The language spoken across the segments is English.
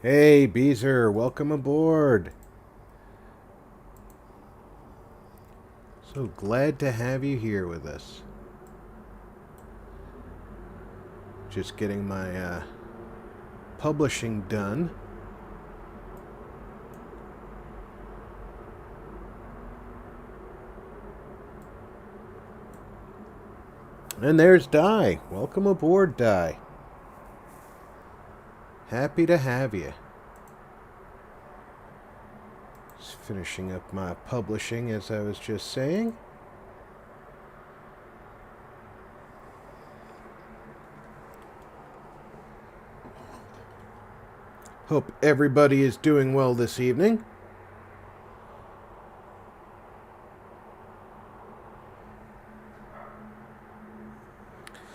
Hey, Beezer, welcome aboard. So glad to have you here with us. Just getting my publishing done. And there's Di. Welcome aboard, Di. Happy to have you. Just finishing up my publishing, as I was just saying. Hope everybody is doing well this evening.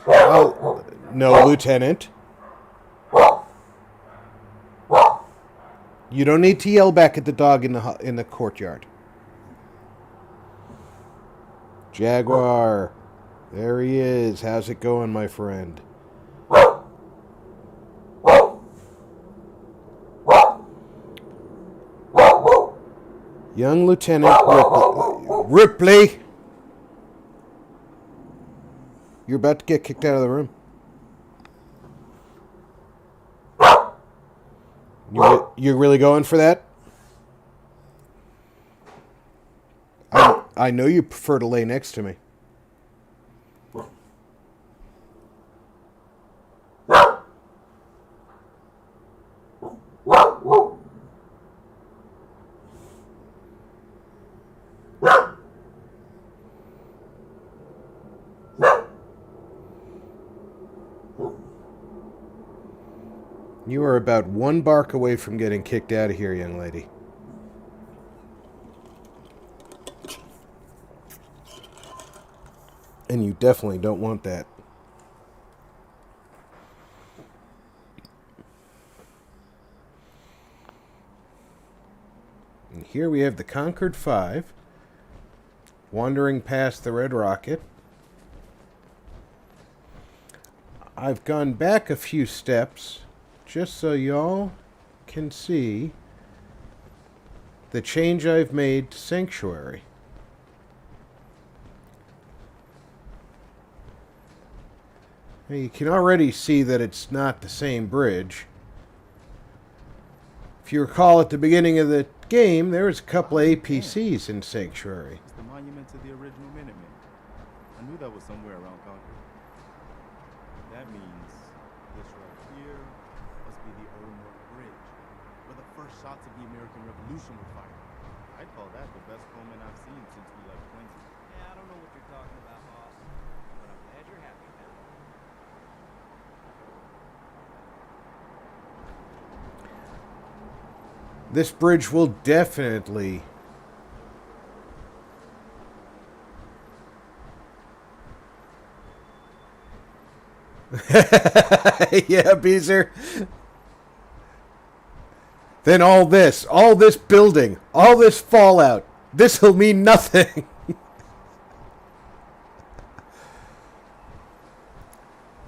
Oh, no, Lieutenant. You don't need to yell back at the dog in the courtyard. Jaguar. There he is. How's it going, my friend? Young Lieutenant Ripley. You're about to get kicked out of the room. You're really going for that? I know you prefer to lay next to me. You are about one bark away from getting kicked out of here, young lady. And you definitely don't want that. And here we have the Concord 5, wandering past the Red Rocket. I've gone back a few steps, just so y'all can see the change I've made to Sanctuary. Now you can already see that it's not the same bridge. If you recall at the beginning of the game, there was a couple of APCs in Sanctuary. It's the monument to the original Minutemen. I knew that was somewhere around Concord. That means this right here must be the Old North Bridge, where the first shots of the American Revolution were fired. I'd call that the best moment I've seen since we left Quincy. Yeah, I don't know what you're talking about, boss, but I'm glad you're happy now. This bridge will definitely yeah, Beezer. Then all this building, all this fallout, this'll mean nothing.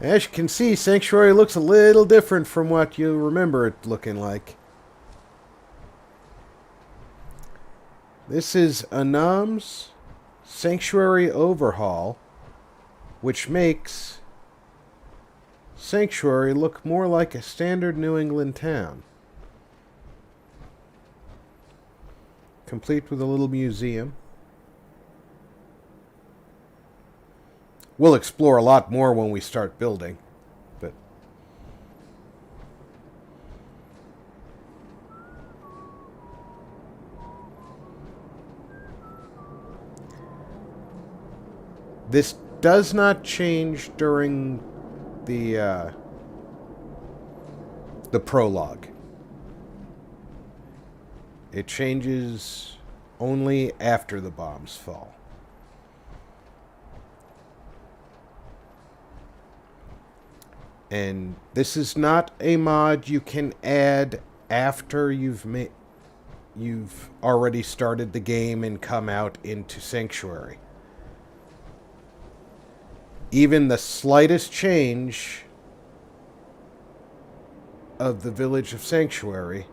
As you can see, Sanctuary looks a little different from what you remember it looking like. This is Anam's Sanctuary Overhaul, which makes Sanctuary look more like a standard New England town. Complete with a little museum. We'll explore a lot more when we start building, but this does not change during the prologue. It changes only after the bombs fall. And this is not a mod you can add after you've already started the game and come out into Sanctuary. Even the slightest change of the village of Sanctuary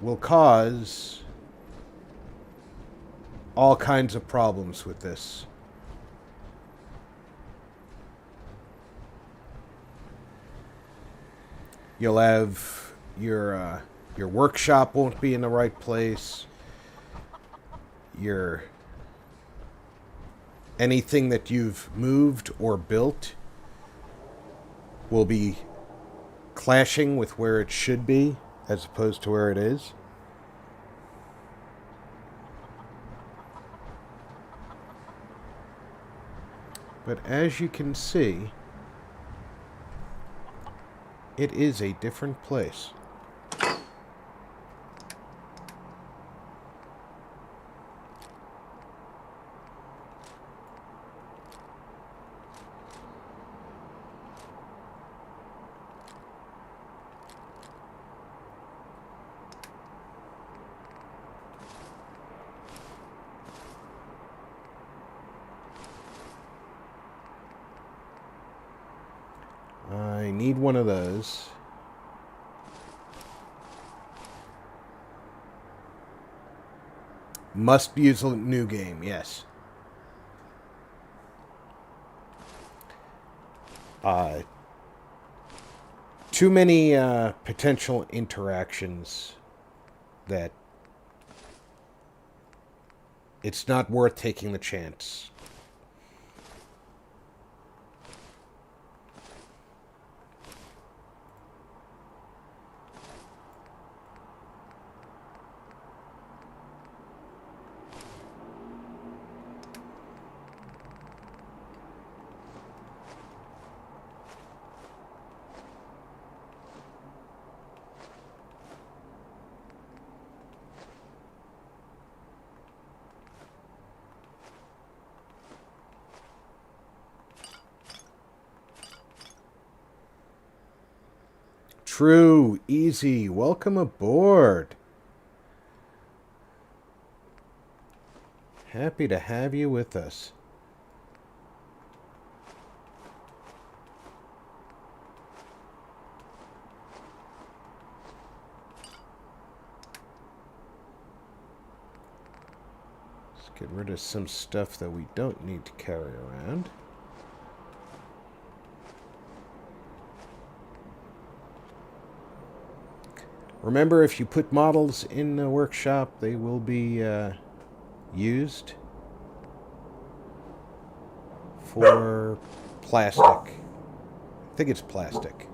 will cause all kinds of problems with this. You'll have your workshop won't be in the right place. Your anything that you've moved or built will be clashing with where it should be as opposed to where it is. But as you can see, it is a different place. I need one of those. Must use a new game, yes. Too many potential interactions that it's not worth taking the chance. True, easy, welcome aboard. Happy to have you with us. Let's get rid of some stuff that we don't need to carry around. Remember, if you put models in the workshop, they will be used for plastic. I think it's plastic.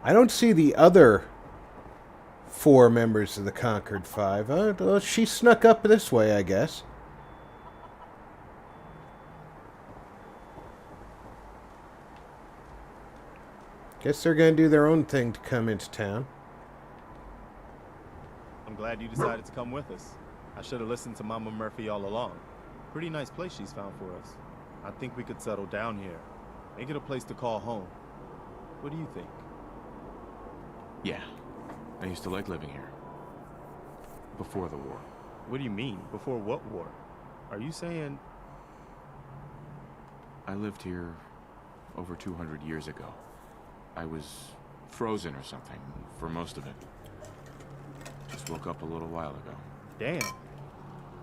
I don't see the other 4 members of the Concord 5. Well, she snuck up this way, I guess. Guess they're going to do their own thing to come into town. I'm glad you decided to come with us. I should have listened to Mama Murphy all along. Pretty nice place she's found for us. I think we could settle down here. Make it a place to call home. What do you think? Yeah, I used to like living here. Before the war. What do you mean? Before what war? Are you saying... I lived here over 200 years ago. I was frozen or something for most of it. Just woke up a little while ago. Damn.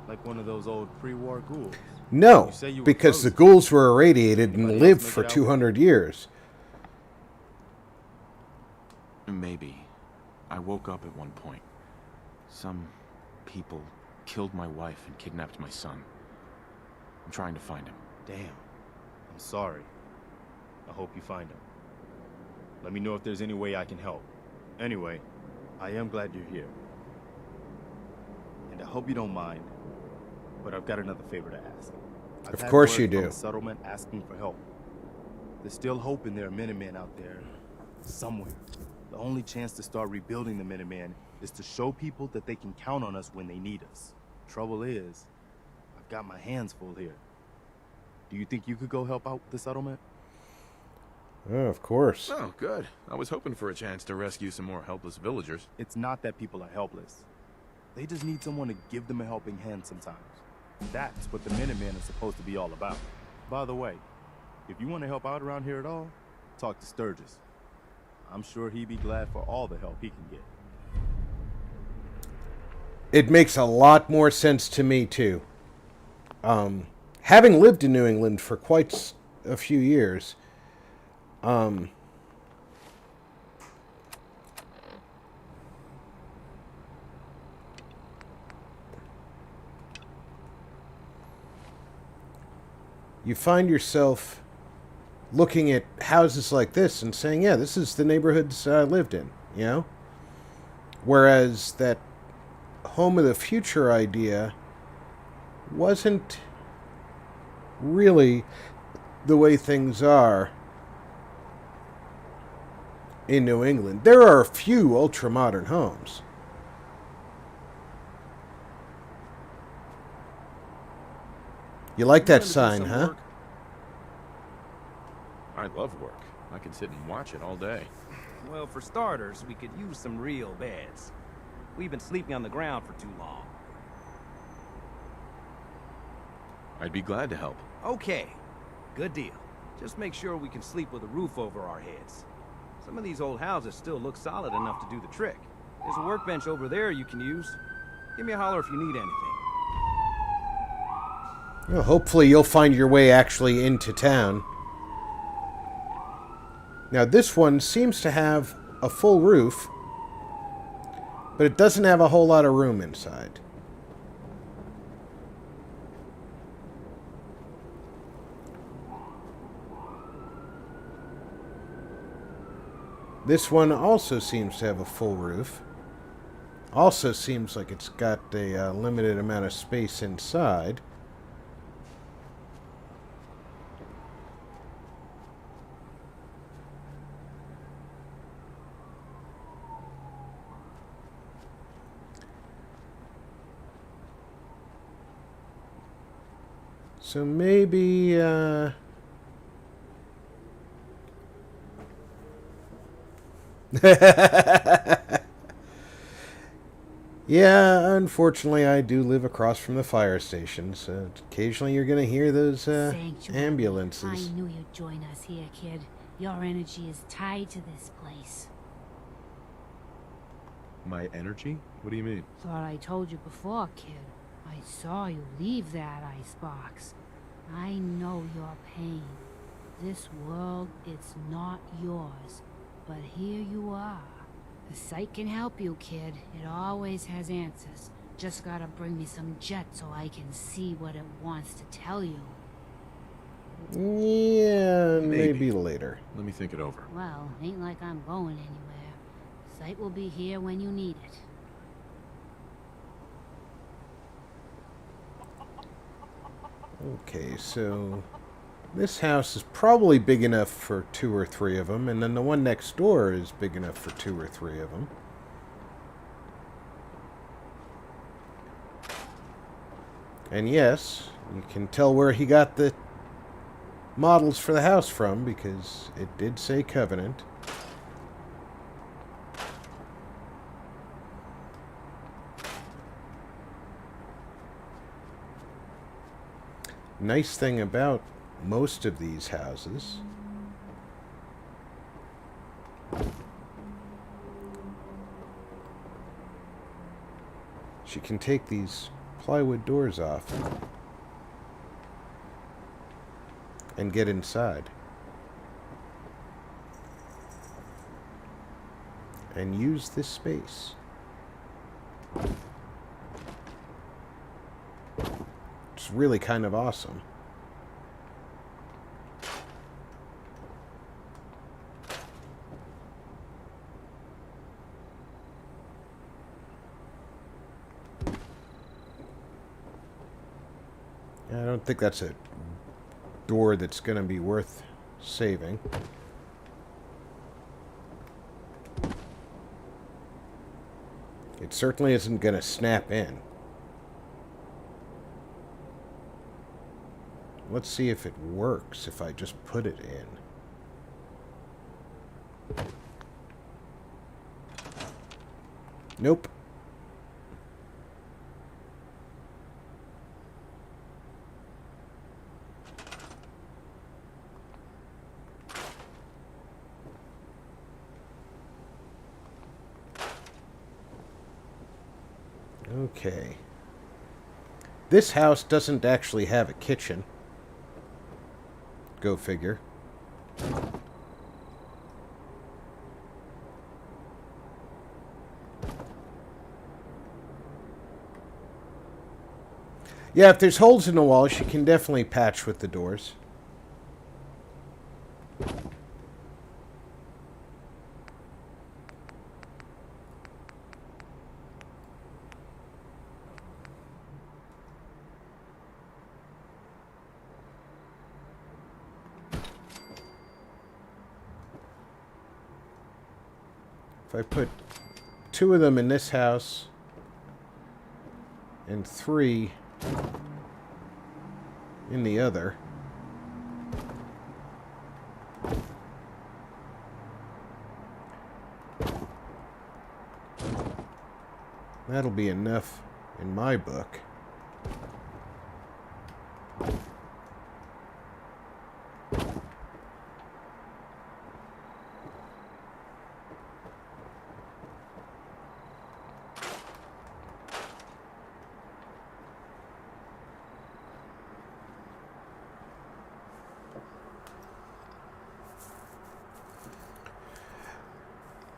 Like one of those old pre-war ghouls. No, You were because frozen. the ghouls were irradiated and Anybody lived else make for it out 200 years. Maybe. I woke up at one point. Some people killed my wife and kidnapped my son. I'm trying to find him. Damn. I'm sorry. I hope you find him. Let me know if there's any way I can help. Anyway, I am glad you're here. And I hope you don't mind, but I've got another favor to ask. Of course you I've had word do. from a settlement asking for help. There's still hope in there are Minutemen out there somewhere. The only chance to start rebuilding the Minutemen is to show people that they can count on us when they need us. Trouble is, I've got my hands full here. Do you think you could go help out the settlement? Oh, of course. Oh, good. I was hoping for a chance to rescue some more helpless villagers. It's not that people are helpless. They just need someone to give them a helping hand sometimes. That's what the Minutemen are supposed to be all about. By the way, if you want to help out around here at all, talk to Sturgis. I'm sure he'd be glad for all the help he can get. It makes a lot more sense to me, too. Having lived in New England for quite a few years, you find yourself looking at houses like this and saying, yeah, this is the neighborhoods I lived in, you know? Whereas that home of the future idea wasn't really the way things are in New England. There are a few ultra-modern homes. You like that sign, huh? Work? I love work. I can sit and watch it all day. Well, for starters, we could use some real beds. We've been sleeping on the ground for too long. I'd be glad to help. Okay, good deal. Just make sure we can sleep with a roof over our heads. Some of these old houses still look solid enough to do the trick. There's a workbench over there you can use. Give me a holler if you need anything. Well, hopefully you'll find your way actually into town. Now, this one seems to have a full roof, but it doesn't have a whole lot of room inside. This one also seems to have a full roof. Also seems like it's got a limited amount of space inside. So maybe, yeah, unfortunately, I do live across from the fire station, so occasionally you're going to hear those Sanctuary. ambulances. I knew you'd join us here, kid. Your energy is tied to this place. My energy? What do you mean? Thought I told you before, kid. I saw you leave that icebox. I know your pain. This world, it's not yours. But here you are. The site can help you, kid. It always has answers. Just gotta bring me some jet so I can see what it wants to tell you. Yeah, maybe later. Let me think it over. Well, ain't like I'm going anywhere. The site will be here when you need it. Okay, so this house is probably big enough for 2 or 3 of them, and then the one next door is big enough for 2 or 3 of them. And yes, you can tell where he got the models for the house from, because it did say Covenant. Nice thing about most of these houses she can take these plywood doors off and get inside and use this space. It's really kind of awesome. I don't think that's a door that's going to be worth saving. It certainly isn't going to snap in. Let's see if it works if I just put it in. Nope. Okay. This house doesn't actually have a kitchen. Go figure. Yeah, if there's holes in the walls, you can definitely patch with the doors. If I put 2 of them in this house and 3 in the other, that'll be enough in my book.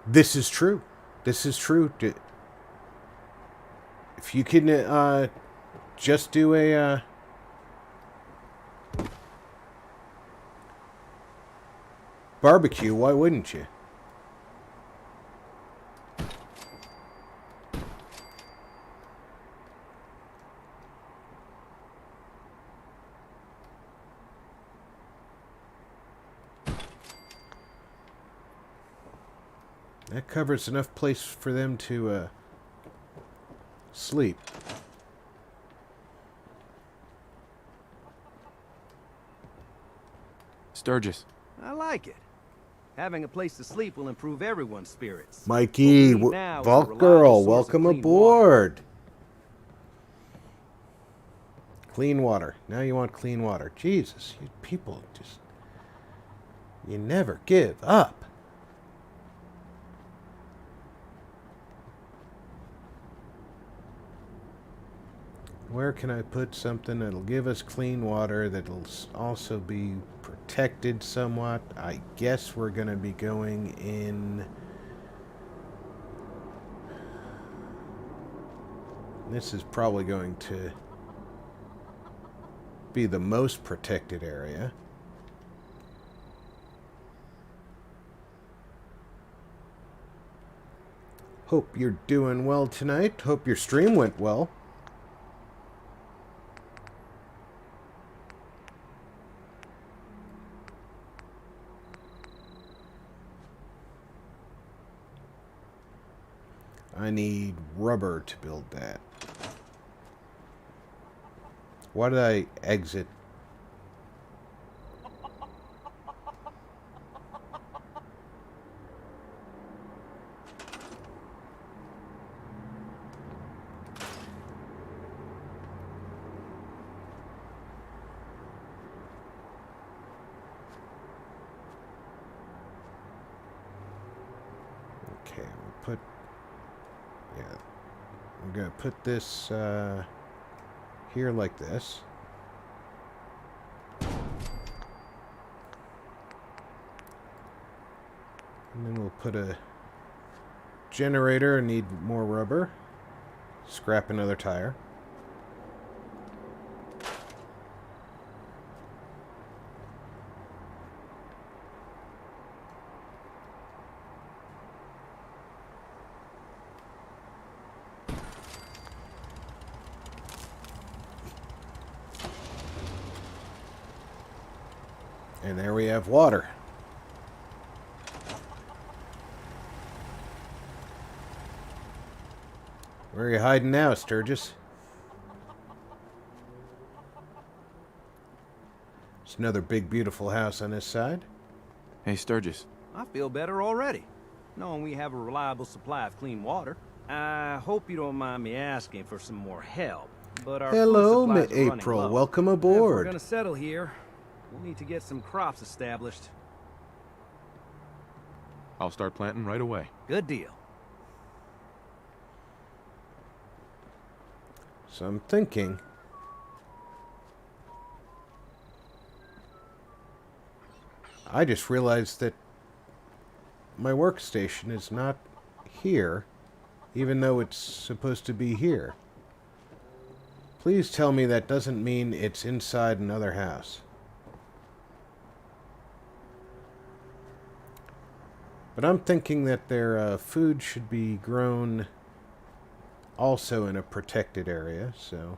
This is true. This is true. If you can just do a barbecue, why wouldn't you? That covers enough place for them to sleep. Sturgis. I like it. Having a place to sleep will improve everyone's spirits. Mikey, Hopefully now is a Vault reliable Girl, source of welcome clean aboard. Clean water. Now you want clean water. Jesus, you people just... You never give up. Where can I put something that'll give us clean water that'll also be protected somewhat? I guess we're going to be going in... This is probably going to be the most protected area. Hope you're doing well tonight. Hope your stream went well. I need rubber to build that. Why did I exit? Okay, we'll put... Yeah, I'm going to put this here like this. And then we'll put a generator. Need more rubber. Scrap another tire. And there we have water. Where are you hiding now, Sturgis? It's another big, beautiful house on this side. Hey, Sturgis. I feel better already, knowing we have a reliable supply of clean water. I hope you don't mind me asking for some more help, but our Hello, food supplies are running April. low. Welcome If we're aboard. gonna settle here, we'll need to get some crops established. I'll start planting right away. Good deal. So I'm thinking... I just realized that my workstation is not here, even though it's supposed to be here. Please tell me that doesn't mean it's inside another house. But I'm thinking that their food should be grown also in a protected area, so...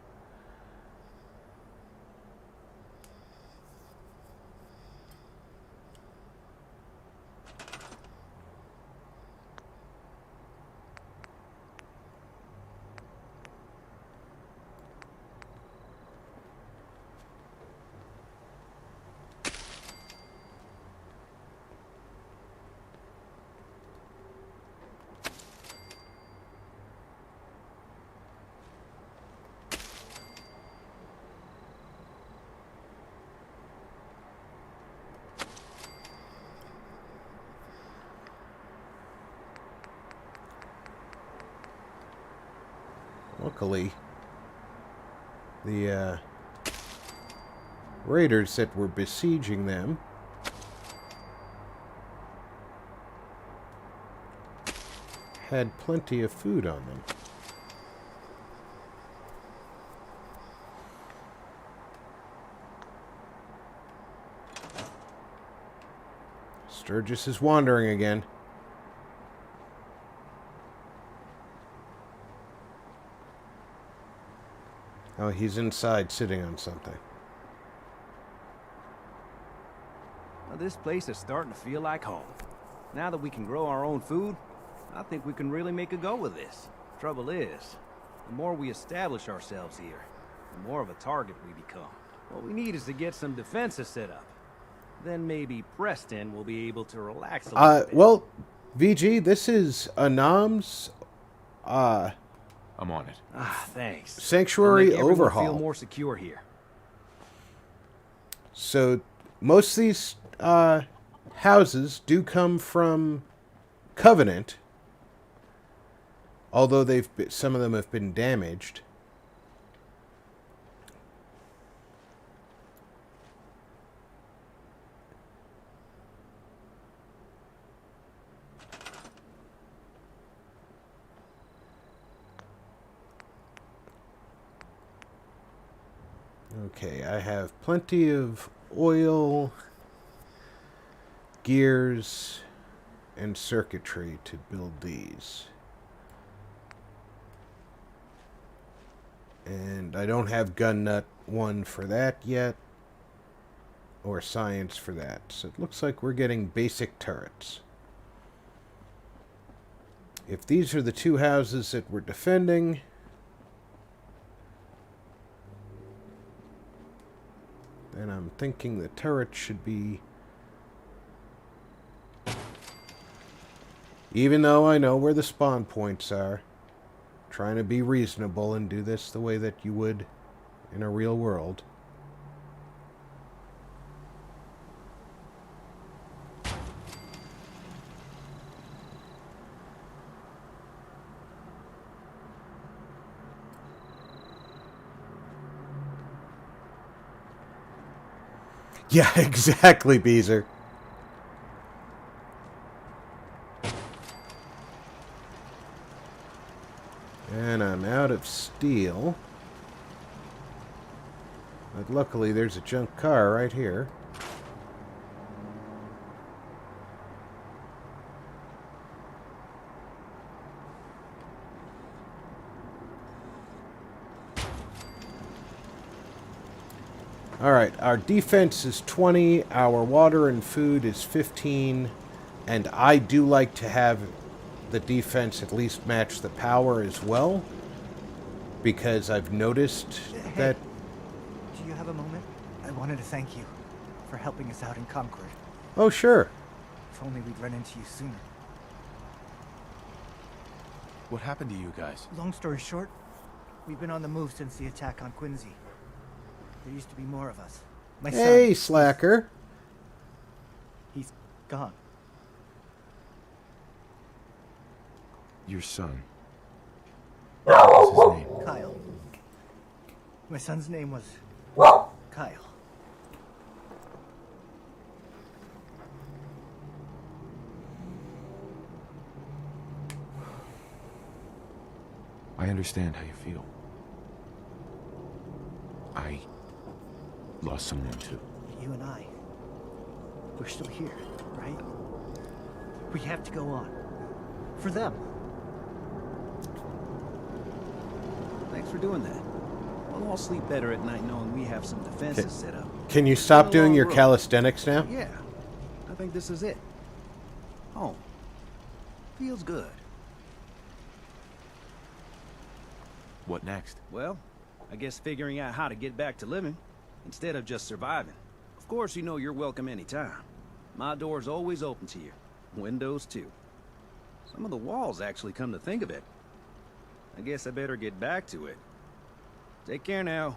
Luckily, the raiders that were besieging them had plenty of food on them. Sturgis is wandering again. Oh, he's inside sitting on something. Well, this place is starting to feel like home. Now that we can grow our own food, I think we can really make a go with this. Trouble is, the more we establish ourselves here, the more of a target we become. What we need is to get some defenses set up. Then maybe Preston will be able to relax a little bit. Well, VG, this is Anam's, I'm on it. Ah, thanks. Sanctuary It'll make everyone Overhaul. feel more secure here. So, most of these houses do come from Covenant, although some of them have been damaged. Okay, I have plenty of oil, gears, and circuitry to build these. And I don't have gun nut 1 for that yet, or science for that. So it looks like we're getting basic turrets. If these are the 2 houses that we're defending, then I'm thinking the turret should be... Even though I know where the spawn points are, trying to be reasonable and do this the way that you would in a real world. Yeah, exactly, Beezer. And I'm out of steel. But luckily, there's a junk car right here. Alright, our defense is 20, our water and food is 15, and I do like to have the defense at least match the power as well, because I've noticed that... Do you have a moment? I wanted to thank you. for helping us out in Concord. Oh, sure. If only we'd run into you sooner. What happened to you guys? Long story short, we've been on the move since the attack on Quincy. There used to be more of us. My Hey, son, slacker. he's gone. Your son. What's his name? Kyle. My son's name was Kyle. I understand how you feel. I lost someone too. You and I, we're still here, right? We have to go on. For them. Thanks for doing that. We'll all sleep better at night knowing we have some defenses set up. Can you stop Been a doing long your road. calisthenics now? Yeah, I think this is it. Home. Feels good. What next? Well, I guess figuring out how to get back to living instead of just surviving. Of course, you know you're welcome anytime. My door's always open to you. Windows too. Some of the walls actually, come to think of it. I guess I better get back to it. Take care now.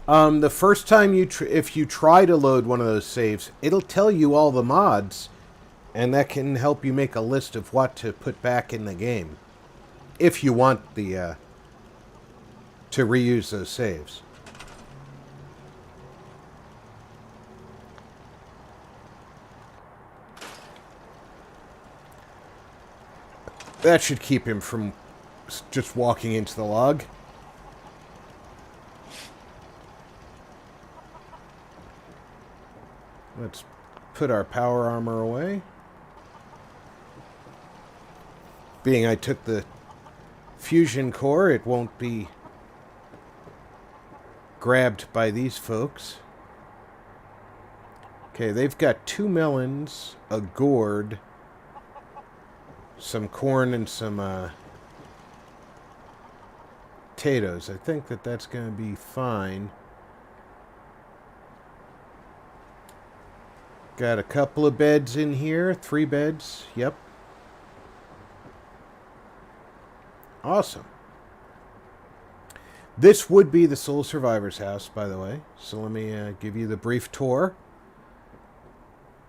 The first time if you try to load one of those saves, it'll tell you all the mods, and that can help you make a list of what to put back in the game, if you want the to reuse those saves. That should keep him from just walking into the log. Let's put our power armor away. Being I took the fusion core, it won't be grabbed by these folks. Okay, they've got 2 melons, a gourd, some corn, and some potatoes. I think that's going to be fine. Got a couple of beds in here. 3 beds. Yep. Awesome. This would be the sole survivor's house, by the way. So let me give you the brief tour.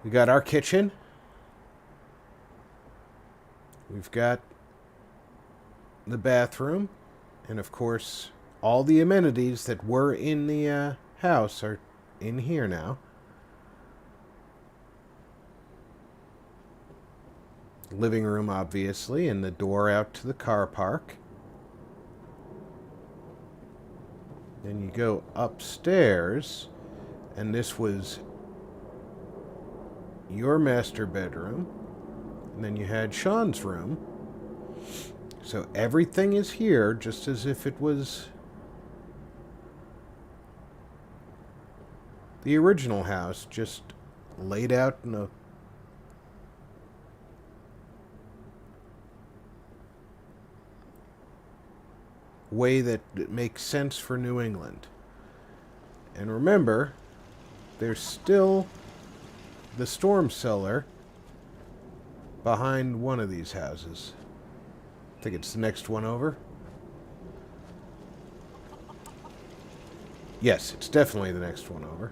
We got our kitchen. We've got the bathroom. And, of course, all the amenities that were in the house are in here now. Living room, obviously, and the door out to the car park. Then you go upstairs, and this was your master bedroom. And then you had Shaun's room. So everything is here, just as if it was the original house, just laid out in a way that makes sense for New England. And remember, there's still the storm cellar behind one of these houses. I think it's the next one over. Yes, it's definitely the next one over.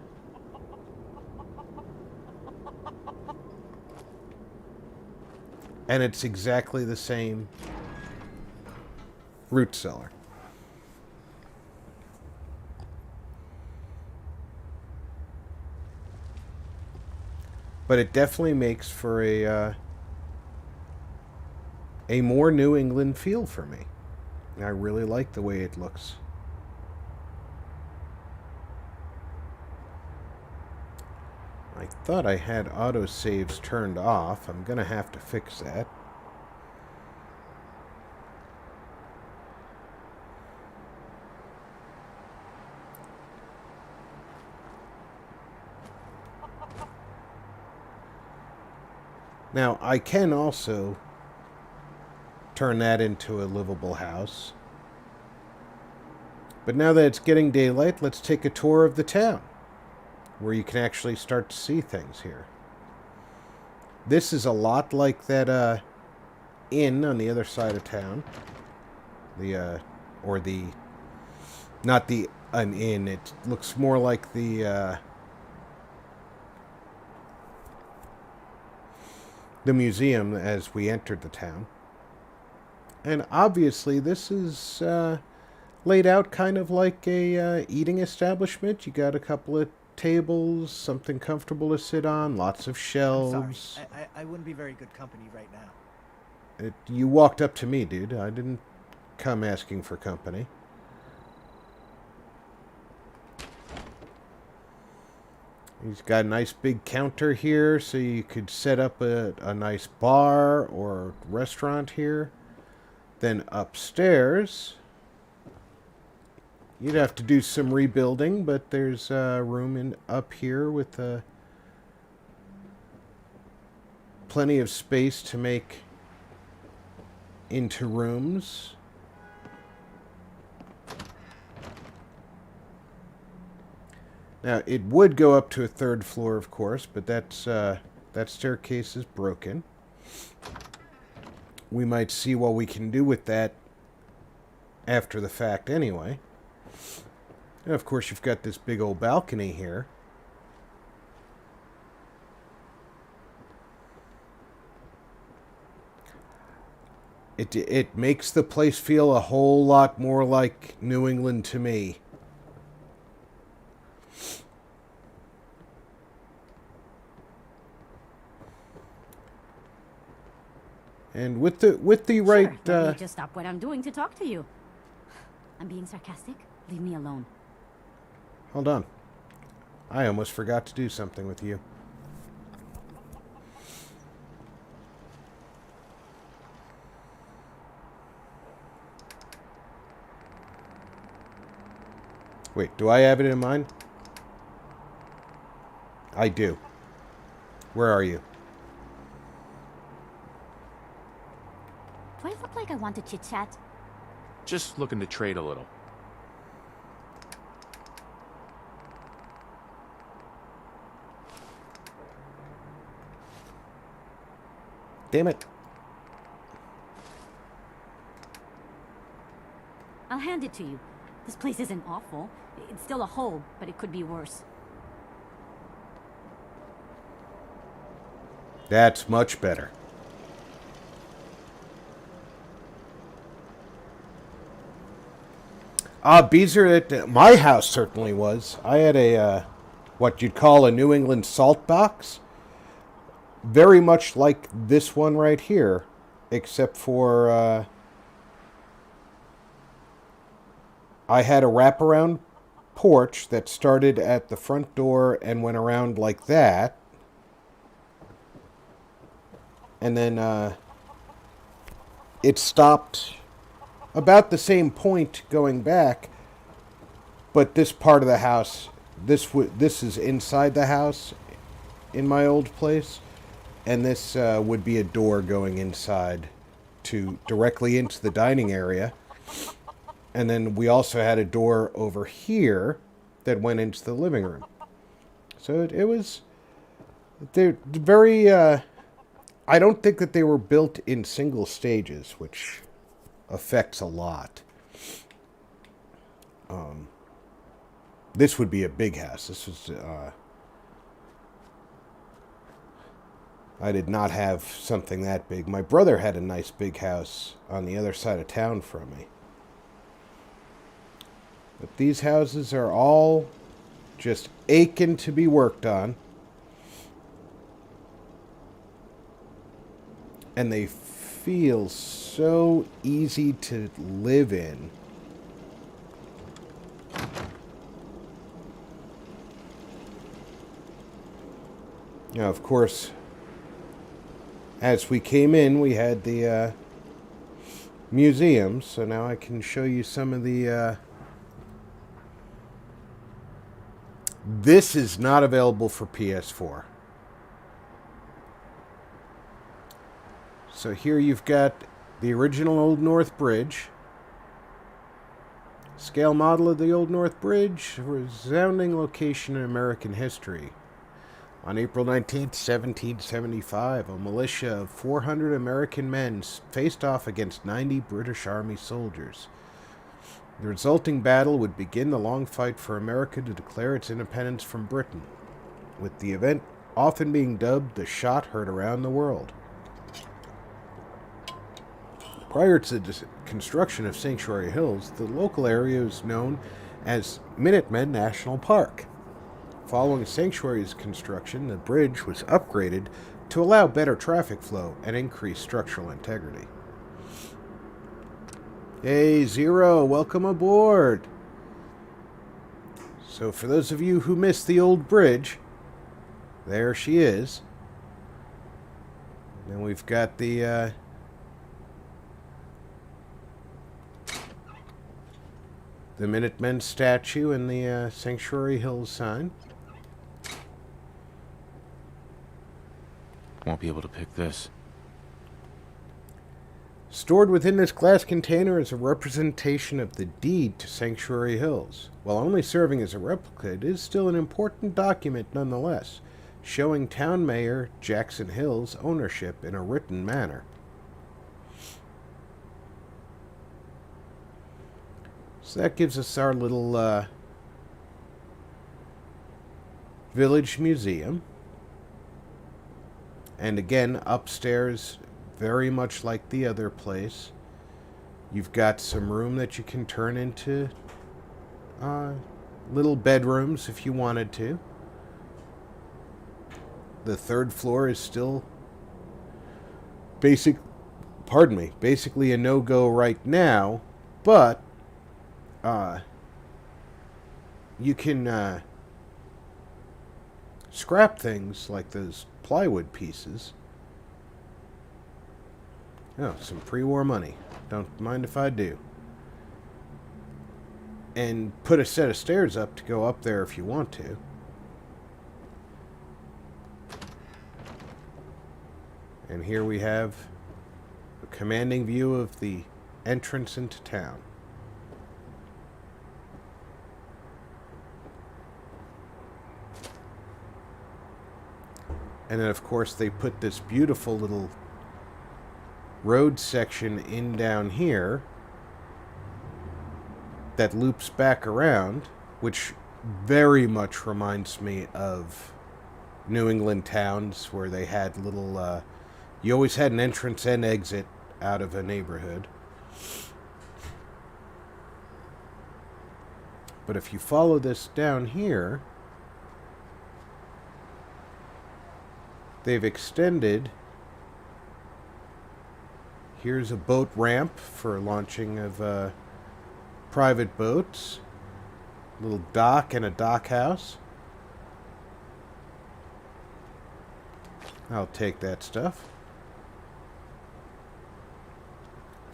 And it's exactly the same root cellar. But it definitely makes for a more New England feel for me. I really like the way it looks. I thought I had autosaves turned off. I'm going to have to fix that. Now, I can also turn that into a livable house. But now that it's getting daylight, let's take a tour of the town, where you can actually start to see things here. This is a lot like that inn on the other side of town. Not an inn. It looks more like the museum as we entered the town. And obviously this is laid out kind of like a eating establishment. You got a couple of tables, something comfortable to sit on, lots of I'm shelves. sorry. I wouldn't be very good company right now. You walked up to me, dude. I didn't come asking for company. He's got a nice big counter here, so you could set up a nice bar or restaurant here. Then upstairs, you'd have to do some rebuilding, but there's room up here with plenty of space to make into rooms. Now, it would go up to a third floor, of course, but that staircase is broken. We might see what we can do with that after the fact anyway. And, of course, you've got this big old balcony here. It makes the place feel a whole lot more like New England to me. And with the right Sure, let me just stop what I'm doing to talk to you. I'm being sarcastic. Leave me alone. Hold on. I almost forgot to do something with you. Wait, do I have it in mind? I do. Where are you? Do I look like I want to chit-chat? Just looking to trade a little. Damn it. I'll hand it to you. This place isn't awful. It's still a hole, but it could be worse. That's much better. Beezer, my house certainly was. I had a, what you'd call a New England salt box. Very much like this one right here, except for, I had a wraparound porch that started at the front door and went around like that. And then, it stopped about the same point going back, but this part of the house, this is inside the house in my old place, and this would be a door going inside to directly into the dining area. And then we also had a door over here that went into the living room. So it was, they're very, I don't think that they were built in single stages, which affects a lot. This would be a big house. This was, I did not have something that big. My brother had a nice big house on the other side of town from me. But these houses are all just aching to be worked on. And they feel so easy to live in. Now, of course, as we came in, we had the museum, so now I can show you some of the... This is not available for PS4. So here you've got the original Old North Bridge. Scale model of the Old North Bridge, a resounding location in American history. On April 19th, 1775, a militia of 400 American men faced off against 90 British Army soldiers. The resulting battle would begin the long fight for America to declare its independence from Britain, with the event often being dubbed the shot heard around the world. Prior to the construction of Sanctuary Hills, the local area was known as Minutemen National Park. Following Sanctuary's construction, the bridge was upgraded to allow better traffic flow and increase structural integrity. Hey, Zero, welcome aboard! So for those of you who missed the old bridge, there she is. And then we've got the Minutemen statue and the Sanctuary Hills sign. Won't be able to pick this. Stored within this glass container is a representation of the deed to Sanctuary Hills. While only serving as a replica, it is still an important document nonetheless, showing Town Mayor Jackson Hill's ownership in a written manner. So that gives us our little village museum. And again, upstairs, very much like the other place, you've got some room that you can turn into little bedrooms if you wanted to. The third floor is still basically a no-go right now, but you can scrap things like those plywood pieces. Oh, some pre-war money. Don't mind if I do. And put a set of stairs up to go up there if you want to. And here we have a commanding view of the entrance into town. And then, of course, they put this beautiful little road section in down here that loops back around, which very much reminds me of New England towns where they had little, you always had an entrance and exit out of a neighborhood. But if you follow this down here, they've extended. Here's a boat ramp for launching of private boats. A little dock and a dock house. I'll take that stuff.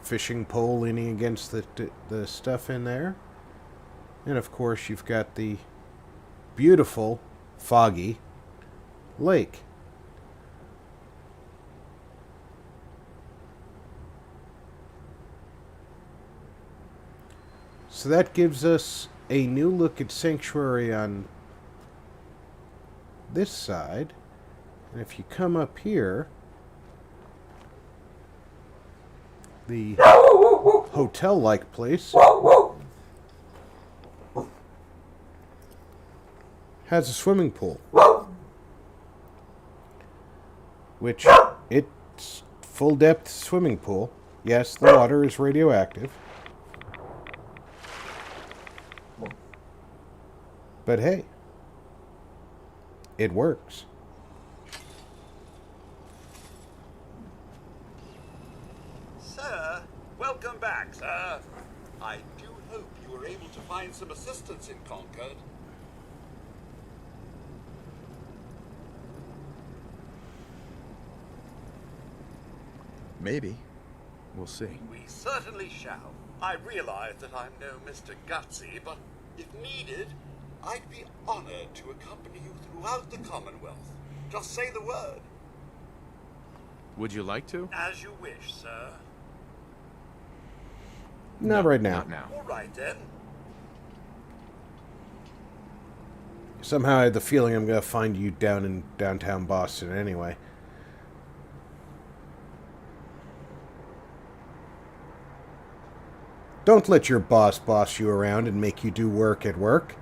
Fishing pole leaning against the stuff in there. And of course you've got the beautiful, foggy lake. So that gives us a new look at Sanctuary on this side. And if you come up here, the hotel-like place has a swimming pool, which it's full-depth swimming pool. Yes, the water is radioactive. But hey, it works. Sir, welcome back, sir. I do hope you were able to find some assistance in Concord. Maybe. We'll see. We certainly shall. I realize that I'm no Mr. Gutsy, but if needed, I'd be honored to accompany you throughout the Commonwealth. Just say the word. Would you like to? As you wish, sir. Not right now. Not now. All right, then. Somehow I had the feeling I'm going to find you down in downtown Boston anyway. Don't let your boss boss you around and make you do work at work.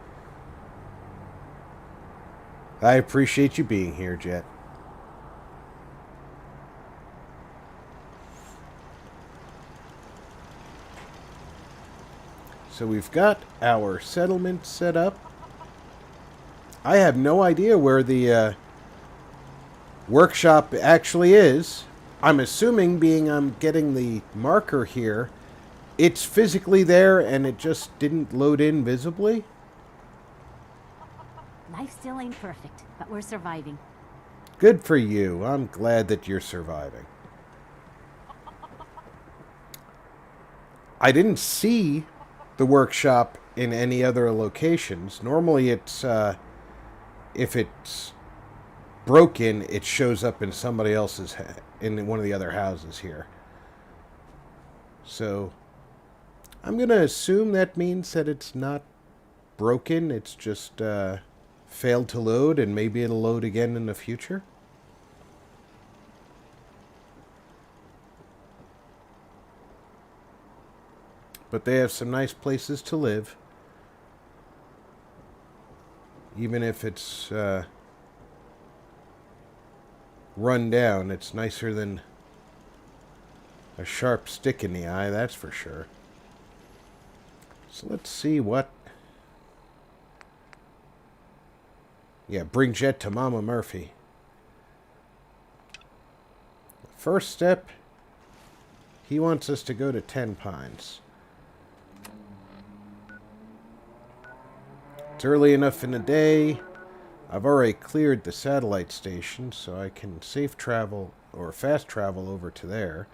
I appreciate you being here, Jet. So we've got our settlement set up. I have no idea where the workshop actually is. I'm assuming, being I'm getting the marker here, it's physically there and it just didn't load in visibly. Life still ain't perfect, but we're surviving. Good for you. I'm glad that you're surviving. I didn't see the workshop in any other locations. Normally it's, if it's broken, it shows up in somebody else's, in one of the other houses here. So, I'm going to assume that means that it's not broken, it's just, failed to load, and maybe it'll load again in the future. But they have some nice places to live. Even if it's run down, it's nicer than a sharp stick in the eye, that's for sure. So let's see what... Yeah, bring Jet to Mama Murphy. First step, he wants us to go to 10 Pines. It's early enough in the day. I've already cleared the satellite station, so I can safe travel or fast travel over to there.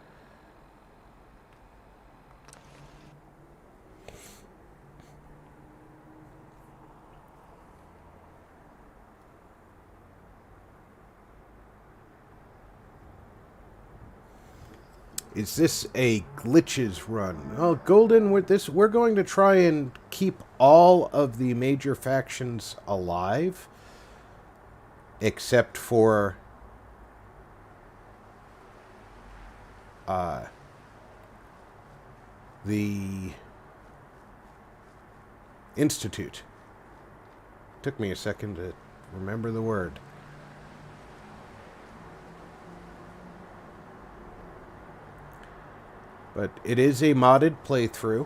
Is this a glitches run? Oh, Golden, we're going to try and keep all of the major factions alive, except for the Institute. Took me a second to remember the word. But it is a modded playthrough.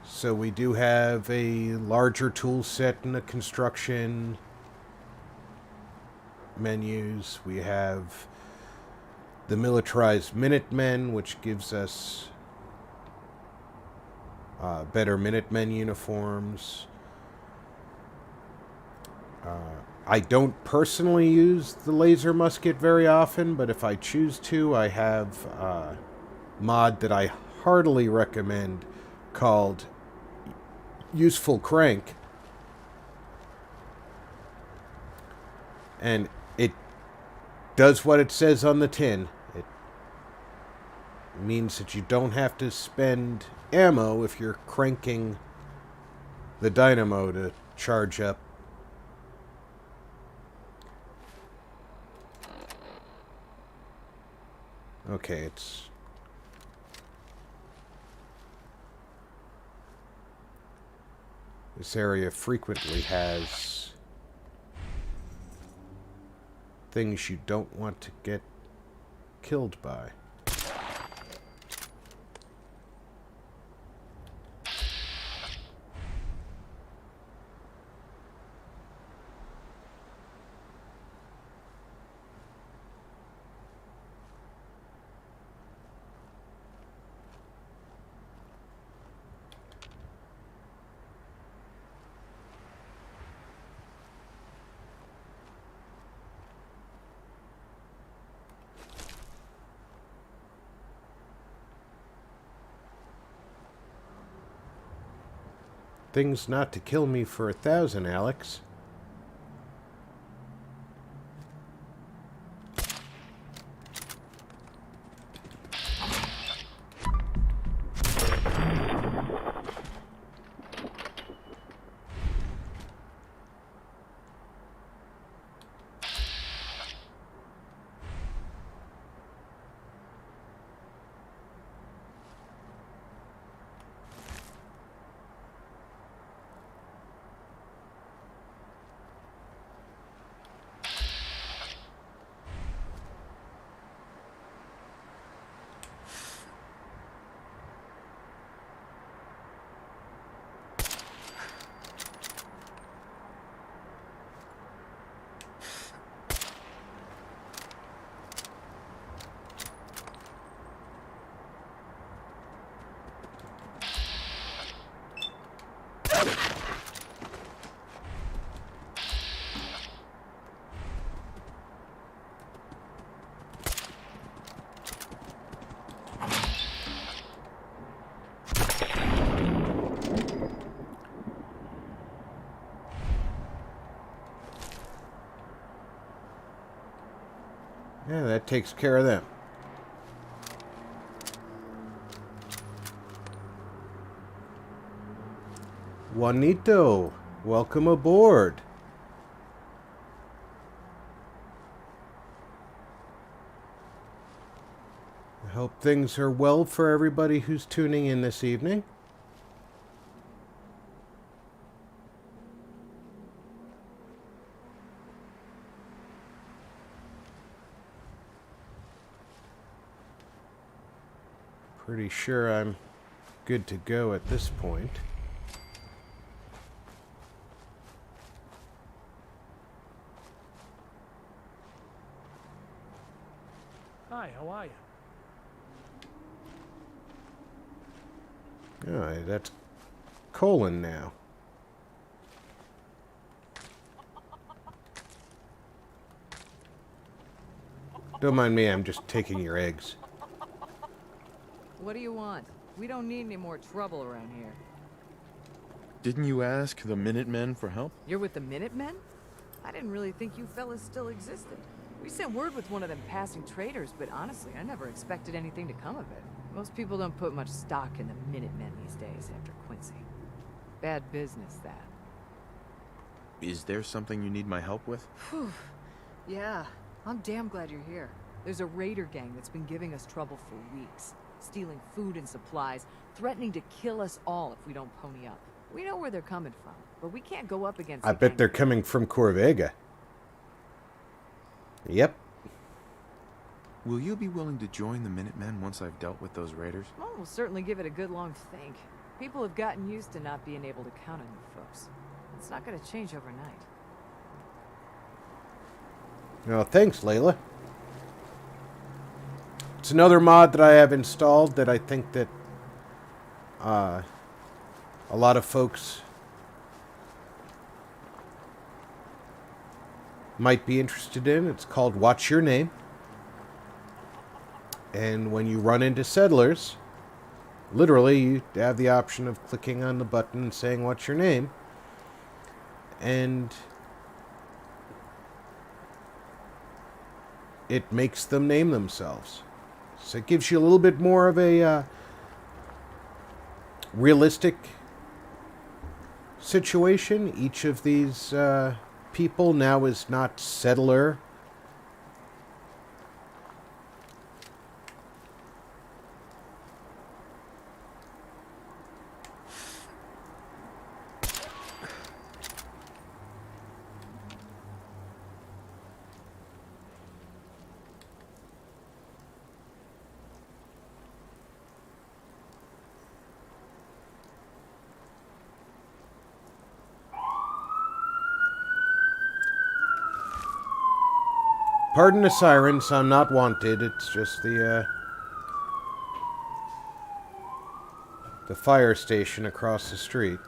So we do have a larger tool set in the construction menus. We have the militarized Minutemen, which gives us better Minutemen uniforms. I don't personally use the laser musket very often, but if I choose to, I have a mod that I heartily recommend called Useful Crank. And it does what it says on the tin. It means that you don't have to spend ammo if you're cranking the dynamo to charge up. Okay, it's... This area frequently has things you don't want to get killed by. Things not to kill me for 1,000, Alex. Yeah, that takes care of them. Juanito, welcome aboard. I hope things are well for everybody who's tuning in this evening. Pretty sure I'm good to go at this point. Hi, how are you? Alright, that's Colin now. Don't mind me, I'm just taking your eggs. What do you want? We don't need any more trouble around here. Didn't you ask the Minutemen for help? You're with the Minutemen? I didn't really think you fellas still existed. We sent word with one of them passing traders, but honestly, I never expected anything to come of it. Most people don't put much stock in the Minutemen these days after Quincy. Bad business, that. Is there something you need my help with? Whew. Yeah, I'm damn glad you're here. There's a raider gang that's been giving us trouble for weeks. Stealing food and supplies, threatening to kill us all if we don't pony up. We know where they're coming from, but we can't go up against I bet they're coming from Corvega. Yep. Will you be willing to join the Minutemen once I've dealt with those raiders? Well, we'll certainly give it a good long think. People have gotten used to not being able to count on you folks. It's not going to change overnight. Oh, thanks, Layla. It's another mod that I have installed that I think that a lot of folks might be interested in. It's called Watch Your Name. And when you run into settlers, literally you have the option of clicking on the button and saying what's your name. And it makes them name themselves. So it gives you a little bit more of a realistic situation. Each of these people now is not settler. Pardon the sirens, I'm not wanted. It's just the fire station across the street.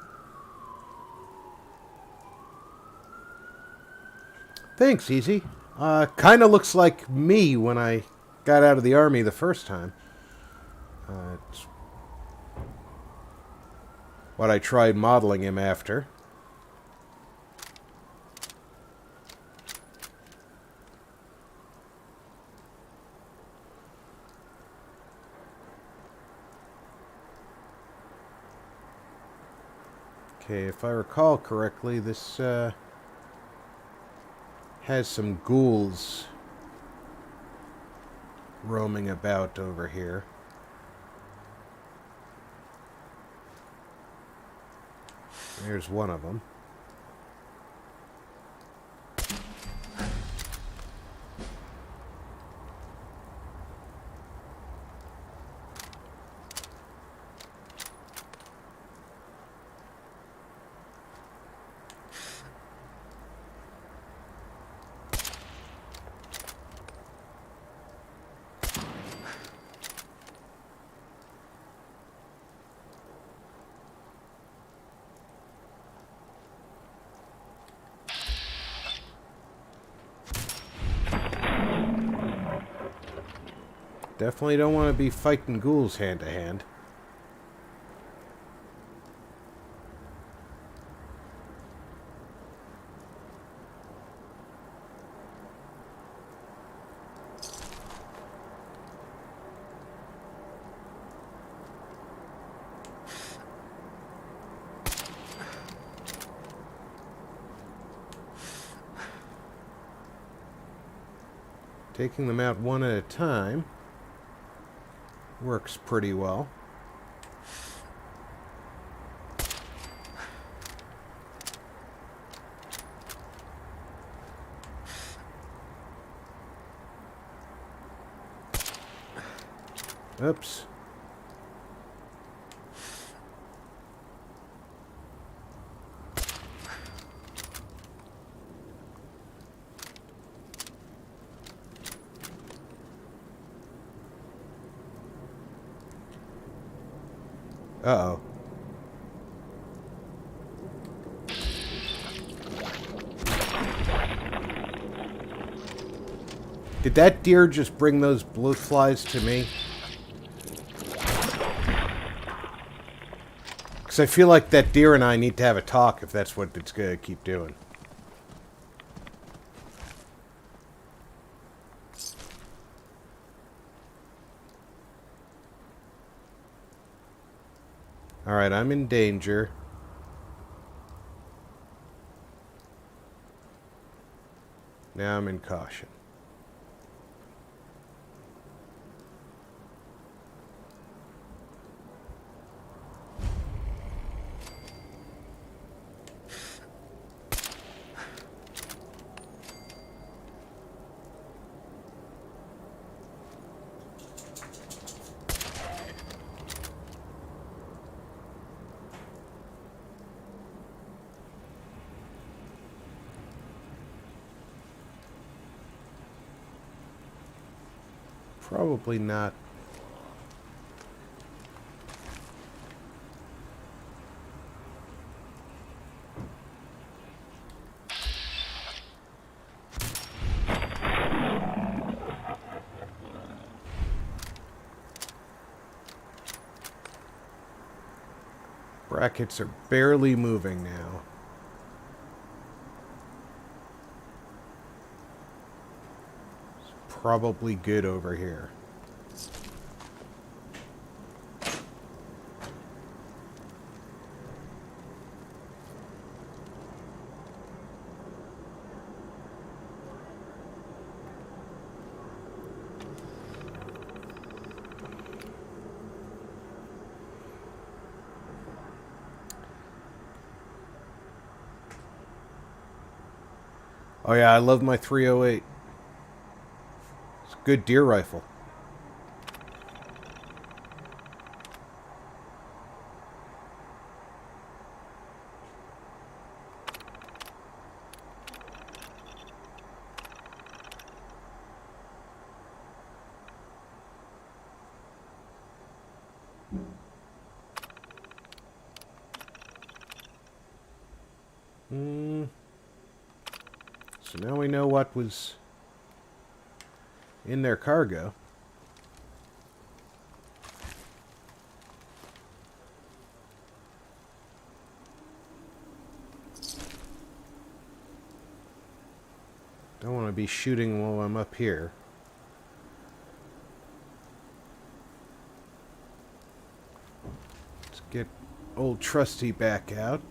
Thanks, Easy. Kinda looks like me when I got out of the army the first time. It's what I tried modeling him after. Okay, if I recall correctly, this has some ghouls roaming about over here. There's one of them. Definitely don't want to be fighting ghouls hand to hand. Taking them out one at a time works pretty well. Oops. Uh-oh. Did that deer just bring those blue flies to me? Because I feel like that deer and I need to have a talk if that's what it's going to keep doing. Alright, I'm in danger. Now I'm in caution. Probably not. Brackets are barely moving now. Probably good over here. Oh yeah, I love my 308. It's a good deer rifle. So now we know what was in their cargo. Don't want to be shooting while I'm up here. Let's get old Trusty back out.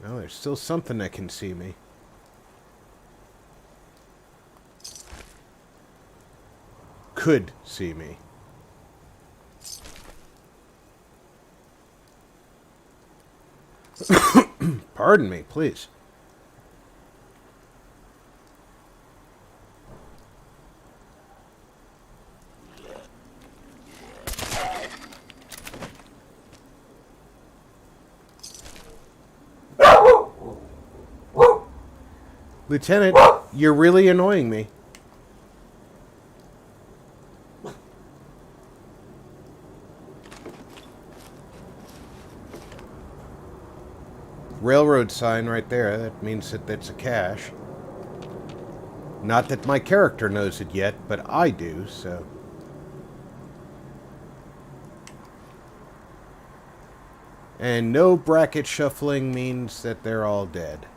Well, there's still something that can see me. Could see me. Pardon me, please. Lieutenant, you're really annoying me. Railroad sign right there. That means that that's a cache. Not that my character knows it yet, but I do, so... And no bracket shuffling means that they're all dead.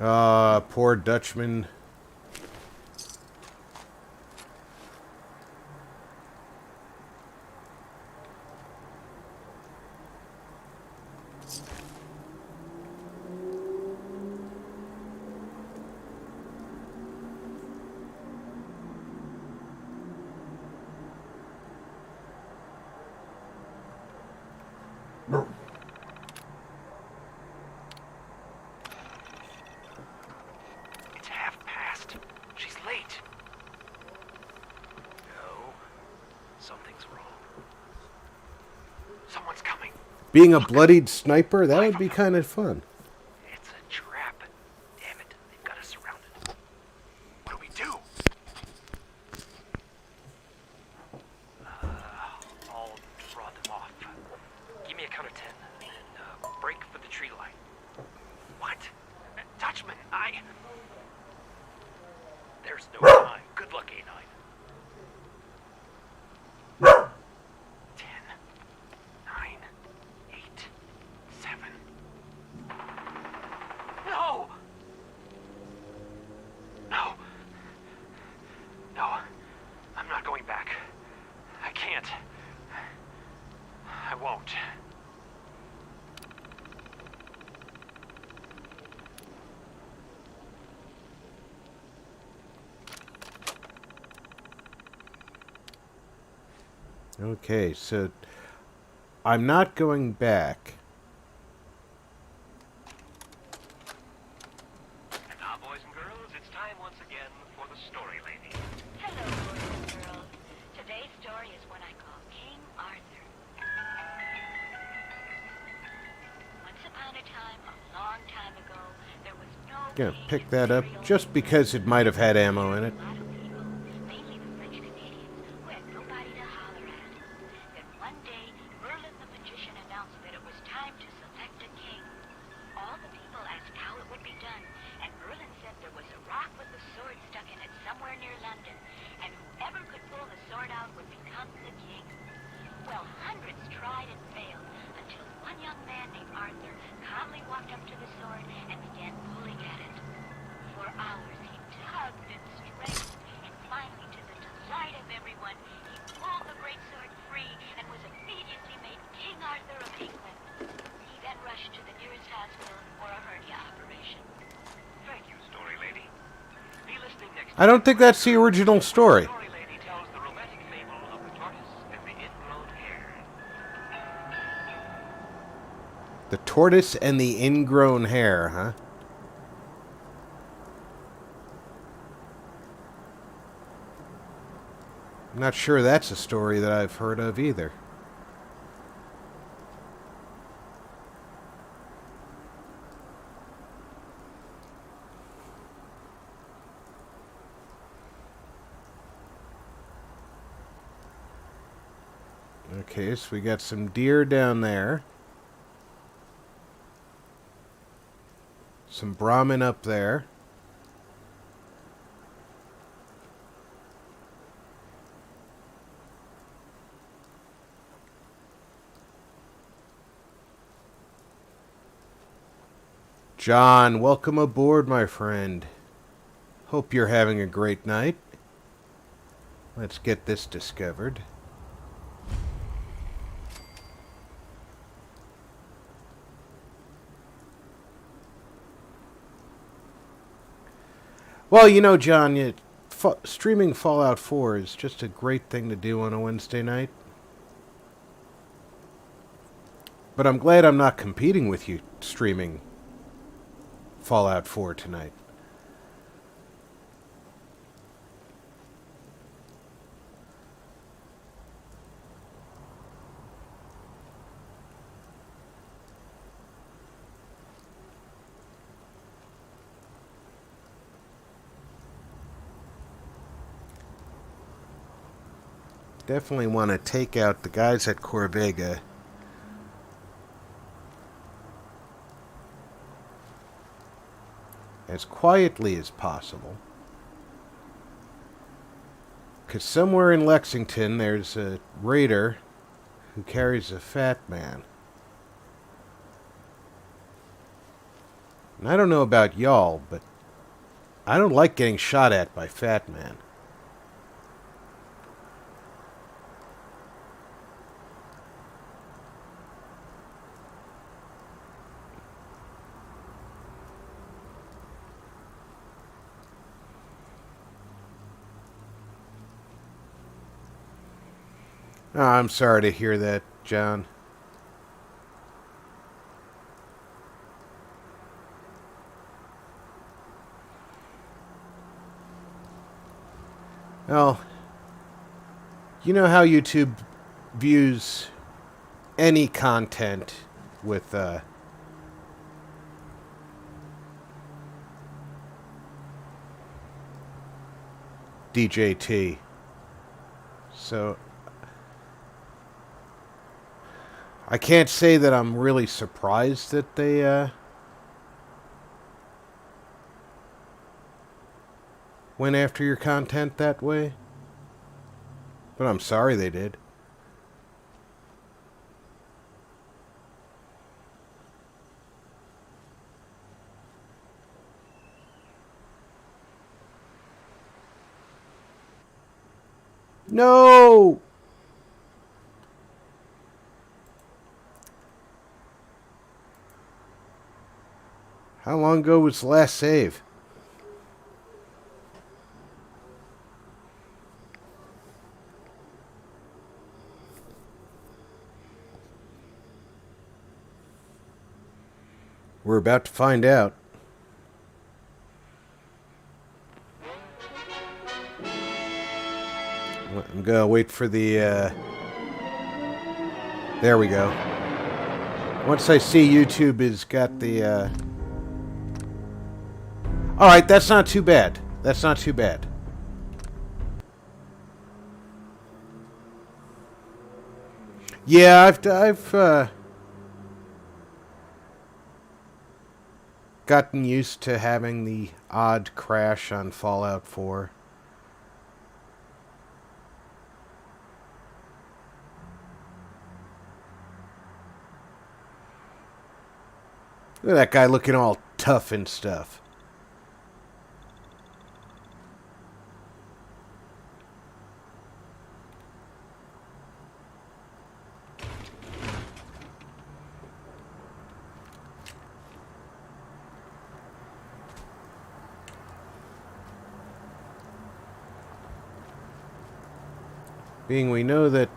Ah, poor Dutchman. It's 1:30. She's late. No. Something's wrong. Someone's coming. Being a bloodied sniper, that would be kind of fun. It's a trap. Damn it. They've got us surrounded. What do we do? I'll draw them off. Give me a count of 10 and break for the tree line. What? Dutchman, There's no time. Good luck, A9. 10, 9, 8, 7. No! No. No. I'm not going back. I can't. I won't. Okay, so I'm not going back. And now, boys and girls, it's time once again for the story lady. Hello, boys and girls. Today's story is one I call King Arthur. Once upon a time, a long time ago, there was no Gonna king pick in that up Israel. just because it might have had ammo in it. A lot of people, mainly the French Canadians, who had nobody to holler at. Then one day, Merlin the magician announced that it was time to select a king. All the people asked how it would be done, and Merlin said there was a rock with a sword stuck in it somewhere near London, and whoever could pull the sword out would become the king. Well, hundreds tried and failed, until one young man named Arthur calmly walked up to the sword and began pulling at it. For hours he tugged and strained, and finally, to the delight of everyone, he pulled the great sword free and was immediately made King Arthur of England. He then rushed to the nearest hospital for a hernia operation. Thank you, story lady. Be listening next I don't think that's the original story. Story lady tells the romantic fable of the tortoise and the ingrown hare. The tortoise and the ingrown hair, huh? I'm not sure that's a story that I've heard of either. Okay, so we got some deer down there. Some Brahmin up there. John, welcome aboard, my friend. Hope you're having a great night. Let's get this discovered. Well, you know, John, streaming Fallout 4 is just a great thing to do on a Wednesday night. But I'm glad I'm not competing with you streaming Fallout 4 tonight. Definitely want to take out the guys at Corvega. As quietly as possible. Because somewhere in Lexington there's a raider who carries a fat man. And I don't know about y'all, but I don't like getting shot at by Fat Man. Oh, I'm sorry to hear that, John. Well, you know how YouTube views any content with DJT. So I can't say that I'm really surprised that they went after your content that way. But I'm sorry they did. No! How long ago was the last save? We're about to find out. I'm gonna wait for the, there we go. Once I see YouTube has got the, alright, that's not too bad. That's not too bad. Yeah, I've gotten used to having the odd crash on Fallout 4. Look at that guy looking all tough and stuff. Being we know that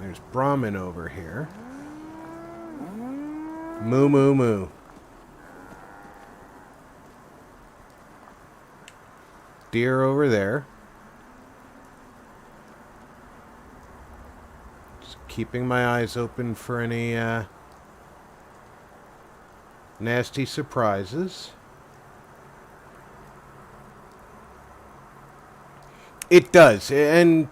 there's Brahmin over here. Moo moo moo. Deer over there. Just keeping my eyes open for any nasty surprises. It does, and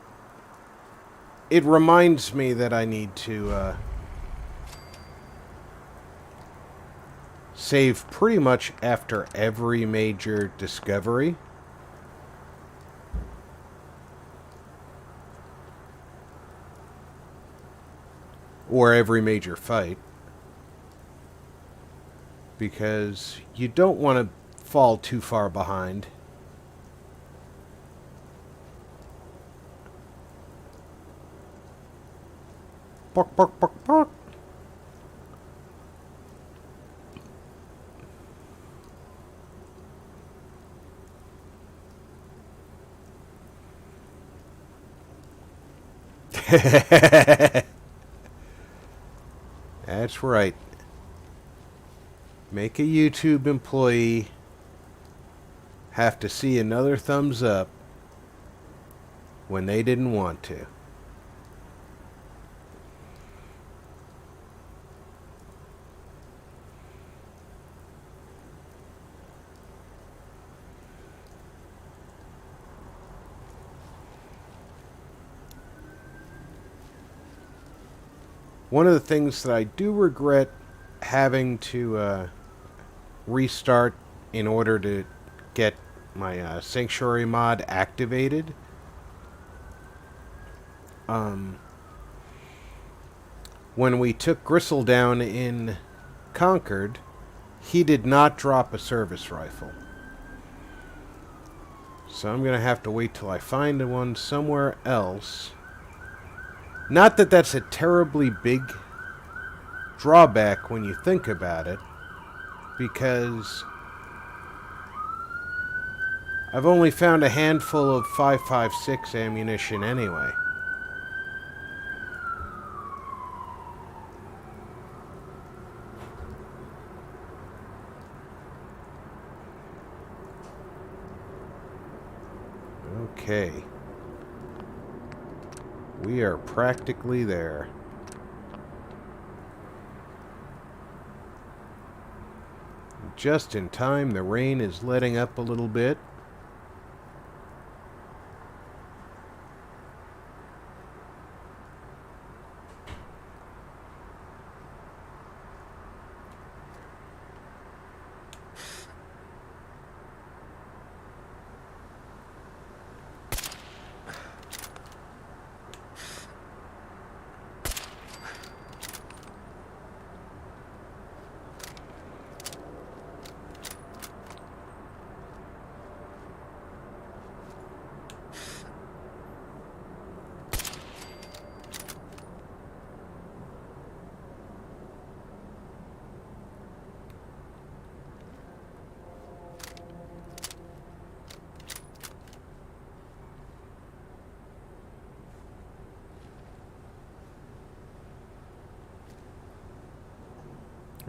it reminds me that I need to save pretty much after every major discovery. Or every major fight. Because you don't want to fall too far behind. Bark, bark, bark, bark. That's right. Make a YouTube employee have to see another thumbs up when they didn't want to. One of the things that I do regret having to restart in order to get my Sanctuary mod activated. When we took Gristle down in Concord, he did not drop a service rifle. So I'm going to have to wait till I find one somewhere else. Not that that's a terribly big drawback when you think about it, because I've only found a handful of 5.56 ammunition anyway. Okay. We are practically there. Just in time, the rain is letting up a little bit.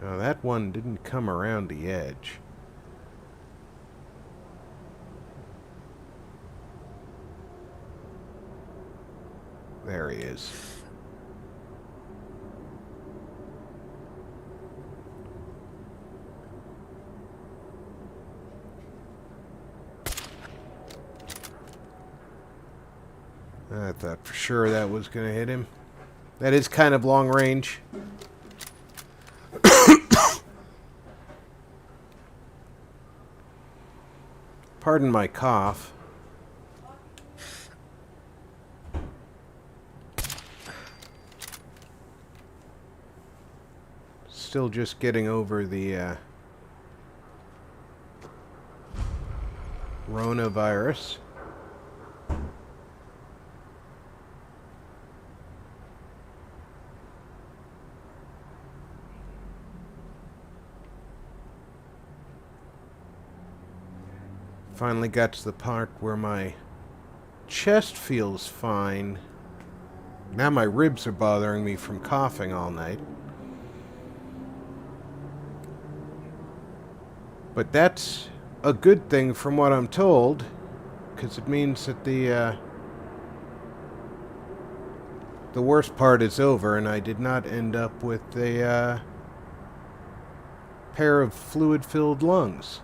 Now that one didn't come around the edge. There he is. I thought for sure that was going to hit him. That is kind of long range. Pardon my cough. Still just getting over the Rona-virus. Finally got to the part where my chest feels fine. Now my ribs are bothering me from coughing all night. But that's a good thing from what I'm told, because it means that the worst part is over and I did not end up with a pair of fluid-filled lungs.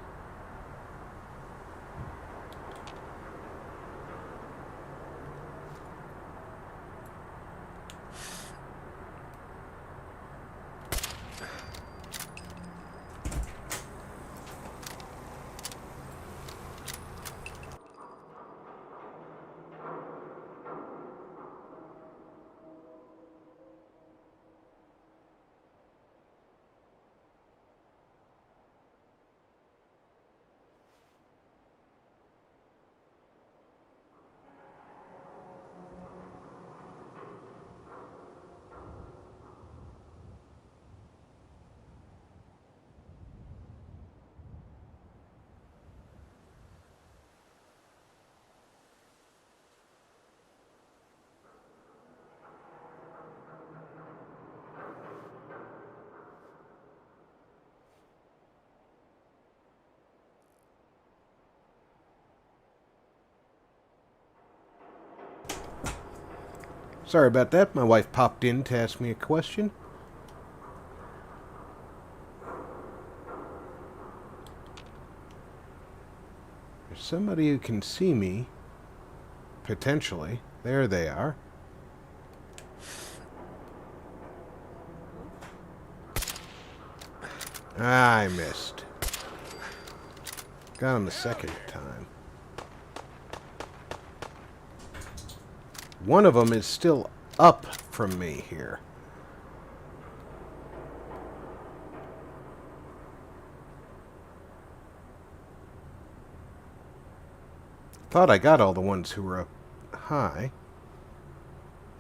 Sorry about that. My wife popped in to ask me a question. There's somebody who can see me. Potentially. There they are. I missed. Got him the second time. One of them is still up from me here. Thought I got all the ones who were up high.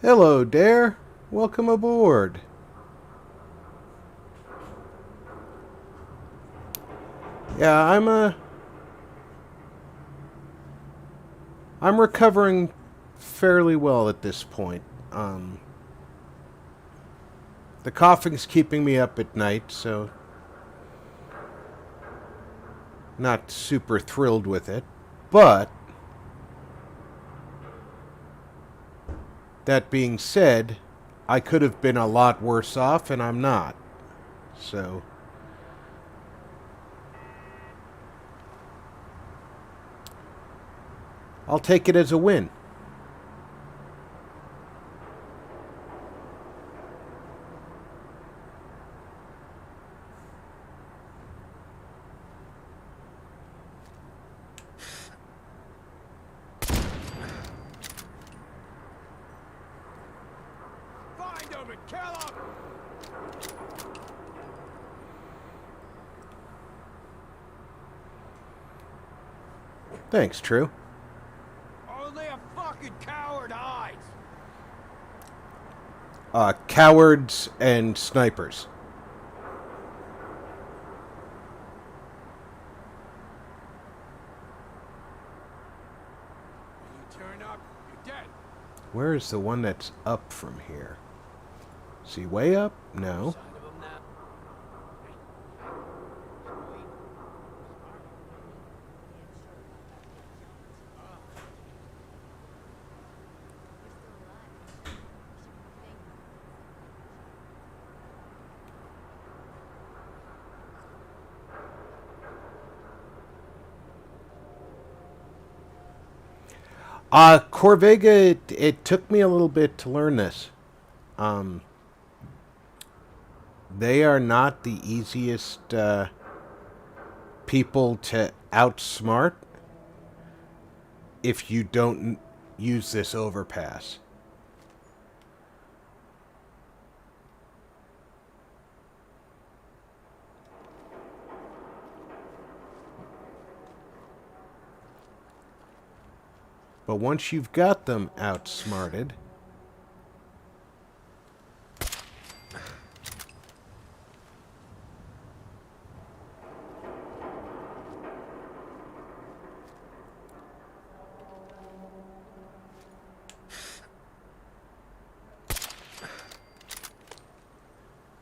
Hello, Dare. Welcome aboard. Yeah, I'm recovering fairly well at this point. The coughing's keeping me up at night, so not super thrilled with it. But that being said, I could have been a lot worse off, and I'm not. So I'll take it as a win. Find him and kill him! Thanks, True. Only a fucking coward hides! Cowards and snipers. When you turn up, you're dead. Where is the one that's up from here? Is he way up? No. Sign of him now. Corvega, it took me a little bit to learn this. They are not the easiest people to outsmart if you don't use this overpass. But once you've got them outsmarted,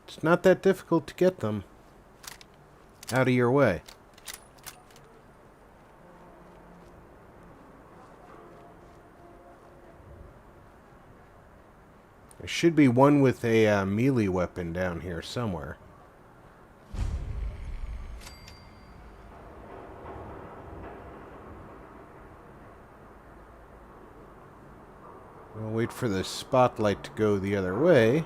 it's not that difficult to get them out of your way. There should be one with a melee weapon down here somewhere. We'll wait for the spotlight to go the other way.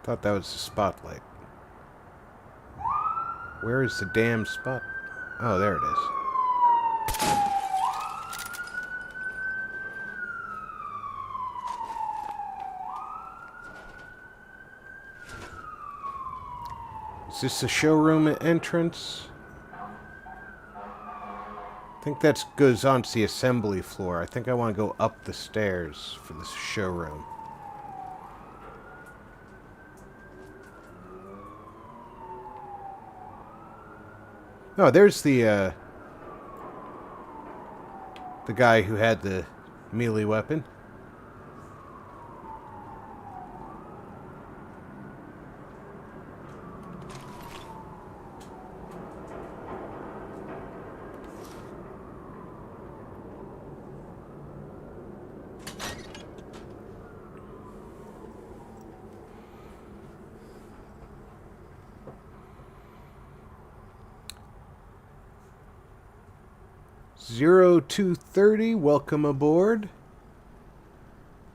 Thought that was the spotlight. Where is the damn spot? Oh, there it is. Is this the showroom entrance? I think that goes onto the assembly floor. I think I want to go up the stairs for this showroom. Oh, there's the guy who had the melee weapon. $0230, welcome aboard.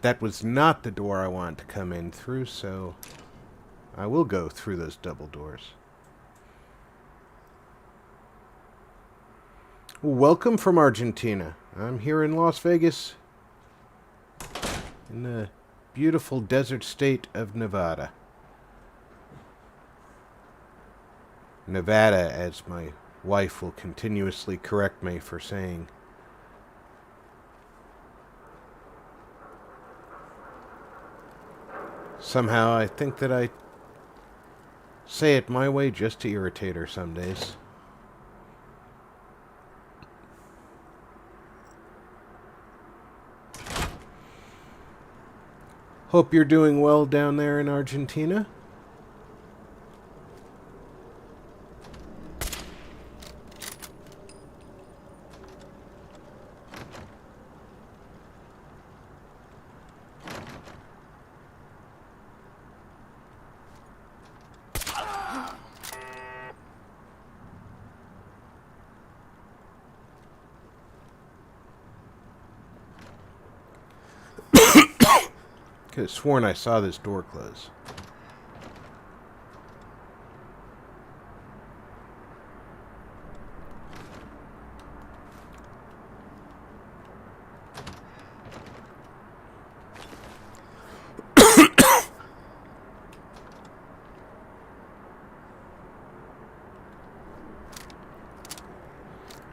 That was not the door I wanted to come in through, so I will go through those double doors. Welcome from Argentina. I'm here in Las Vegas, in the beautiful desert state of Nevada. Nevada, as my wife will continuously correct me for saying. Somehow I think that I say it my way just to irritate her some days. Hope you're doing well down there in Argentina. Could have sworn I saw this door close.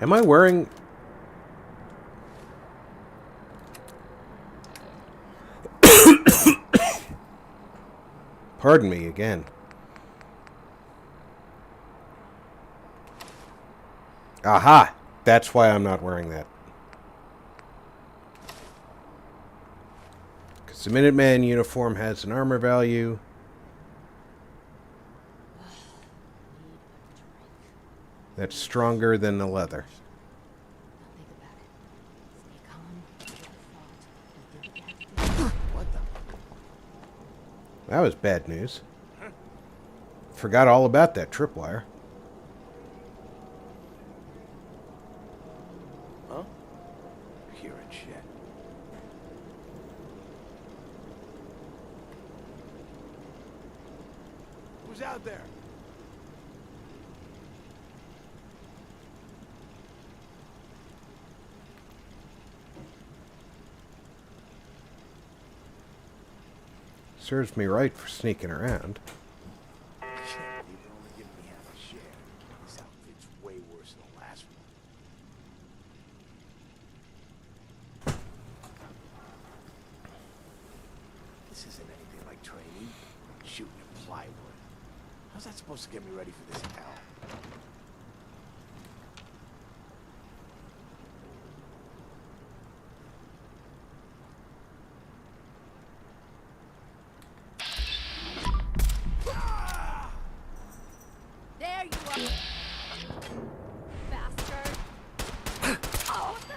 Am I wearing... Pardon me again. Aha! That's why I'm not wearing that. Because the Minuteman uniform has an armor value. That's stronger than the leather. That was bad news. Forgot all about that tripwire. Huh? Hearing shit. Who's out there? Serves me right for sneaking around. I can't believe it only giving me half a share. This outfit's way worse than the last one. This isn't anything like training. Shooting at plywood. How's that supposed to get me ready for this hell? There you are, bastard! Oh, what the?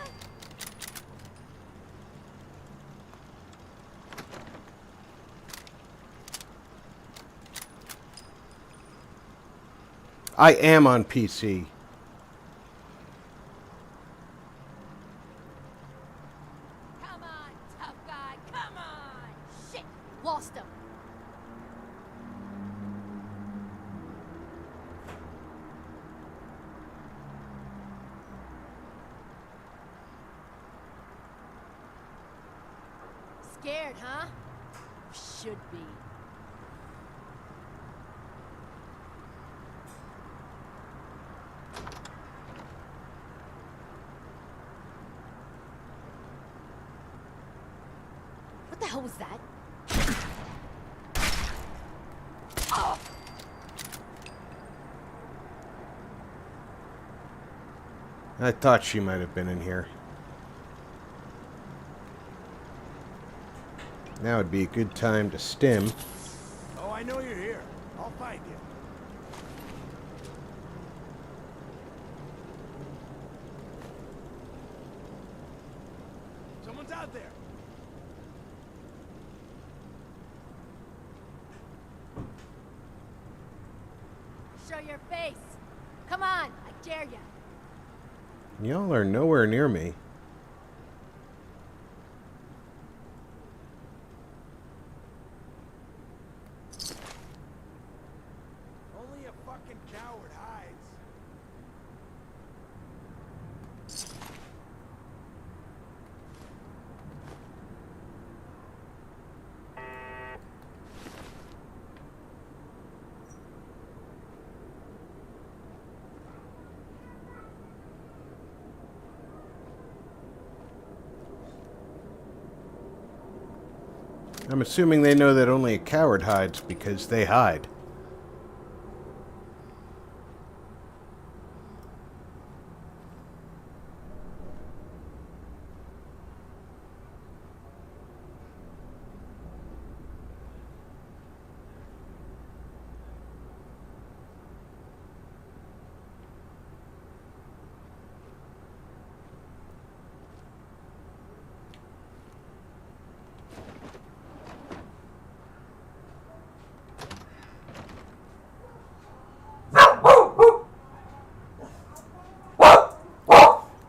I am on PC. Come on, tough guy, come on! Shit, lost him. Scared, huh? Should be. What the hell was that? Oh! I thought she might have been in here. Now would be a good time to stim. Oh, I know you're here. I'll find you. Someone's out there. Show your face. Come on, I dare you. Y'all are nowhere near me. I'm assuming they know that only a coward hides because they hide.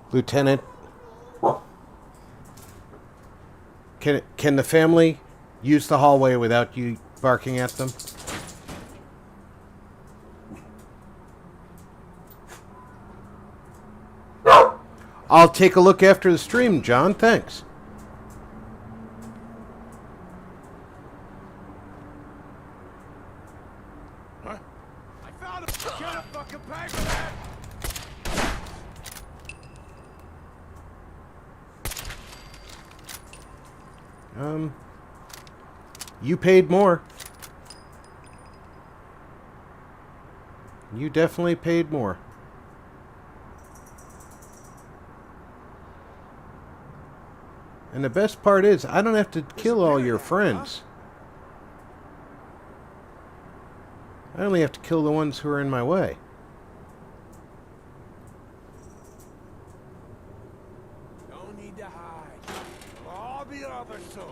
Lieutenant, can the family use the hallway without you barking at them? I'll take a look after the stream, John. Thanks. Huh? I found him! Get a fucking pay for that! You paid more. You definitely paid more. And the best part is, I don't have to kill all your friends. I only have to kill the ones who are in my way. Don't need to hide. We'll all be over soon.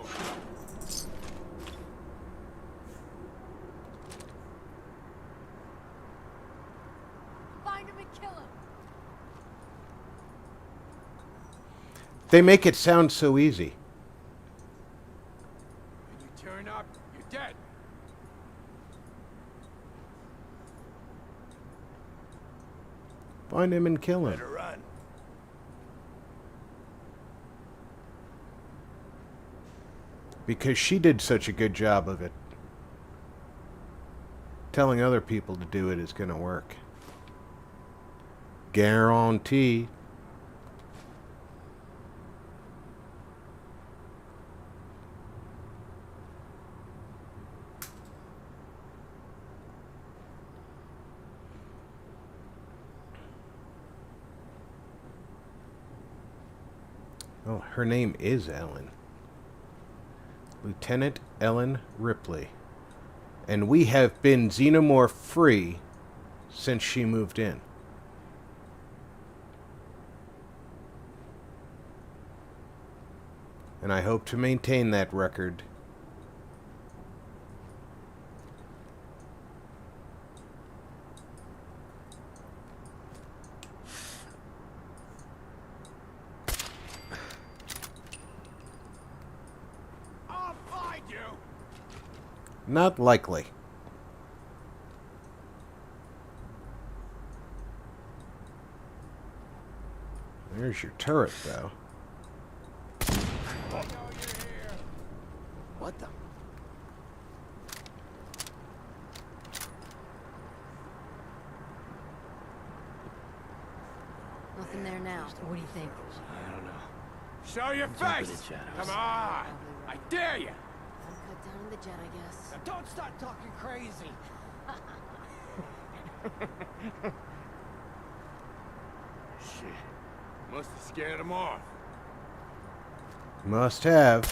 Find him and kill him. They make it sound so easy. When you turn up, you're dead. Find him and kill him. Better run. Because she did such a good job of it. Telling other people to do it is going to work. Guaranteed. Oh, her name is Ellen. Lieutenant Ellen Ripley. And we have been xenomorph free since she moved in. And I hope to maintain that record. I'll find you. Not likely. There's your turret, though. I know you're here. What the? Nothing there now. What do you think? I don't know. Show your Interpreted face. shadows. Come on. I dare you. Gotta cut down on the jet, I guess. Now don't start talking crazy. Shit. Must have scared him off. Must have.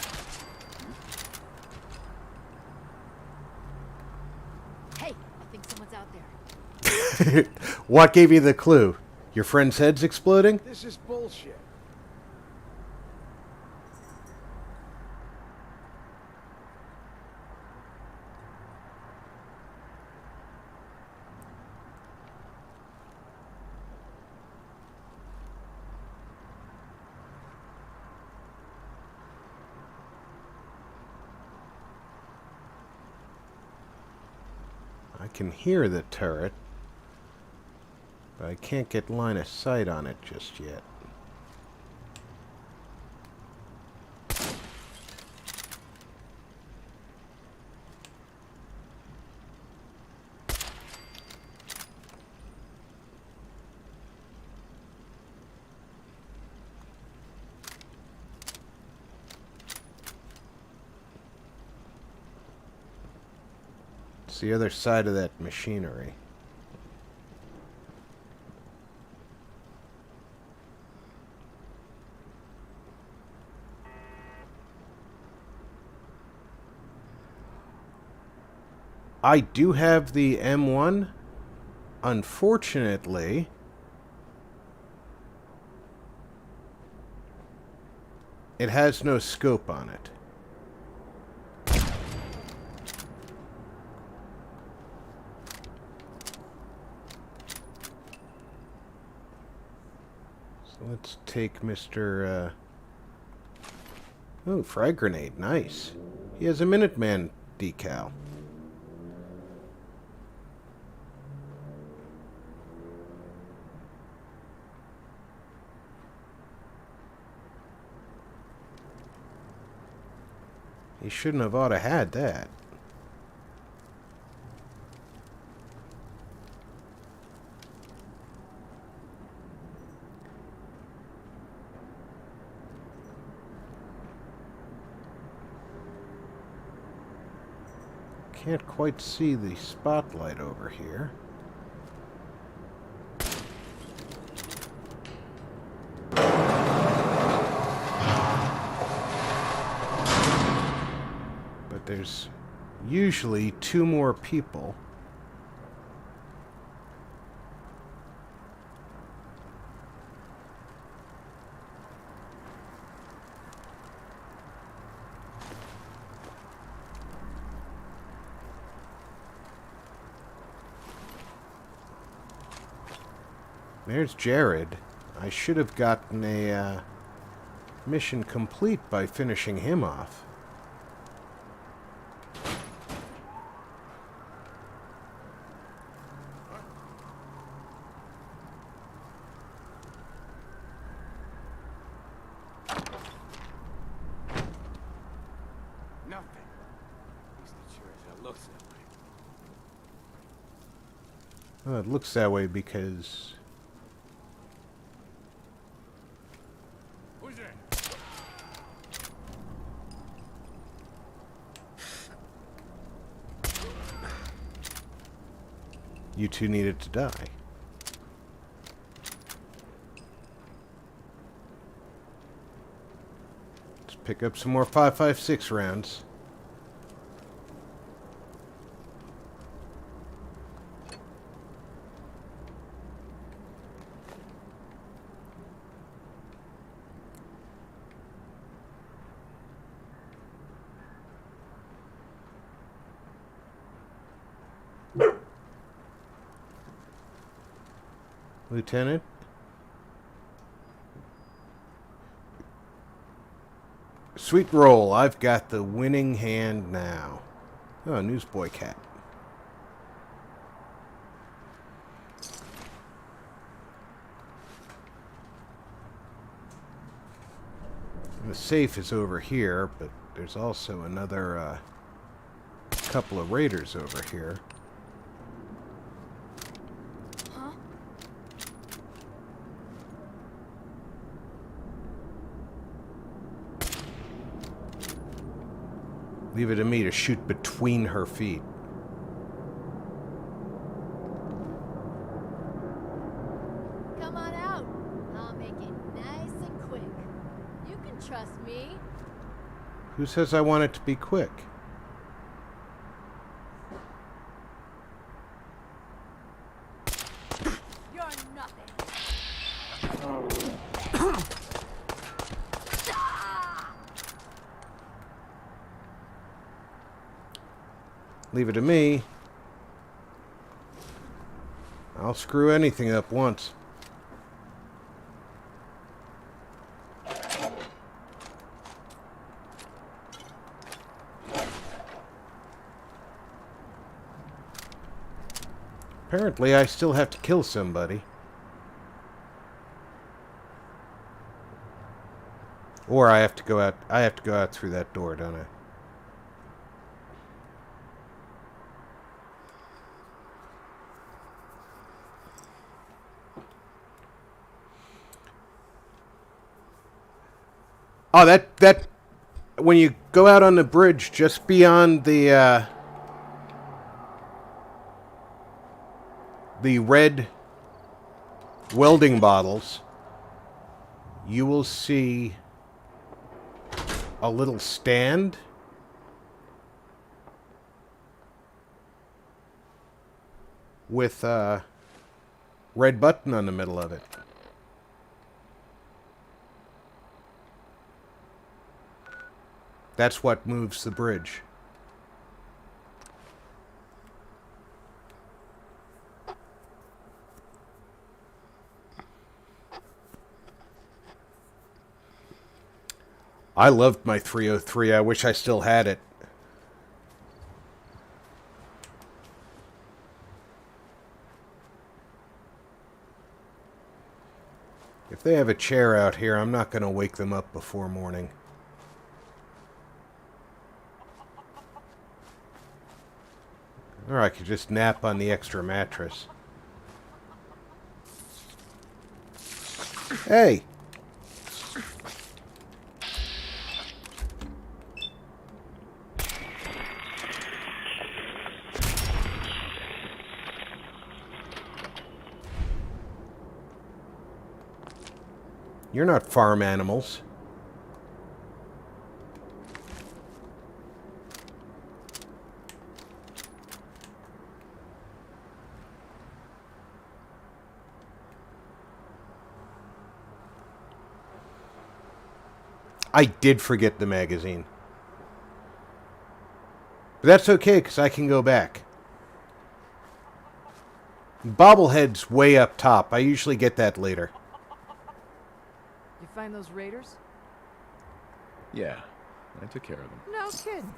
Hey, I think someone's out there. What gave you the clue? Your friend's head's exploding? This is bullshit. I can hear the turret, but I can't get line of sight on it just yet. It's the other side of that machinery. I do have the M1. Unfortunately, it has no scope on it. So let's take Mr. Oh, frag grenade. Nice. He has a Minuteman decal. He shouldn't have ought to had that. Can't quite see the spotlight over here. There's usually 2 more people. There's Jared. I should have gotten a mission complete by finishing him off. Well, it looks that way because... Who's there? You two needed to die. Let's pick up some more 5.56 rounds. Lieutenant? Sweet roll. I've got the winning hand now. Oh, newsboy cat. The safe is over here, but there's also another couple of raiders over here. Leave it to me to shoot between her feet. Come on out. I'll make it nice and quick. You can trust me. Who says I want it to be quick? You're nothing. Leave it to me. I'll screw anything up once. Apparently, I still have to kill somebody. Or I have to go out. I have to go out through that door, don't I? Oh, that when you go out on the bridge just beyond the the red welding bottles, you will see a little stand with a red button on the middle of it. That's what moves the bridge. I loved my 303. I wish I still had it. If they have a chair out here, I'm not going to wake them up before morning. Or I could just nap on the extra mattress. Hey! You're not farm animals. I did forget the magazine. But that's okay, because I can go back. Bobblehead's way up top. I usually get that later. You find those raiders? Yeah, I took care of them. No kidding.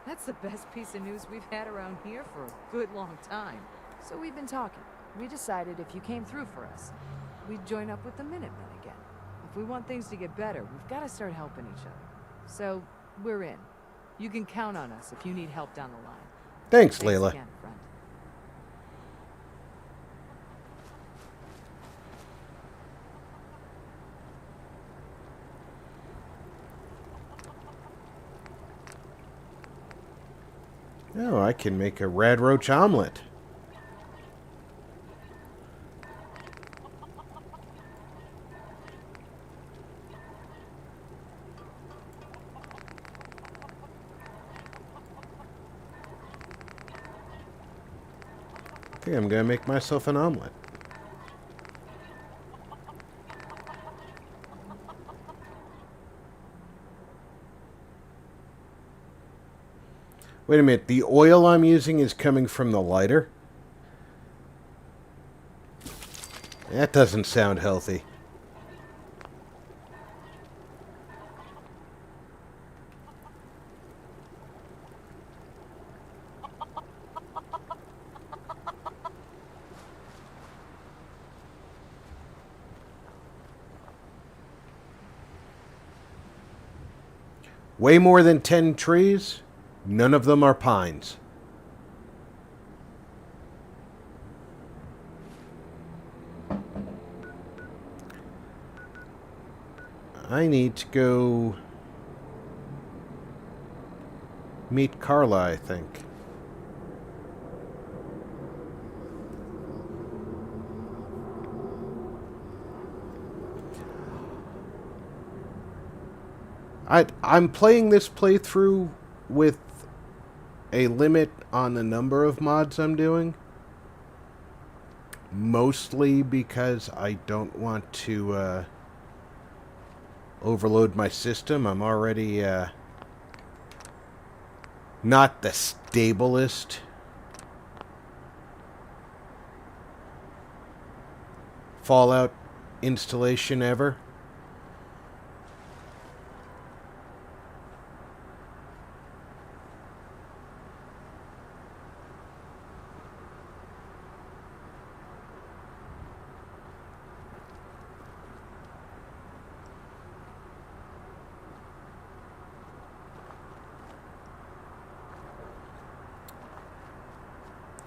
That's the best piece of news we've had around here for a good long time. So we've been talking. We decided if you came through for us, we'd join up with the Minutemen again. If we want things to get better, we've got to start helping each other. So, we're in. You can count on us if you need help down the line. Thanks, Layla. Again, friend. Oh, I can make a rad roach omelet. I think I'm going to make myself an omelet. Wait a minute, the oil I'm using is coming from the lighter? That doesn't sound healthy. Way more than 10 trees? None of them are pines. I need to go meet Carla, I think. I'm playing this playthrough with a limit on the number of mods I'm doing. Mostly because I don't want to overload my system. I'm already not the stablest Fallout installation ever.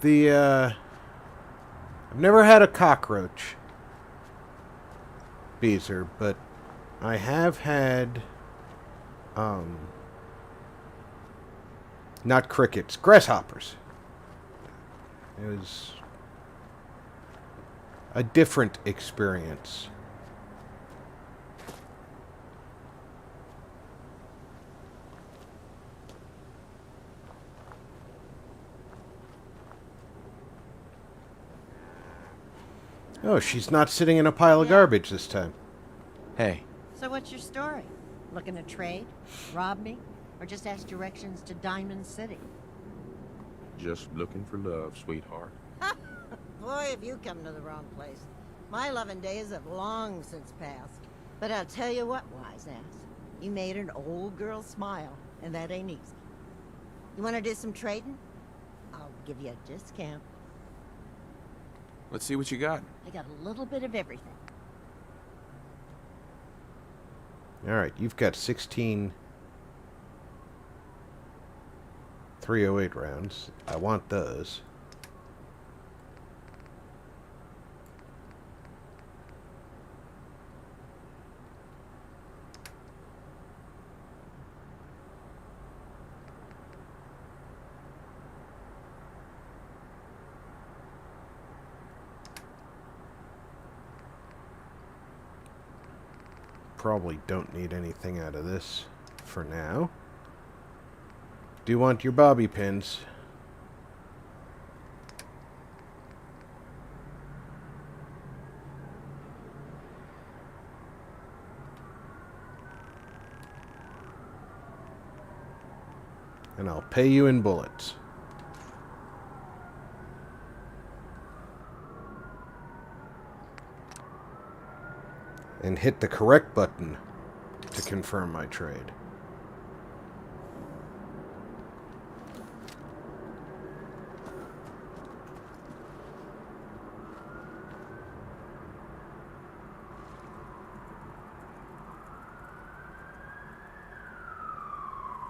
I've never had a cockroach beezer, but I have had, not crickets, grasshoppers. It was a different experience. Oh, she's not sitting in a pile of garbage this time. Hey. So what's your story? Looking to trade? Rob me? Or just ask directions to Diamond City? Just looking for love, sweetheart. Boy, have you come to the wrong place. My loving days have long since passed. But I'll tell you what, wise ass. You made an old girl smile, and that ain't easy. You want to do some trading? I'll give you a discount. Let's see what you got. I got a little bit of everything. Alright, you've got 16 .308 rounds. I want those. Probably don't need anything out of this for now. Do you want your bobby pins? And I'll pay you in bullets. And hit the correct button to confirm my trade.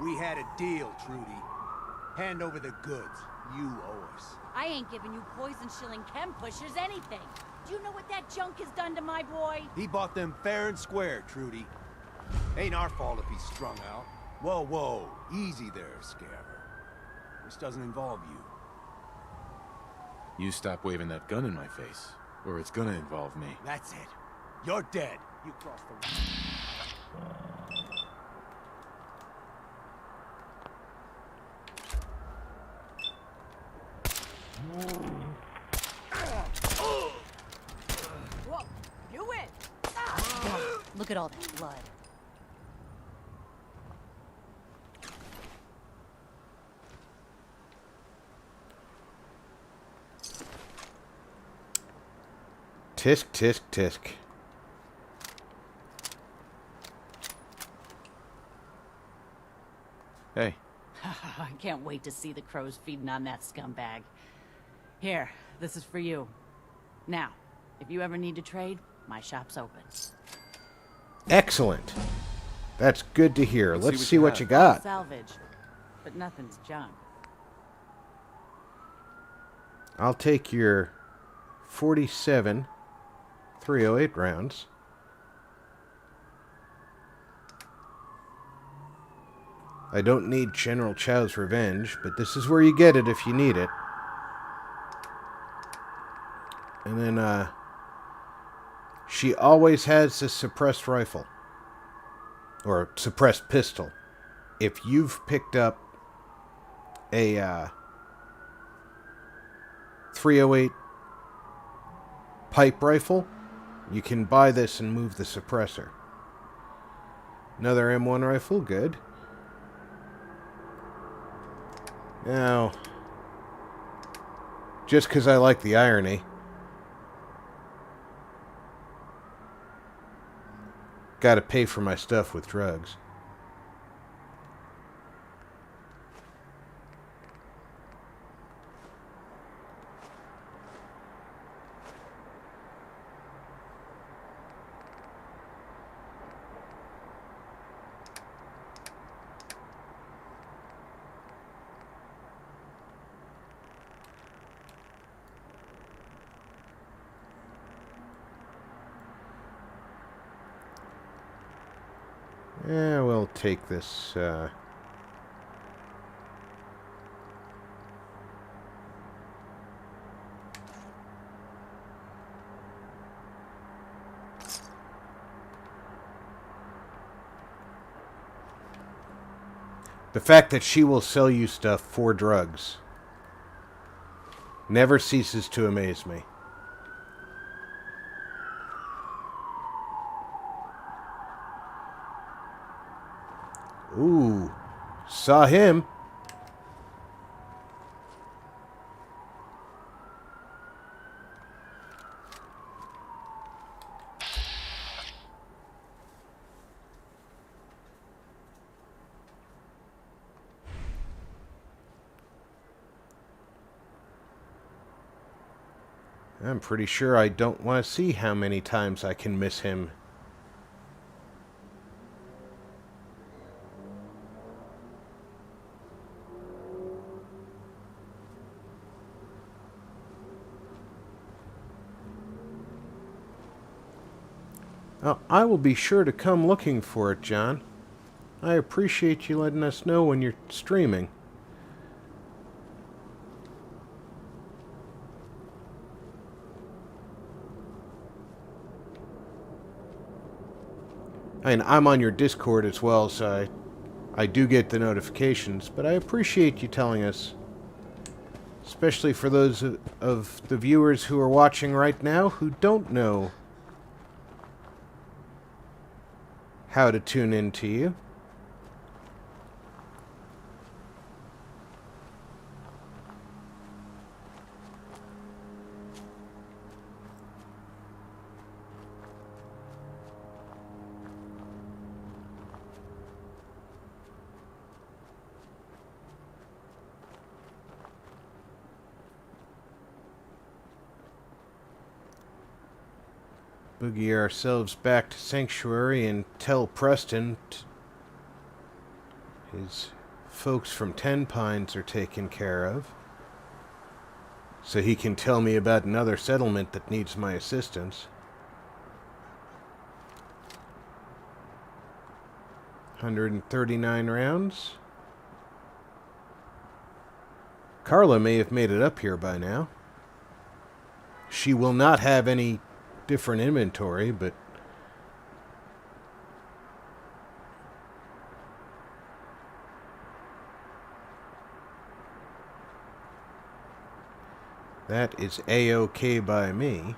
We had a deal, Trudy. Hand over the goods. You owe us. I ain't giving you poison-shilling chem pushers anything. Do you know what that junk has done to my boy? He bought them fair and square, Trudy. Ain't our fault if he's strung out. Whoa, whoa. Easy there, Scaver. This doesn't involve you. You stop waving that gun in my face, or it's gonna involve me. That's it. You're dead. You crossed the Whoa, you win! Look at all that blood. Tisk, tisk, tisk. Hey. I can't wait to see the crows feeding on that scumbag. Here, this is for you. Now, if you ever need to trade, my shop's open. Excellent. That's good to hear. Let's see what you All got. salvage, but nothing's junk. I'll take your 47 .308 rounds. I don't need General Chow's revenge, but this is where you get it if you need it. And then, she always has a suppressed rifle. Or a suppressed pistol. If you've picked up a, 308 pipe rifle, you can buy this and move the suppressor. Another M1 rifle, good. Now, just because I like the irony, gotta pay for my stuff with drugs. Yeah, we'll take this, The fact that she will sell you stuff for drugs never ceases to amaze me. Ooh, saw him. I'm pretty sure I don't want to see how many times I can miss him. I will be sure to come looking for it, John. I appreciate you letting us know when you're streaming. And I'm on your Discord as well, so I do get the notifications, but I appreciate you telling us. Especially for those of the viewers who are watching right now who don't know how to tune in to you. Boogie ourselves back to Sanctuary and tell Preston his folks from Ten Pines are taken care of, so he can tell me about another settlement that needs my assistance. 139 rounds. Carla may have made it up here by now. She will not have any different inventory, but that is A-OK by me.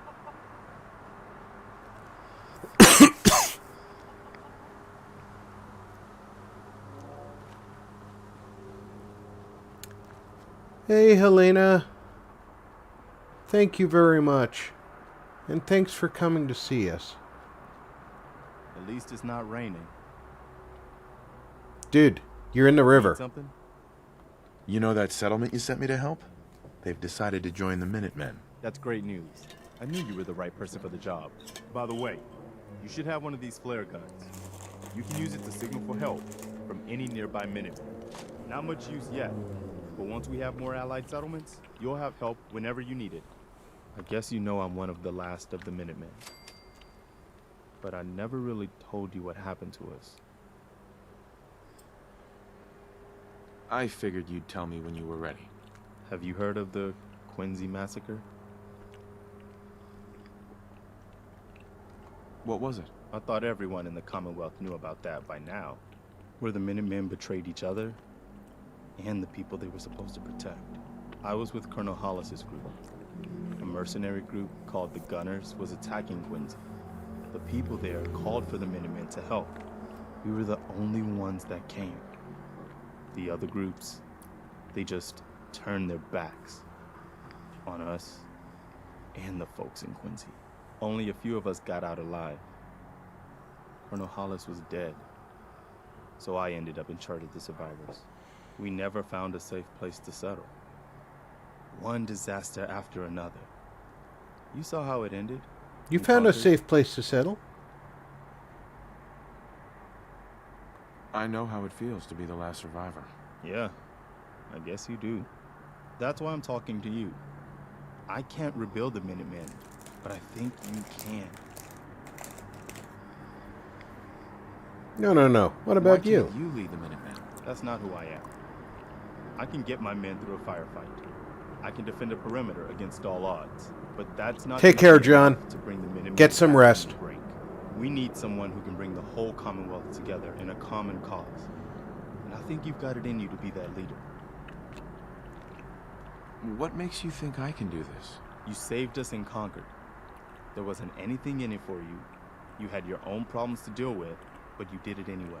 Hey, Helena. Thank you very much. And thanks for coming to see us. At least it's not raining. Dude, you're in the river. Something? You know that settlement you sent me to help? They've decided to join the Minutemen. That's great news. I knew you were the right person for the job. By the way, you should have one of these flare guns. You can use it to signal for help from any nearby Minutemen. Not much use yet, but once we have more allied settlements, you'll have help whenever you need it. I guess you know I'm one of the last of the Minutemen. But I never really told you what happened to us. I figured you'd tell me when you were ready. Have you heard of the Quincy Massacre? What was it? I thought everyone in the Commonwealth knew about that by now. Where the Minutemen betrayed each other and the people they were supposed to protect. I was with Colonel Hollis's group. A mercenary group called the Gunners was attacking Quincy. The people there called for the Minutemen to help. We were the only ones that came. The other groups, they just turned their backs on us and the folks in Quincy. Only a few of us got out alive. Colonel Hollis was dead, so I ended up in charge of the survivors. We never found a safe place to settle. One disaster after another. You saw how it ended? You found a safe place to settle? I know how it feels to be the last survivor. Yeah, I guess you do. That's why I'm talking to you. I can't rebuild the Minutemen, but I think you can. No. What about you? Why can't you lead the Minutemen? That's not who I am. I can get my men through a firefight. I can defend a perimeter against all odds, but that's not. Take care, John. To bring the Minutemen Get some rest. We need someone who can bring the whole Commonwealth together in a common cause. but I think you've got it in you to be that leader. What makes you think I can do this? You saved us in Concord. There wasn't anything in it for you. You had your own problems to deal with, but you did it anyway.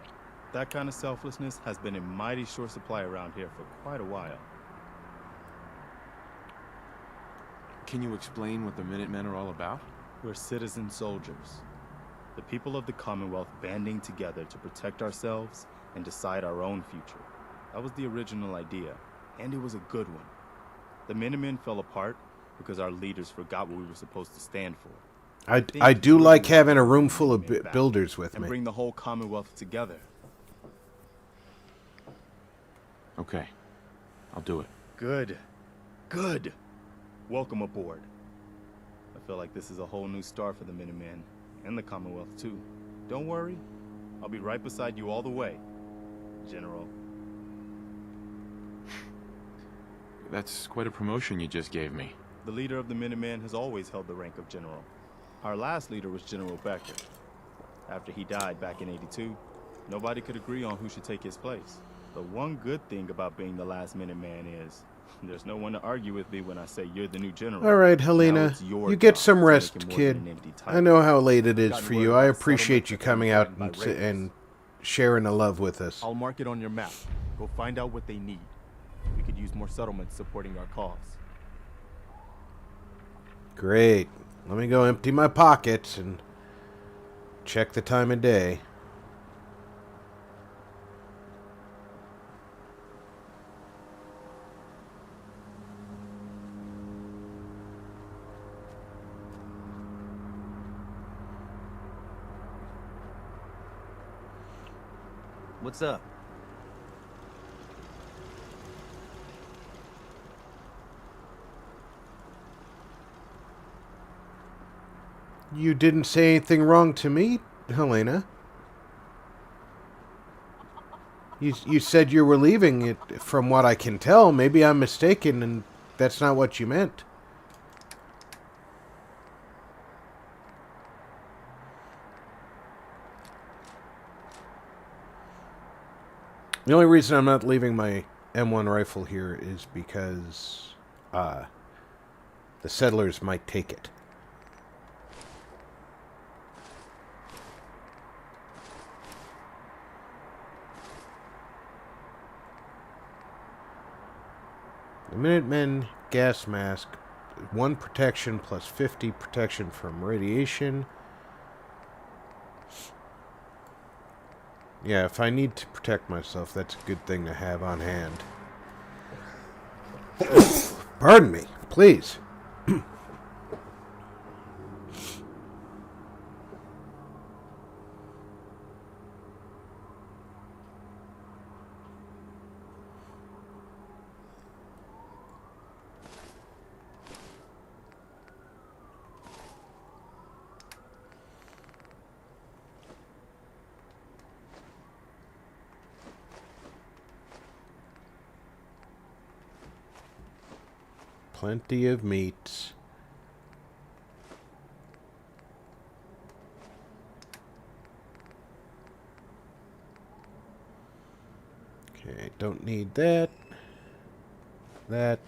That kind of selflessness has been in mighty short supply around here for quite a while. Can you explain what the Minutemen are all about? We're citizen soldiers. The people of the Commonwealth banding together to protect ourselves and decide our own future. That was the original idea, and it was a good one. The Minutemen fell apart because our leaders forgot what we were supposed to stand for. I do like having a room full of builders with and me. Bring the whole Commonwealth together. Okay, I'll do it. Good. Good. Welcome aboard. I feel like this is a whole new start for the Minutemen, and the Commonwealth too. Don't worry, I'll be right beside you all the way, General. That's quite a promotion you just gave me. The leader of the Minutemen has always held the rank of General. Our last leader was General Becker. After he died back in '82, nobody could agree on who should take his place. The one good thing about being the last Minuteman is there's no one to argue with me when I say you're the new general. All right, Helena, you get some rest, kid. I know how late it is for you. I appreciate you coming out and sharing the love with us. I'll mark it on your map. Go find out what they need. We could use more settlements supporting our cause. Great. Let me go empty my pockets and check the time of day. What's up? You didn't say anything wrong to me, Helena. You said you were leaving it, from what I can tell. Maybe I'm mistaken and that's not what you meant. The only reason I'm not leaving my M1 rifle here is because the settlers might take it. The Minutemen gas mask, 1 protection plus 50 protection from radiation. Yeah, if I need to protect myself, that's a good thing to have on hand. Pardon me, please. Plenty of meat. Okay, don't need that. That.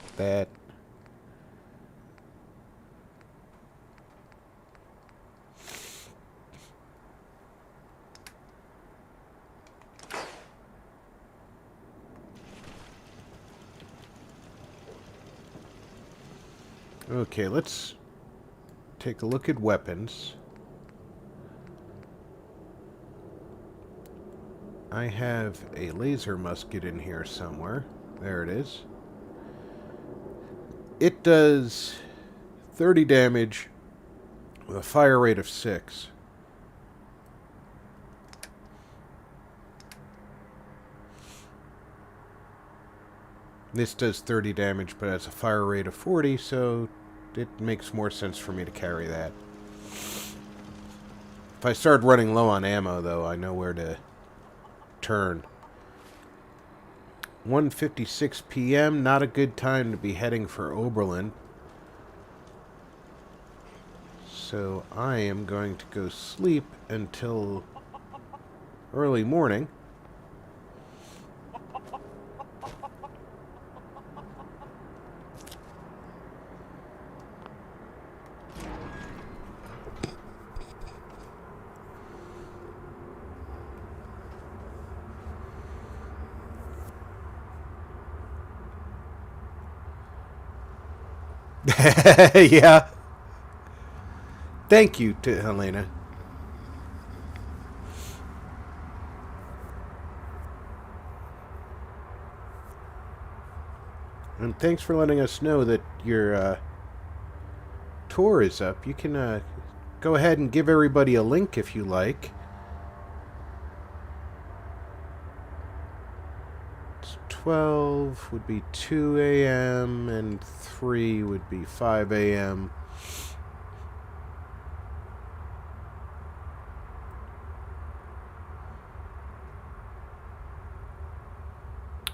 Okay, let's take a look at weapons. I have a laser musket in here somewhere. There it is. It does 30 damage with a fire rate of 6. This does 30 damage, but has a fire rate of 40, so it makes more sense for me to carry that. If I start running low on ammo, though, I know where to turn. 1:56 p.m., not a good time to be heading for Oberlin. So I am going to go sleep until early morning. Yeah. Thank you to Helena. And thanks for letting us know that your tour is up. You can go ahead and give everybody a link if you like. It's 12 would be 2 a.m. and 3 would be 5 a.m.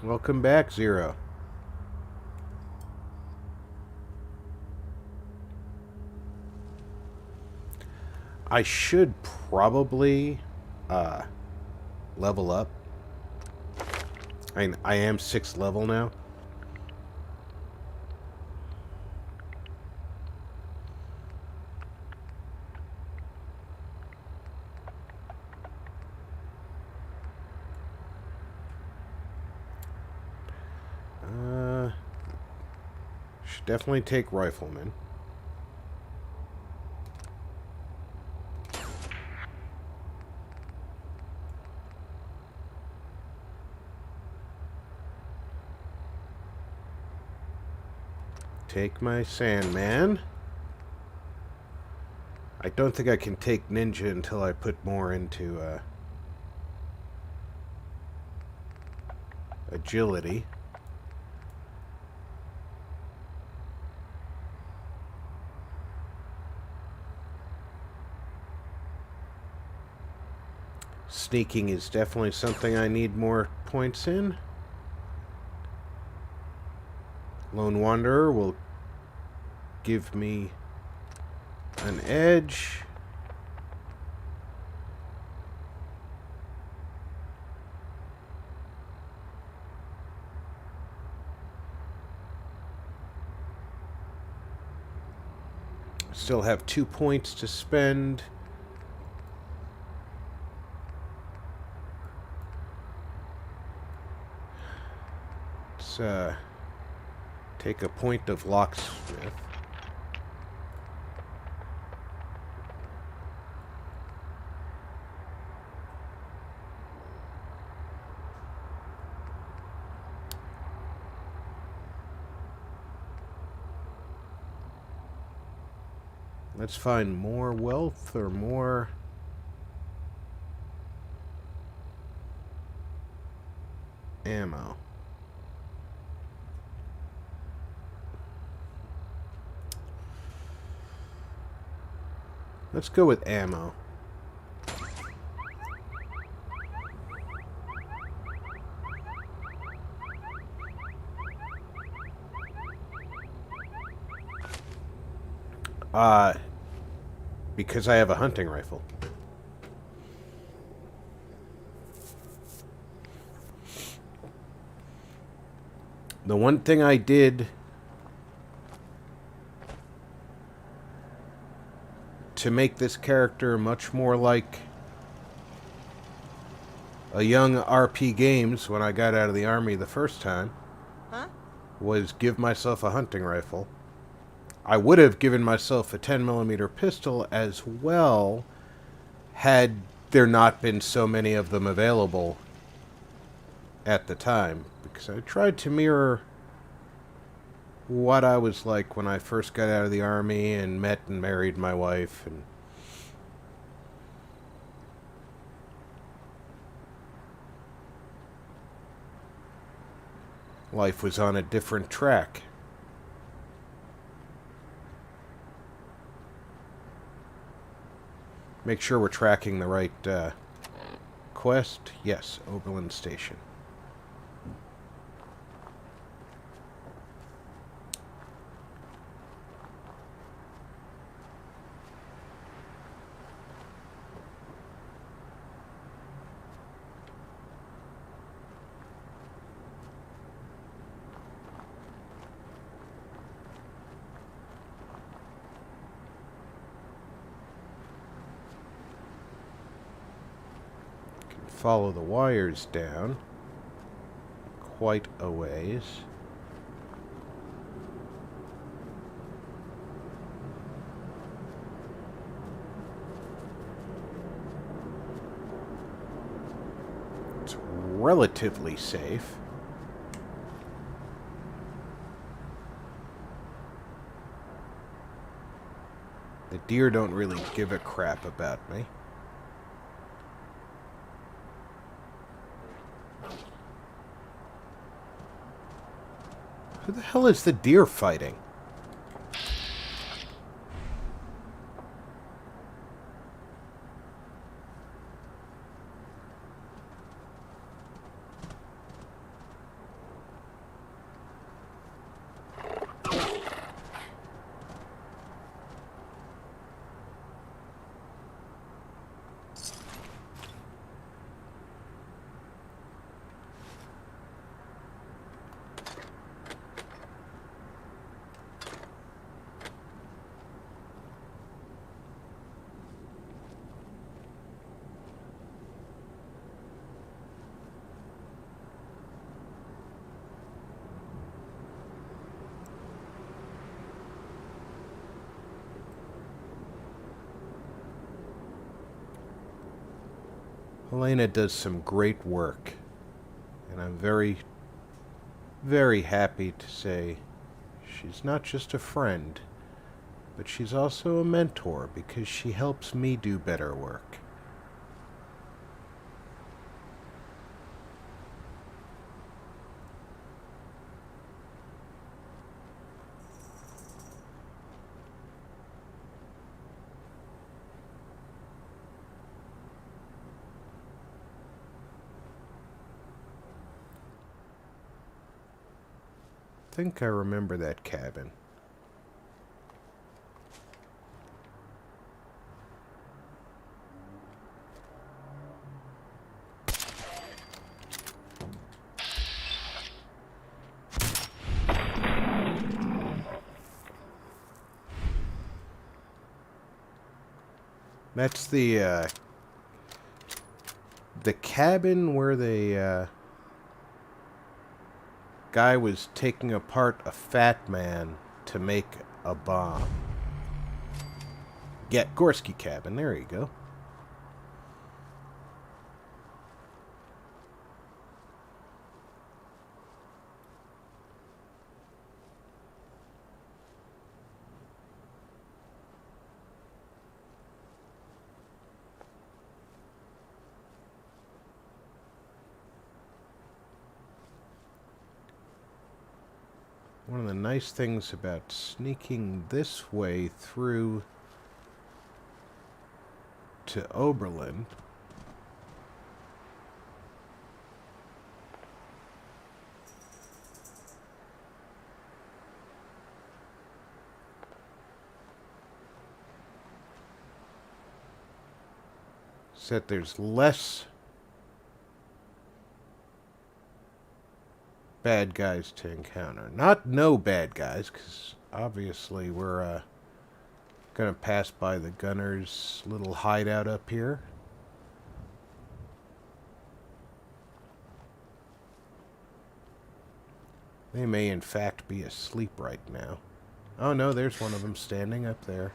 Welcome back, Zero. I should probably level up. I am 6th level now. Should definitely take Rifleman. Take my Sandman. I don't think I can take Ninja until I put more into agility. Sneaking is definitely something I need more points in. Lone Wanderer will give me an edge. Still have 2 points to spend. Let's take a point of Locksmith. Let's find more wealth or more ammo. Let's go with ammo. Because I have a hunting rifle. The one thing I did to make this character much more like a young RP Games when I got out of the army the first time was give myself a hunting rifle. I would have given myself a 10mm pistol as well had there not been so many of them available at the time, because I tried to mirror what I was like when I first got out of the army and met and married my wife, and life was on a different track. Make sure we're tracking the right quest. Yes, Oberlin Station. Follow the wires down quite a ways. relatively safe. The deer don't really give a crap about me. Who the hell is the deer fighting? Helena does some great work, and I'm very, very happy to say she's not just a friend, but she's also a mentor because she helps me do better work. I think I remember that cabin. That's the cabin where the guy was taking apart a fat man to make a bomb. Get Gorski cabin, there you go. One of the nice things about sneaking this way through to Oberlin is that there's less bad guys to encounter. Not no bad guys, because obviously we're gonna pass by the gunners' little hideout up here. They may in fact be asleep right now. Oh no, there's one of them standing up there.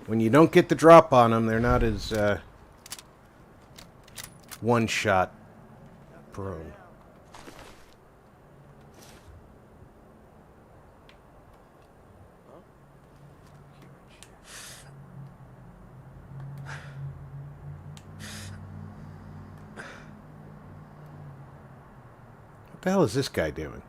When you don't get the drop on them, they're not as one-shot prone. What the hell is this guy doing?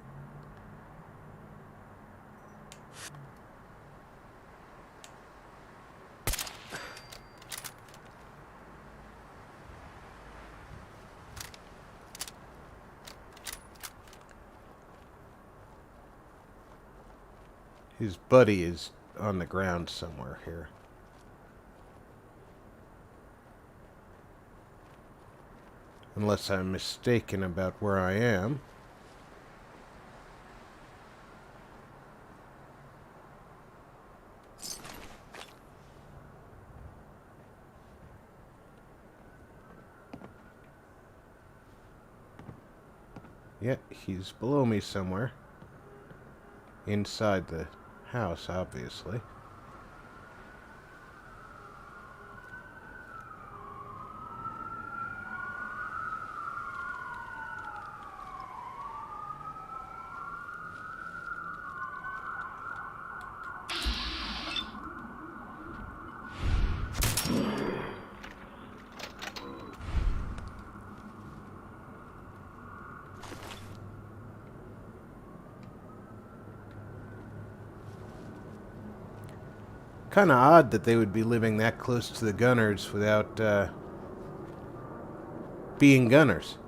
His buddy is on the ground somewhere here. Unless I'm mistaken about where I am. Yeah, he's below me somewhere. Inside the house, obviously. Kind of odd that they would be living that close to the gunners without being gunners.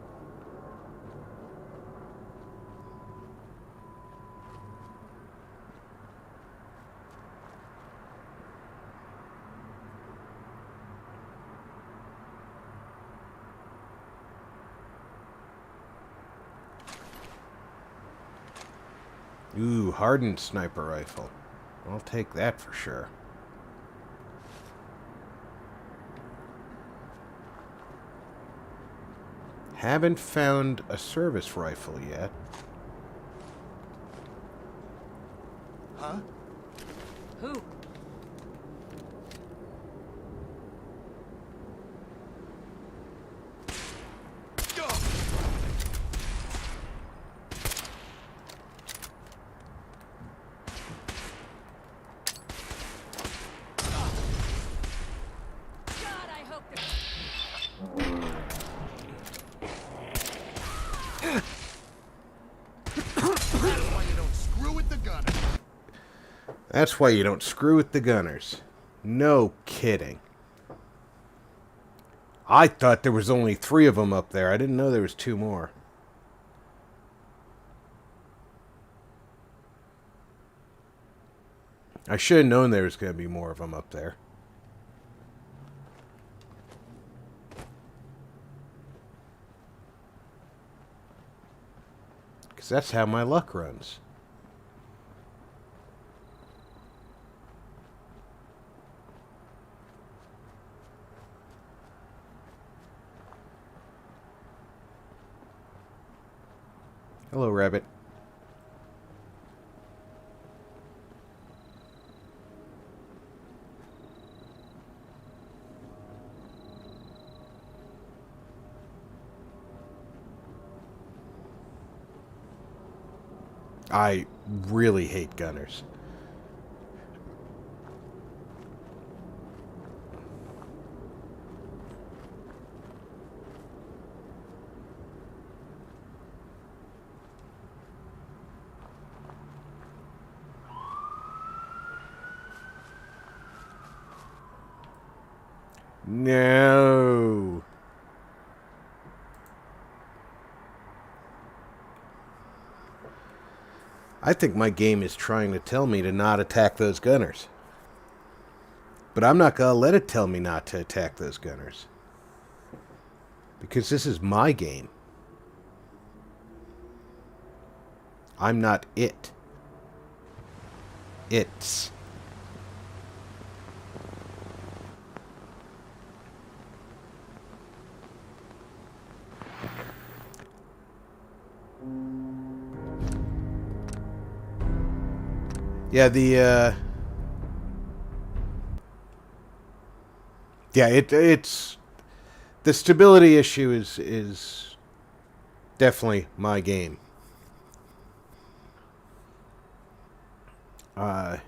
Ooh, hardened sniper rifle. I'll take that for sure. Haven't found a service rifle yet. Huh? Who? That's why you don't screw with the gunners. No kidding. I thought there was only 3 of them up there. I didn't know there was 2 more. I should have known there was going to be more of them up there. Because that's how my luck runs. Hello, rabbit. I really hate gunners. No. I think my game is trying to tell me to not attack those gunners. But I'm not going to let it tell me not to attack those gunners. Because this is my game. I'm not it. It's. Yeah, it's the stability issue is definitely my game. I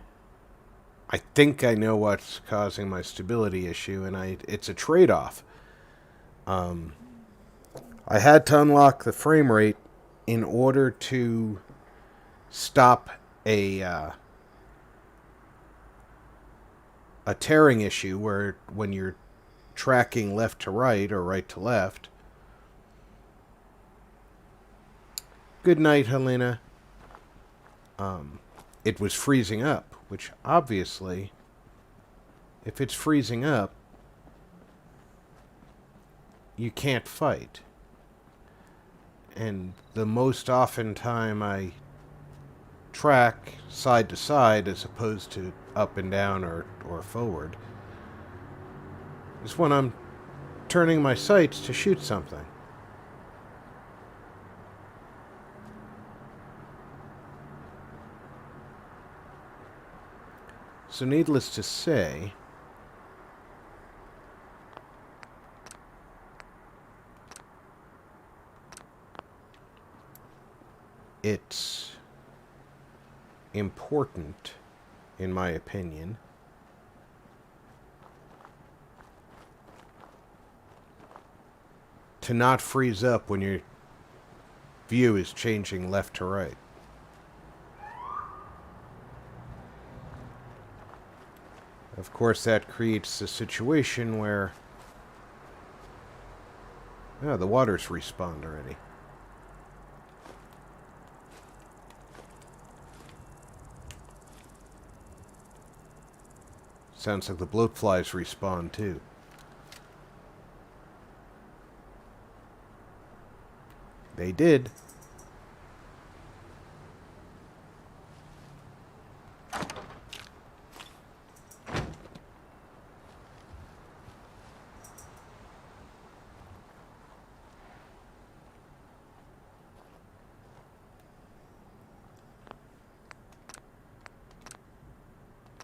think I know what's causing my stability issue, and it's a trade-off. I had to unlock the frame rate in order to stop a tearing issue where when you're tracking left to right or right to left. Good night, Helena. It was freezing up, which obviously, if it's freezing up, you can't fight. And the most often time I track side to side as opposed to up and down or forward is when I'm turning my sights to shoot something. So needless to say, it's important, in my opinion, to not freeze up when your view is changing left to right. Of course, that creates a situation where... Oh, the water's respawned already. Sounds like the bloatflies respawn too. They did.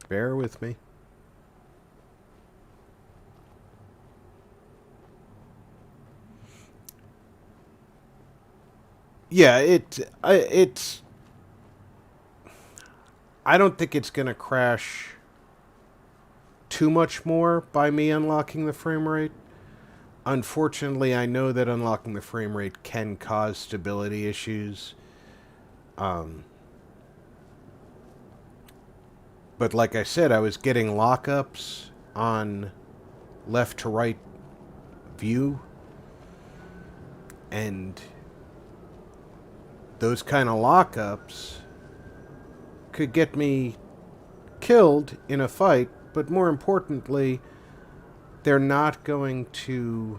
Bear with me. Yeah, it's... I don't think it's going to crash too much more by me unlocking the frame rate. Unfortunately, I know that unlocking the frame rate can cause stability issues. But like I said, I was getting lockups on left to right view. And those kind of lockups could get me killed in a fight, but more importantly, they're not going to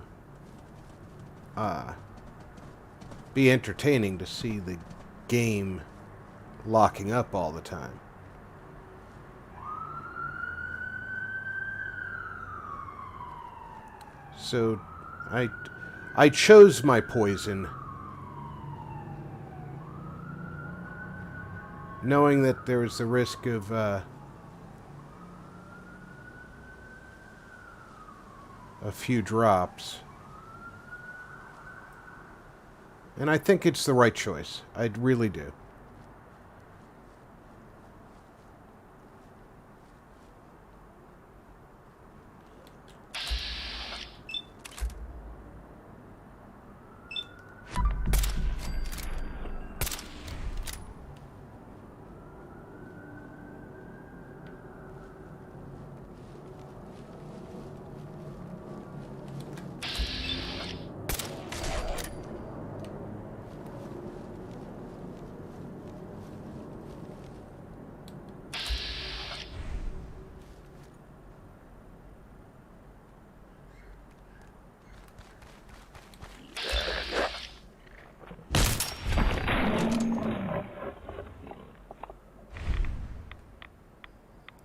be entertaining to see the game locking up all the time. So I chose my poison, knowing that there was the risk of a few drops. And I think it's the right choice. I really do.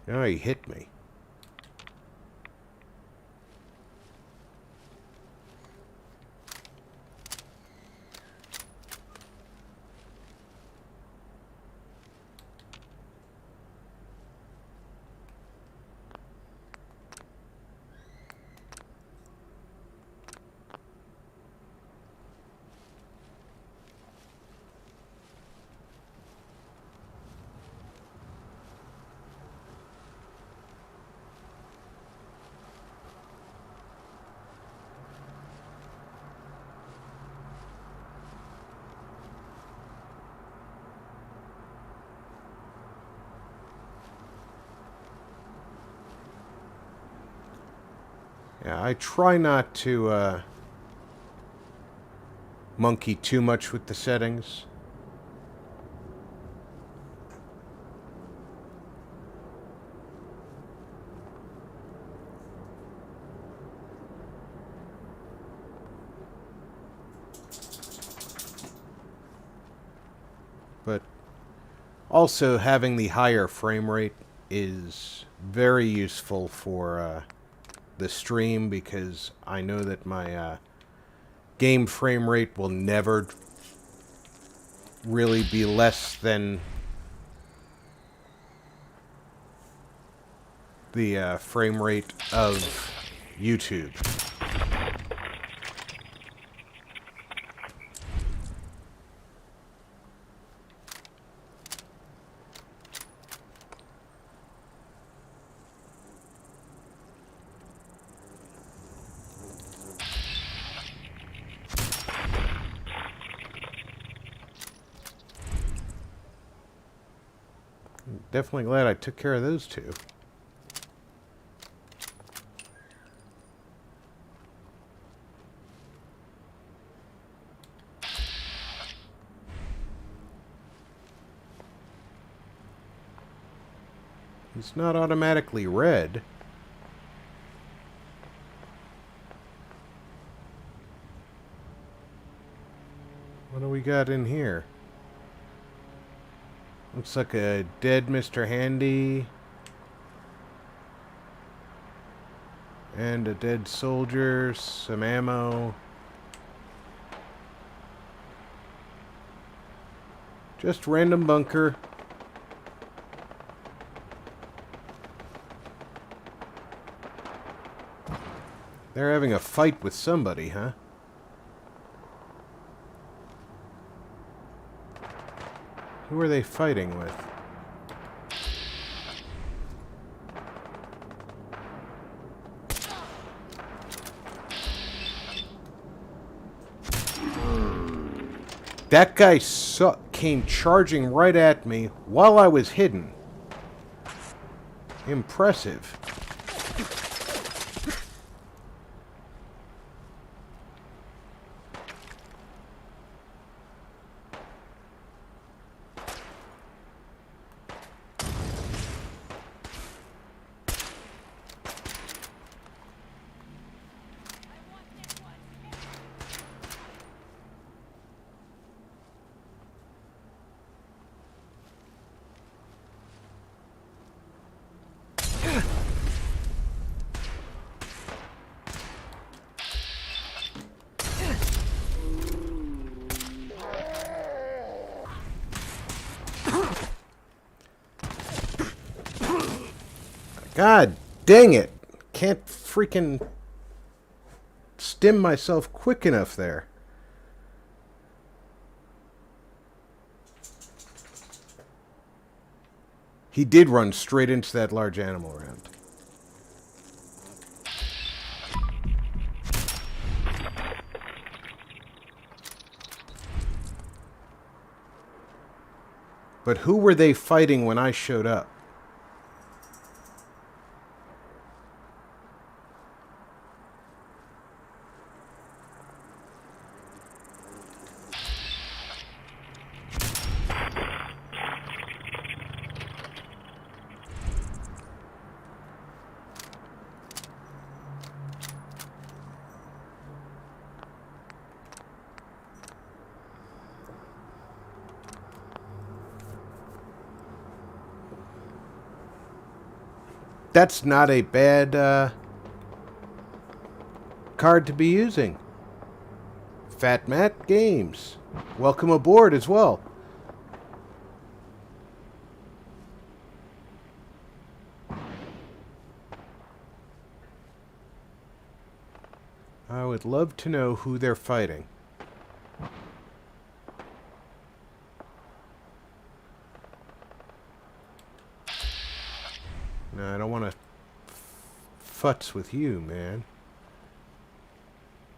Oh, he hit me. Yeah, I try not to monkey too much with the settings. But also having the higher frame rate is very useful for the stream, because I know that my game frame rate will never really be less than the frame rate of YouTube. Definitely glad I took care of those two. It's not automatically red. What do we got in here? Looks like a dead Mr. Handy. And a dead soldier, some ammo. Just random bunker. They're having a fight with somebody, huh? Who are they fighting with? That guy came charging right at me while I was hidden. Impressive. God dang it. Can't freaking stim myself quick enough there. He did run straight into that large animal round. But who were they fighting when I showed up? That's not a bad card to be using. Fat Matt Games. Welcome aboard as well. I would love to know who they're fighting. No, I don't want to futz with you, man.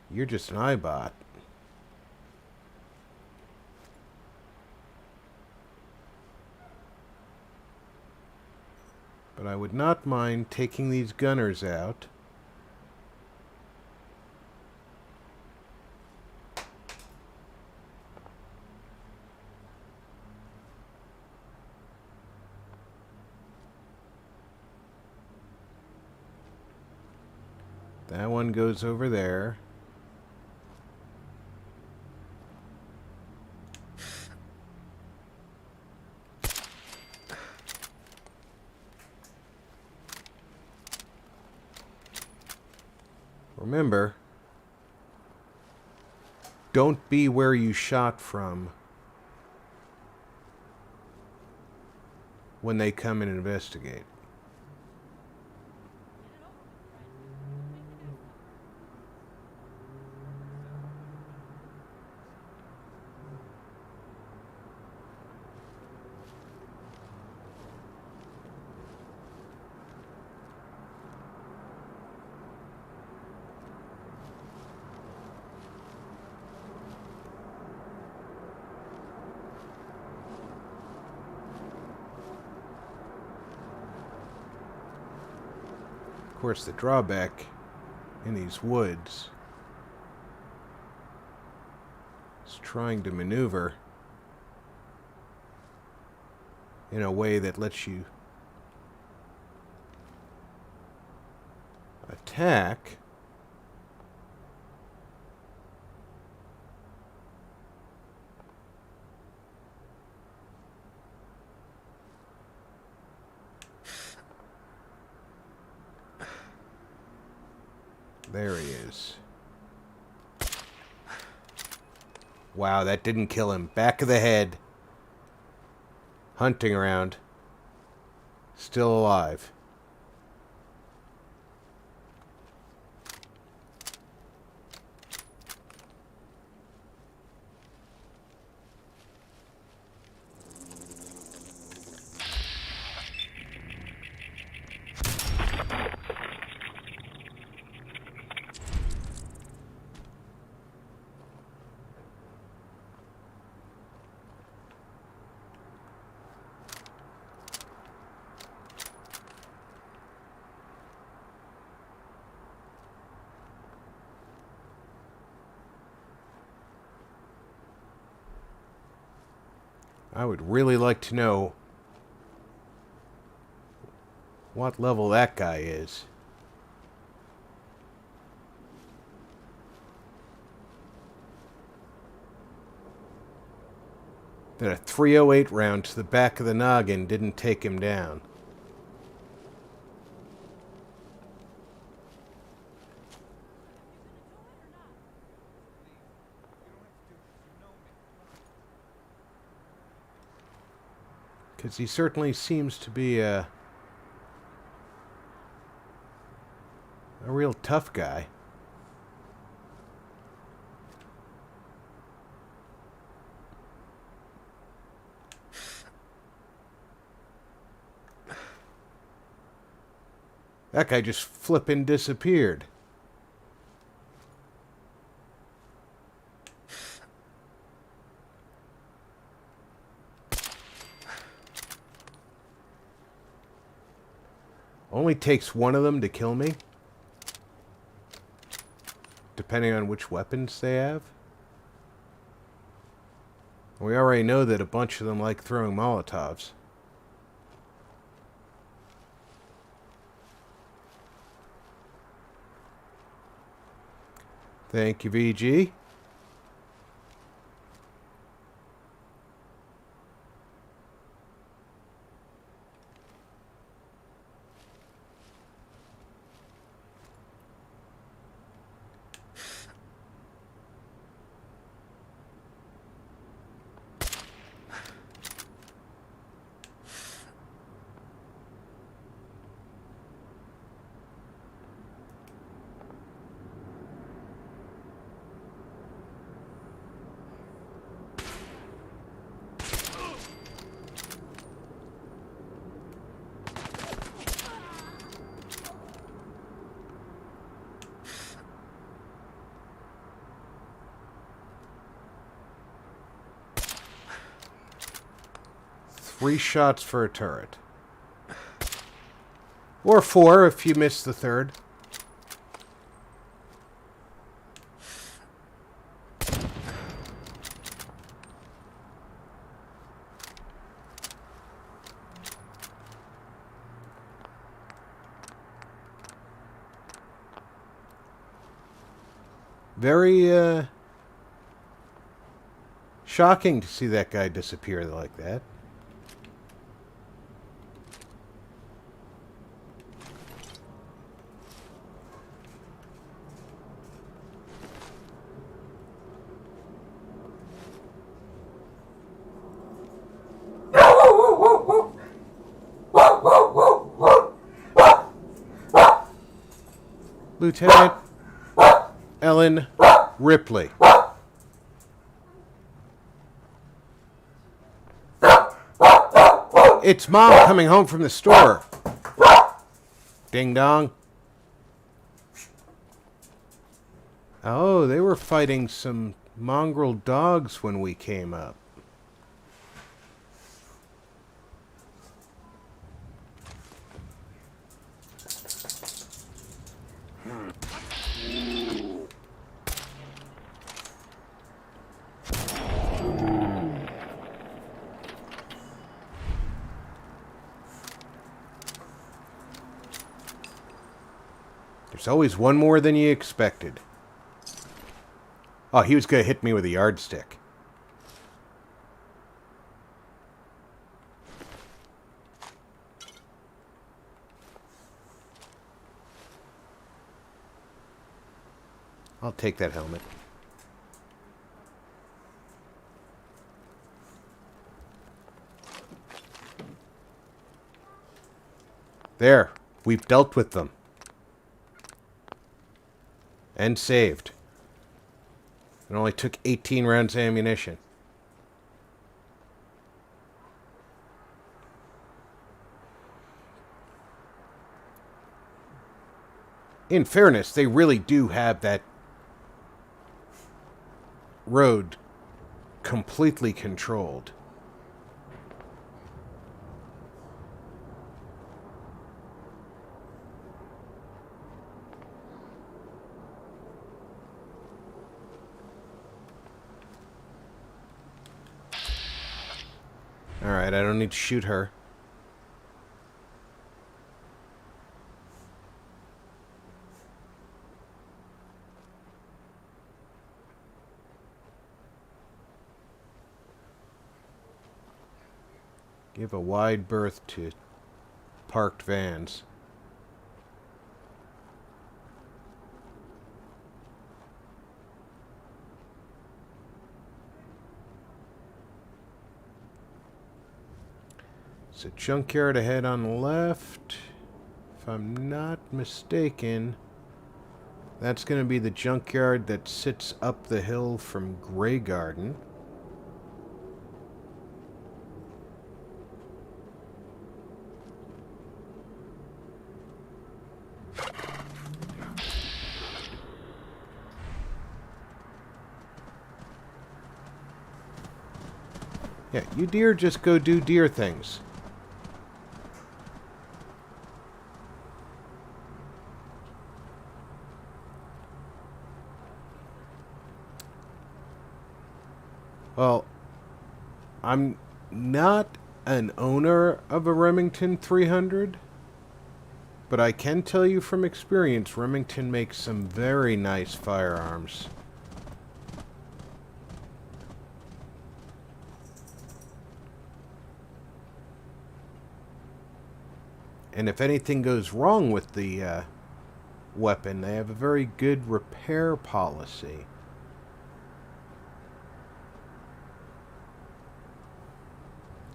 You're just an iBot. But I would not mind taking these gunners out. That one goes over there. Remember, don't be where you shot from when they come and investigate. Of course, the drawback in these woods is trying to maneuver in a way that lets you attack There he is. Wow, that didn't kill him. Back of the head. Hunting around. Still alive. I would really like to know what level that guy is. That a .308 round to the back of the noggin didn't take him down. Because he certainly seems to be a real tough guy. That guy just flippin' disappeared. Only takes one of them to kill me. Depending on which weapons they have. We already know that a bunch of them like throwing Molotovs. Thank you, VG. Three shots for a turret. Or 4 if you miss the third. Very, shocking to see that guy disappear like that. Lieutenant Ellen Ripley. It's Mom coming home from the store. Ding dong. Oh, they were fighting some mongrel dogs when we came up. There's always one more than you expected. Oh, he was going to hit me with a yardstick. I'll take that helmet. There. We've dealt with them. And saved. It only took 18 rounds of ammunition. In fairness, they really do have that road completely controlled. Alright, I don't need to shoot her. Give a wide berth to parked vans. It's a junkyard ahead on the left. If I'm not mistaken, that's going to be the junkyard that sits up the hill from Grey Garden. Yeah, you deer just go do deer things. Well, I'm not an owner of a Remington 300, but I can tell you from experience, Remington makes some very nice firearms. And if anything goes wrong with the weapon, they have a very good repair policy.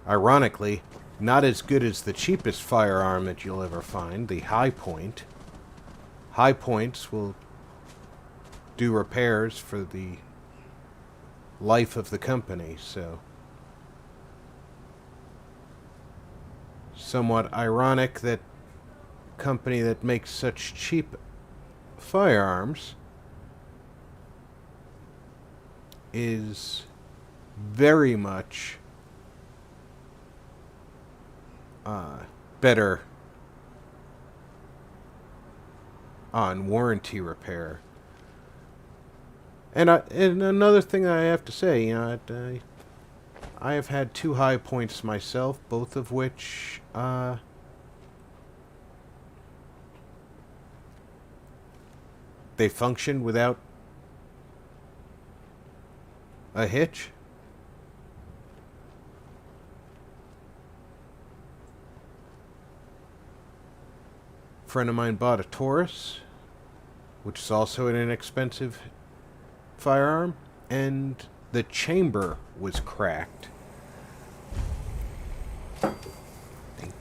Ironically, not as good as the cheapest firearm that you'll ever find, the High Point. High Points will do repairs for the life of the company, so somewhat ironic that a company that makes such cheap firearms is very much better on warranty repair. And another thing I have to say, you know, I have had 2 High Points myself, both of which they functioned without a hitch. A friend of mine bought a Taurus, which is also an inexpensive firearm, and the chamber was cracked. Thank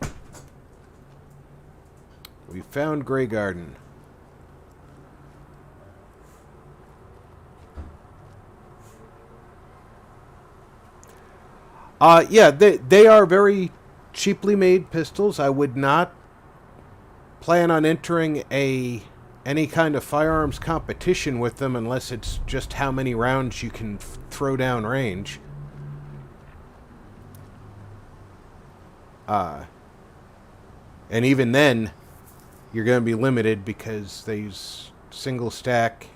you. We found Grey Garden. Yeah, they are very cheaply made pistols. I would not plan on entering any kind of firearms competition with them unless it's just how many rounds you can throw down range. And even then, you're going to be limited because they use single stack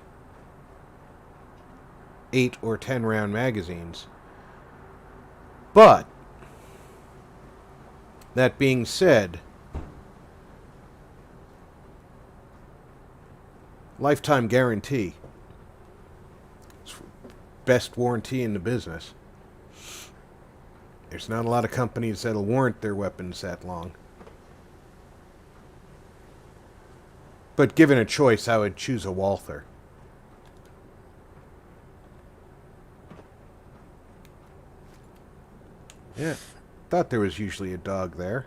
8 or 10 round magazines. But, that being said, lifetime guarantee. It's best warranty in the business. There's not a lot of companies that'll warrant their weapons that long. But given a choice, I would choose a Walther. Yeah, thought there was usually a dog there.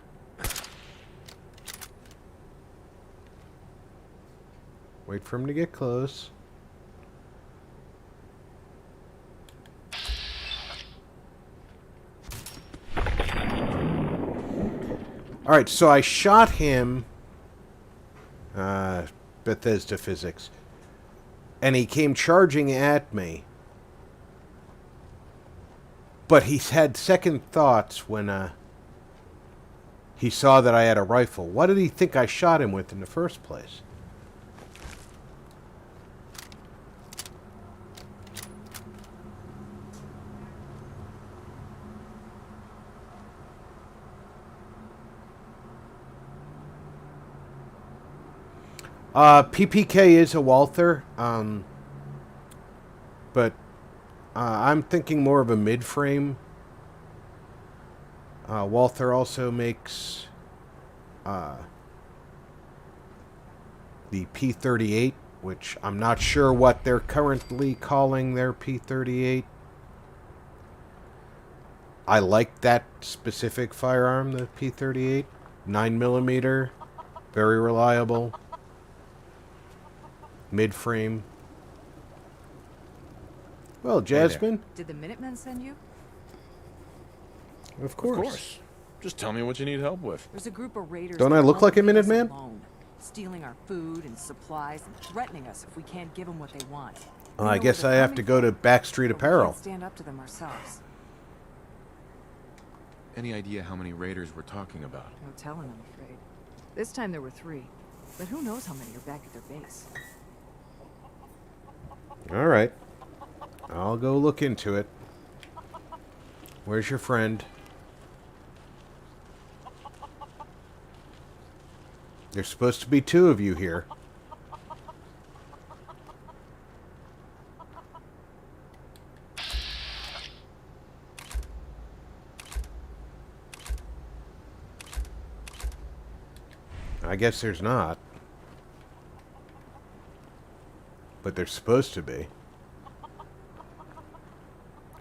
Wait for him to get close. Alright, so I shot him. Bethesda physics. And he came charging at me. But he had second thoughts when he saw that I had a rifle. What did he think I shot him with in the first place? PPK is a Walther, but I'm thinking more of a mid-frame. Walther also makes the P38, which I'm not sure what they're currently calling their P38. I like that specific firearm, the P38. 9mm, very reliable. Mid-frame. Well, Jasmine. Did the Minutemen send you? Of course. Of course. Just tell me what you need help with. There's a group of raiders. Don't I look like a Minuteman? Stealing our food and supplies and threatening us if we can't give them what they want. Well, I guess I have to go to Backstreet Apparel. We can't stand up to them ourselves. Any idea how many raiders we're talking about? No telling, I'm afraid. This time there were 3, but who knows how many are back at their base. All right. I'll go look into it. Where's your friend? There's supposed to be 2 of you here. I guess there's not. But there's supposed to be.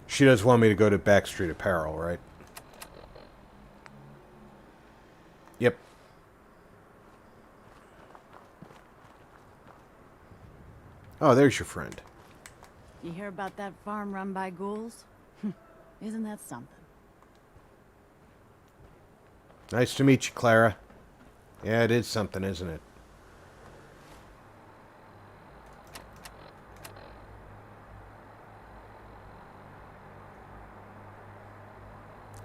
She does want me to go to Backstreet Apparel, right? Yep. Oh, there's your friend. You hear about that farm run by ghouls? Isn't that something? Nice to meet you, Clara. Yeah, it is something, isn't it?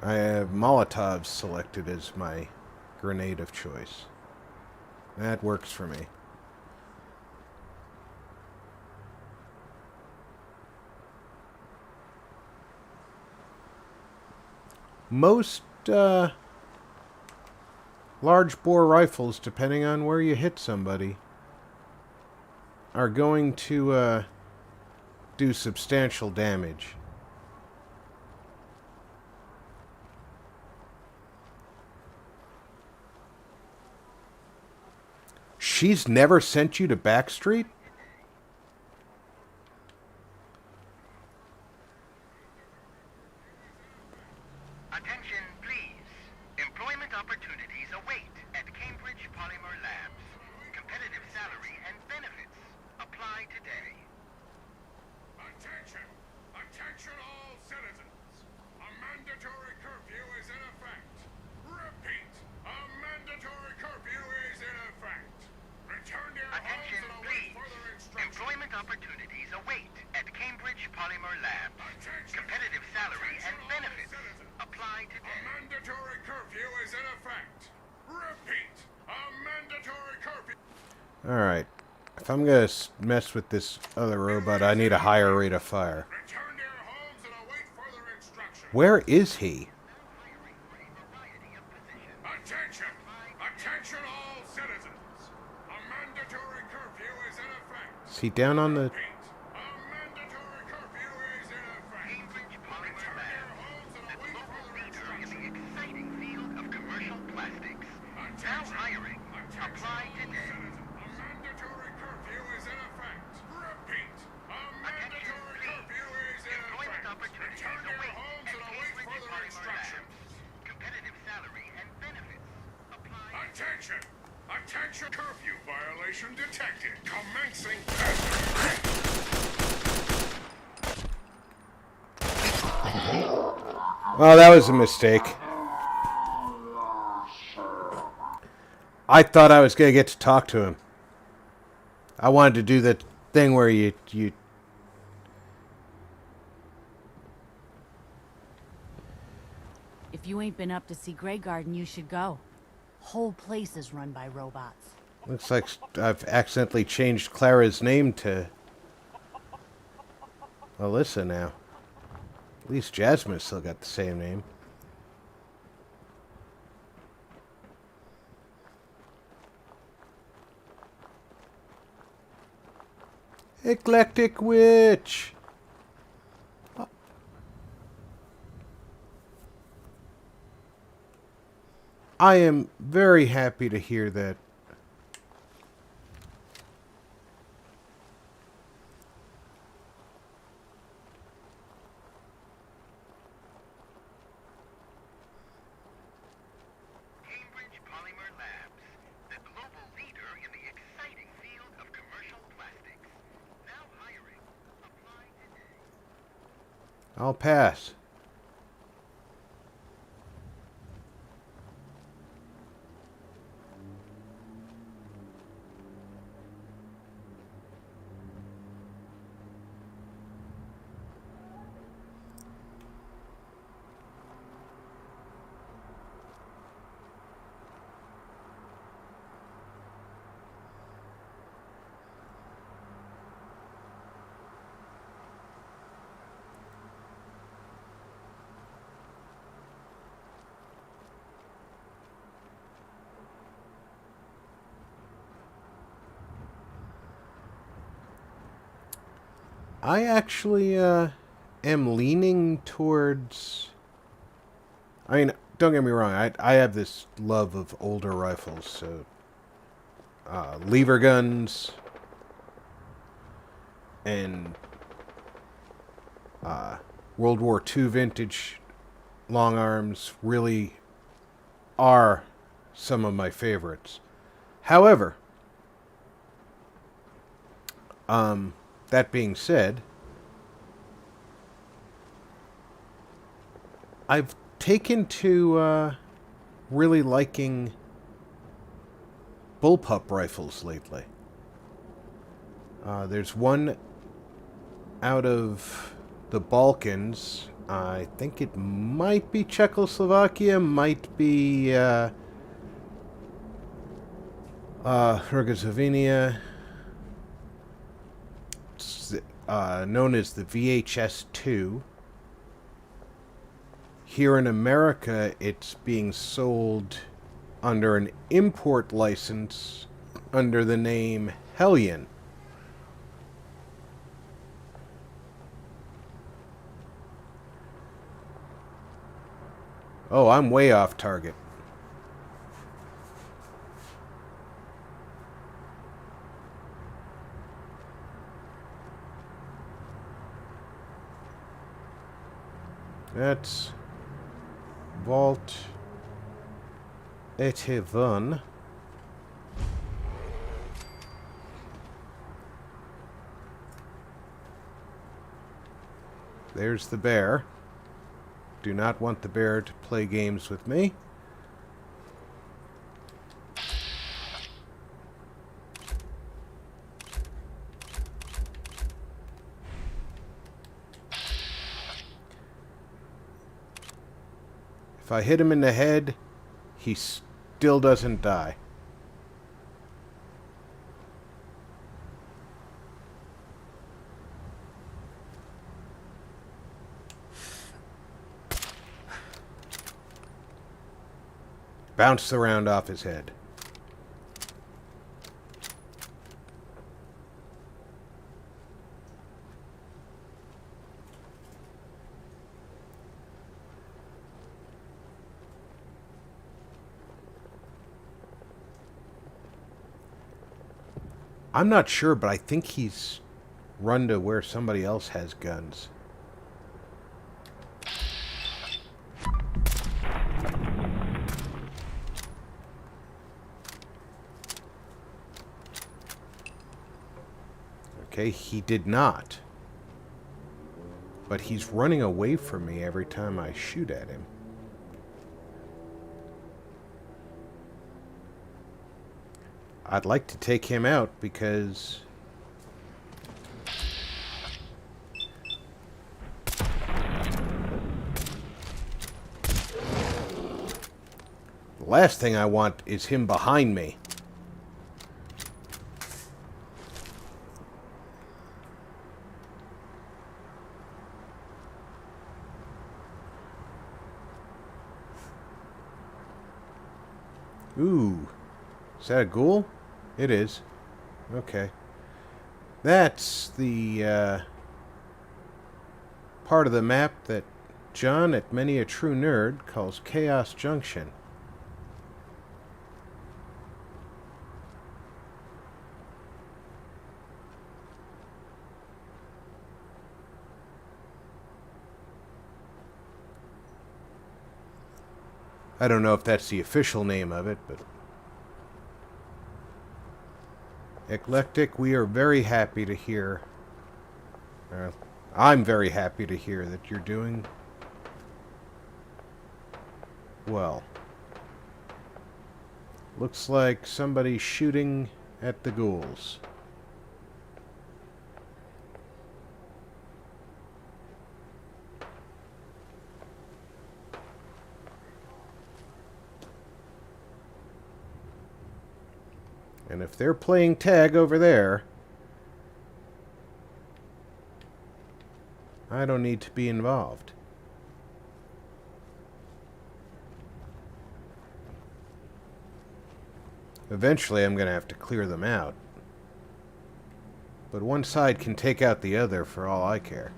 I have Molotovs selected as my grenade of choice. That works for me. Most large bore rifles, depending on where you hit somebody, are going to do substantial damage. She's never sent you to Backstreet? Attention, please. Employment opportunities await at Cambridge Polymer Labs. Competitive salary and benefits. Apply today. Attention! Attention all citizens! A mandatory curfew is in effect. Repeat, a mandatory curfew is in effect. Return to your Attention, homes and await please. further instructions. Employment opportunities await at Cambridge Polymer Labs. Competitive salary and benefits. Apply today. A mandatory curfew is in effect. Repeat, a mandatory curfew. Alright. If I'm gonna mess with this other robot, I need a higher rate of fire. Return to your homes and await further instructions. Where is he? Attention! Attention all citizens! A mandatory curfew is in effect. Is he down on the... Now hiring. Apply today. A mandatory curfew is in effect. Repeat, a mandatory curfew is in Employment effect. opportunities Return to your await homes at and await Cambridge further Polymer instructions. Labs. Competitive salary and benefits. Apply. Attention! Attention! Curfew violation detected. Commencing test. Well, that was a mistake. I thought I was going to get to talk to him. I wanted to do that thing where you... If you ain't been up to see Grey Garden, you should go. Whole place is run by robots. Looks like I've accidentally changed Clara's name to Alyssa now. At least Jasmine's still got the same name. Eclectic Witch! I am very happy to hear that. Cambridge Polymer Labs, the global leader in the exciting field of commercial plastics. Now hiring. Apply today. I'll pass. I actually am leaning towards... I mean, don't get me wrong, I have this love of older rifles, so... lever guns... and... World War II vintage long arms really are some of my favorites. However... that being said, I've taken to really liking bullpup rifles lately. There's one out of the Balkans. I think it might be Czechoslovakia, might be Herzegovina. Known as the VHS-2. Here in America, it's being sold under an import license under the name Hellion. Oh, I'm way off target. That's Vault 81. There's the bear. Do not want the bear to play games with me. If I hit him in the head, he still doesn't die. Bounced the round off his head. I'm not sure, but I think he's run to where somebody else has guns. Okay, he did not. But he's running away from me every time I shoot at him. I'd like to take him out because the last thing I want is him behind me. Ooh. Is that a ghoul? It is. Okay. That's the part of the map that John, at Many a True Nerd, calls Chaos Junction. I don't know if that's the official name of it, but... Eclectic, we are very happy to hear... I'm very happy to hear that you're doing... well. Looks like somebody's shooting at the ghouls. And if they're playing tag over there, I don't need to be involved. Eventually I'm going to have to clear them out. But one side can take out the other for all I care.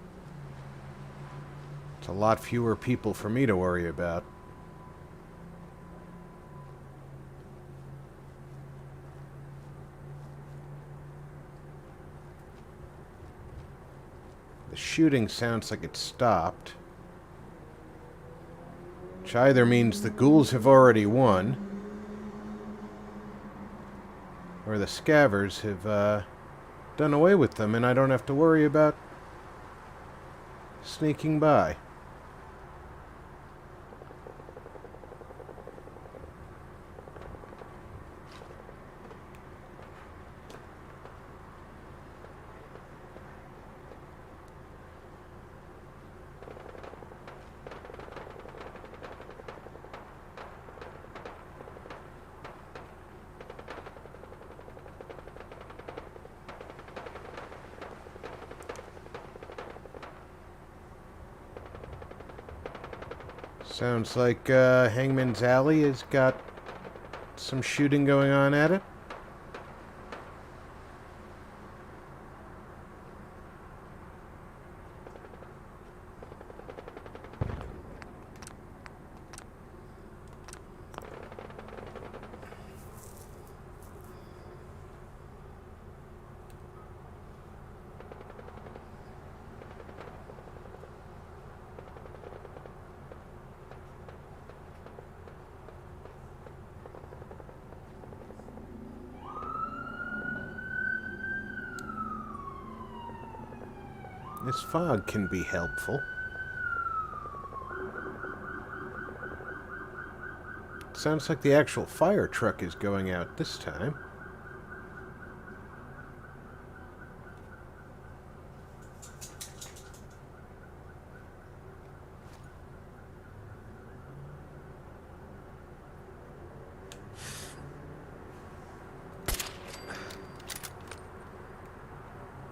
It's a lot fewer people for me to worry about. The shooting sounds like it stopped. Which either means the ghouls have already won, or the scavers have done away with them and I don't have to worry about sneaking by. Sounds like Hangman's Alley has got some shooting going on at it. This fog can be helpful. Sounds like the actual fire truck is going out this time.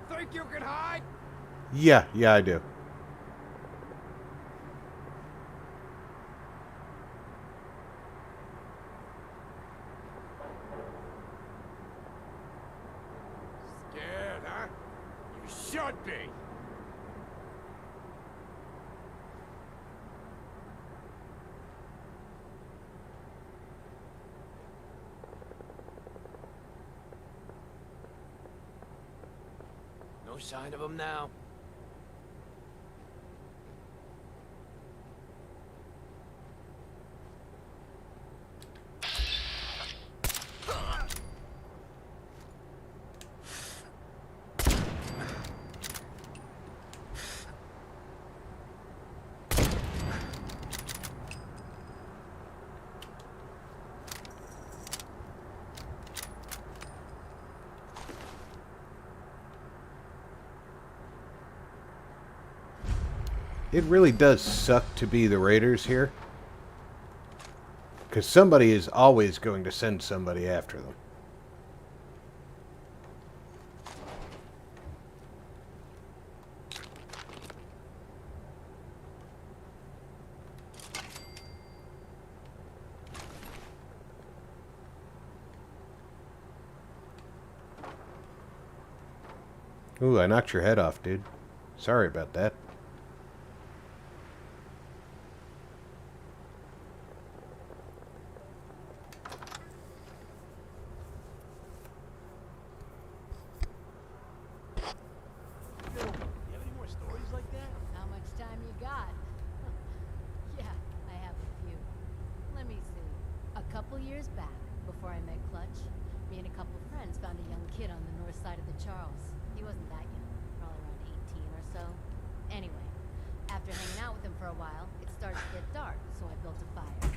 Think you can hide? Yeah, I do. Scared, huh? You should be. No sign of him now. It really does suck to be the Raiders here. Because somebody is always going to send somebody after them. Ooh, I knocked your head off, dude. Sorry about that. How much time you got? Yeah, I have a few. Let me see. A couple years back, before I met Clutch, me and a couple friends found a young kid on the north side of the Charles. He wasn't that young, probably around 18 or so. Anyway, after hanging out with him for a while, it started to get dark, so I built a fire.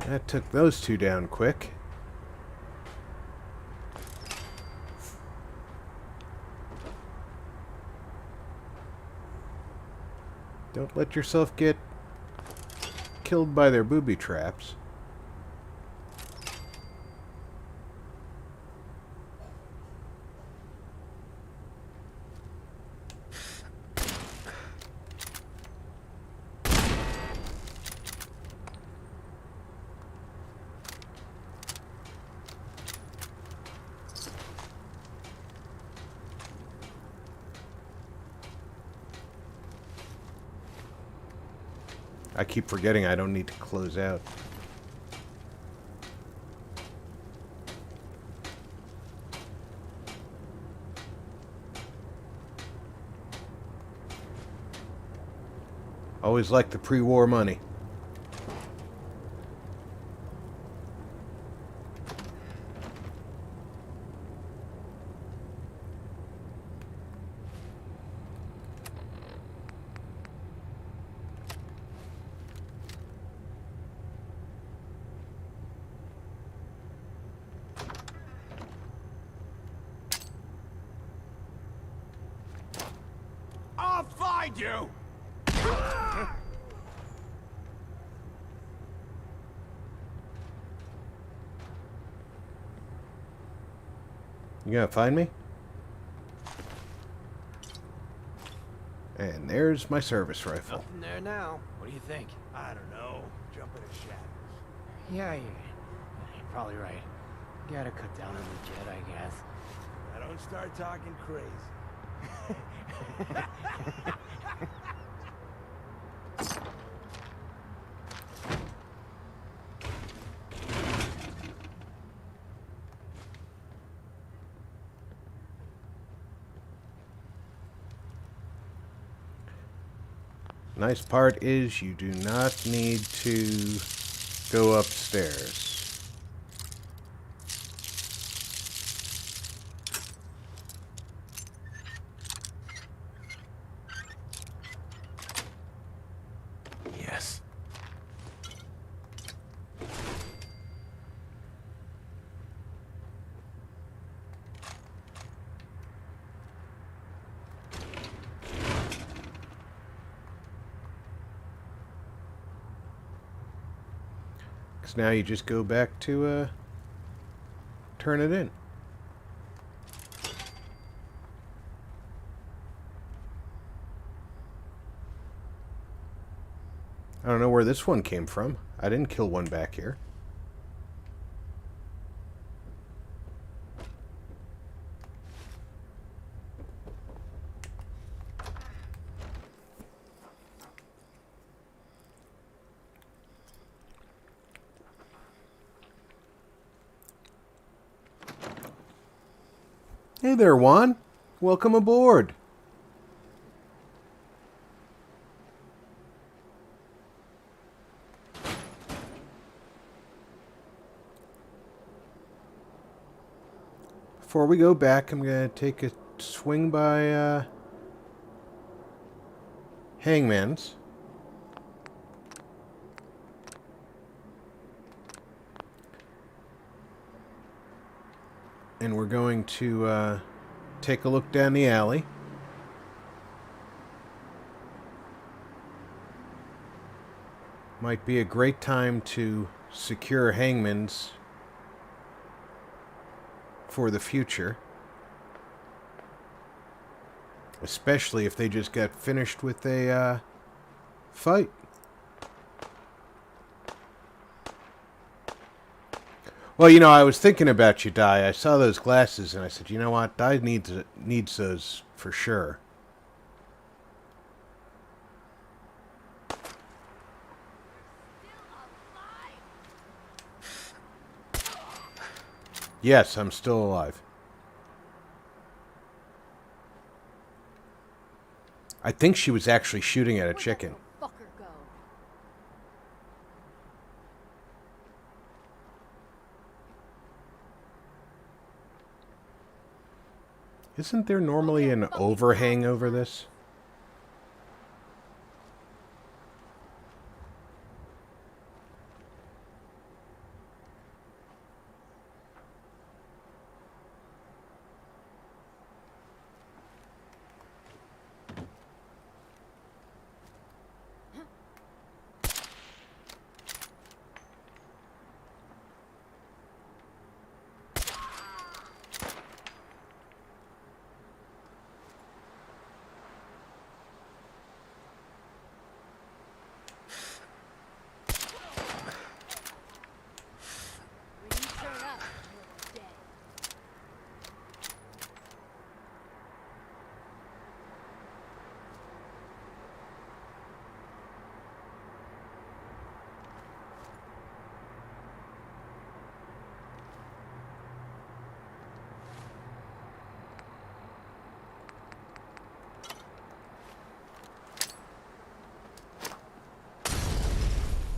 That took those two down quick. Don't let yourself get killed by their booby traps. I keep forgetting I don't need to close out. Always like the pre-war money. I'll find you! You gonna find me? And there's my service rifle. Nothing there now. What do you think? I don't know. Jump in the shadows. Yeah, you're probably right. Gotta cut down on the jet, I guess. Now don't start talking crazy. Nice part is you do not need to go upstairs. Yes. Because now you just go back to turn it in. I don't know where this one came from. I didn't kill one back here. Hey there, Juan. Welcome aboard. Before we go back, I'm going to take a swing by Hangman's. And we're going to take a look down the alley. Might be a great time to secure Hangman's for the future. Especially if they just got finished with a fight. Well, you know, I was thinking about you, Di. I saw those glasses, and I said, you know what? Di needs those for sure. Yes, I'm still alive. I think she was actually shooting at a chicken. Isn't there normally an overhang over this?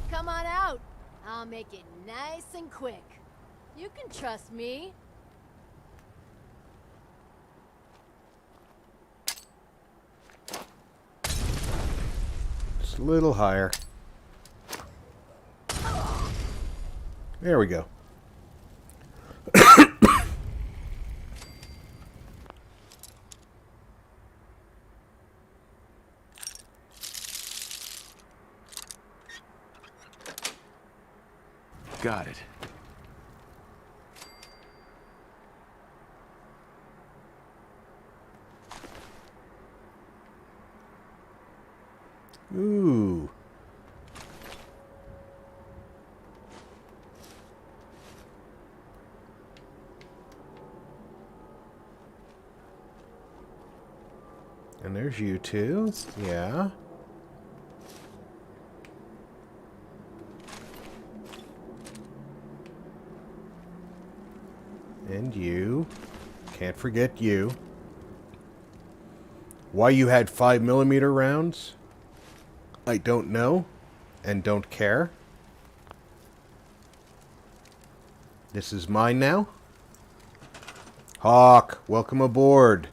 Come on out. I'll make it nice and quick. You can trust me. Just a little higher. There we go. Got it. Ooh. And there's you two. Yeah. And you. Can't forget you. Why you had 5mm rounds? I don't know and don't care. This is mine now. Hawk, welcome aboard.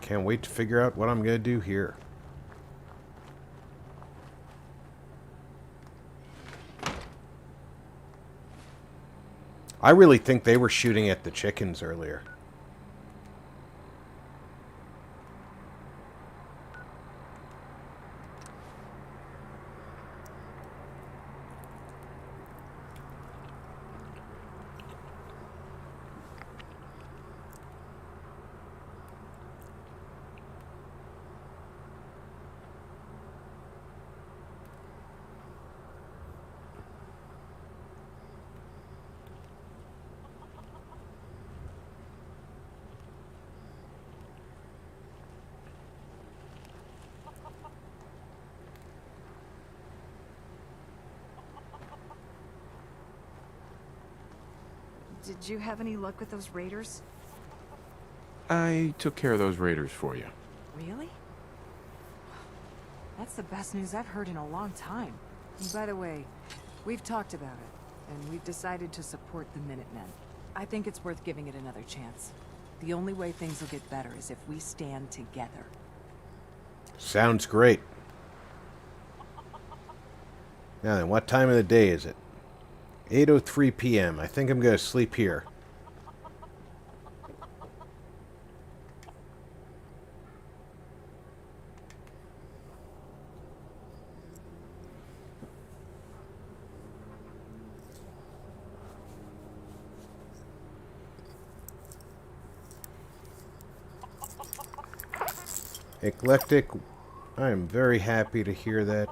Can't wait to figure out what I'm going to do here. I really think they were shooting at the chickens earlier. Did you have any luck with those raiders? I took care of those raiders for you. Really? That's the best news I've heard in a long time. And by the way, we've talked about it, and we've decided to support the Minutemen. I think it's worth giving it another chance. The only way things will get better is if we stand together. Sounds great. Now then, what time of the day is it? 8:03 p.m. I think I'm going to sleep here. Eclectic, I am very happy to hear that.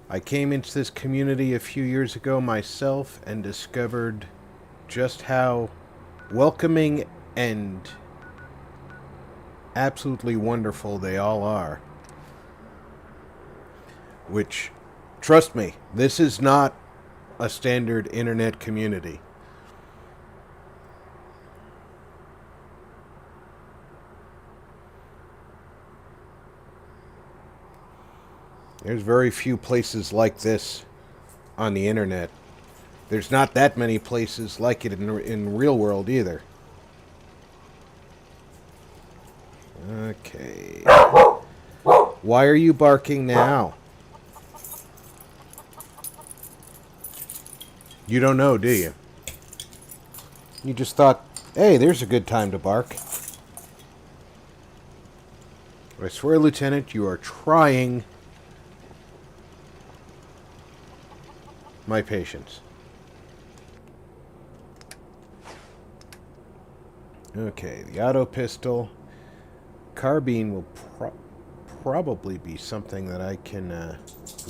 I came into this community a few years ago myself and discovered just how welcoming and absolutely wonderful they all are. Which, trust me, this is not a standard internet community. There's very few places like this on the internet. There's not that many places like it in real world either. Okay. Why are you barking now? You don't know, do you? You just thought, hey, there's a good time to bark. I swear, Lieutenant, you are trying my patience. Okay, the auto pistol. Carbine will probably be something that I can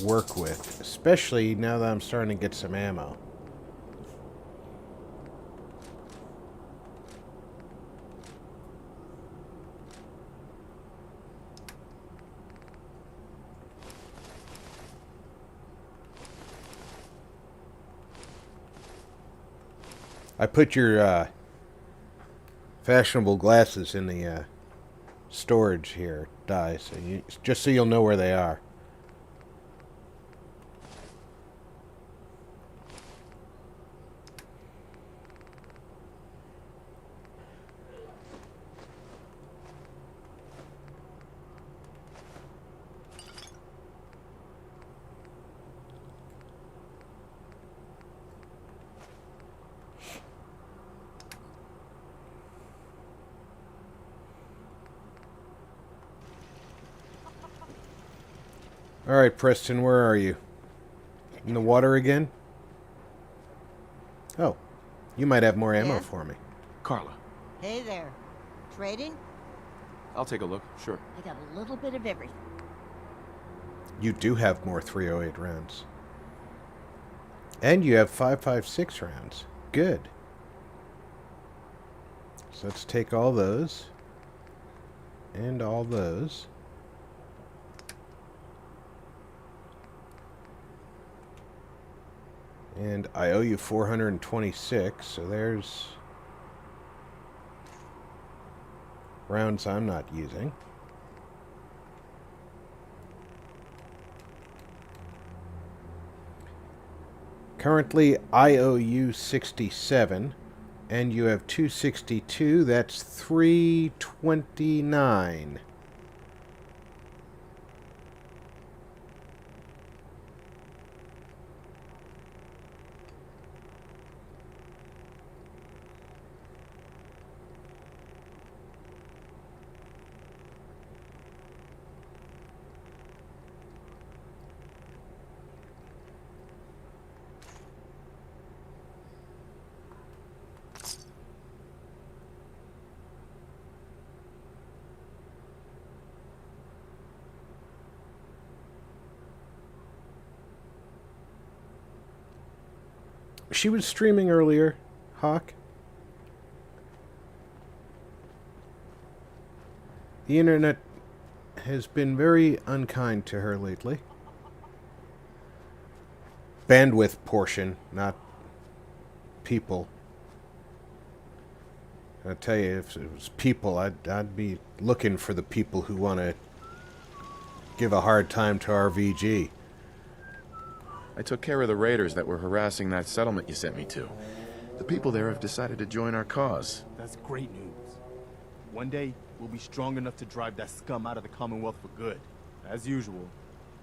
work with, especially now that I'm starting to get some ammo. I put your fashionable glasses in the storage here, Di, so just so you'll know where they are. Alright, Preston, where are you? In the water again? Oh, you might have more ammo Yeah? for me. Carla. Hey there. Trading? I'll take a look, sure. I got a little bit of everything. You do have more 308 rounds. And you have 5.56 rounds. Good. So let's take all those. And all those. And I owe you 426, so there's rounds I'm not using. Currently, I owe you 67, and you have 262. That's 329. She was streaming earlier, Hawk. The internet has been very unkind to her lately. Bandwidth portion, not people. I tell you, if it was people, I'd be looking for the people who want to give a hard time to our VG. I took care of the raiders that were harassing that settlement you sent me to. The people there have decided to join our cause. That's great news. One day, we'll be strong enough to drive that scum out of the Commonwealth for good. As usual,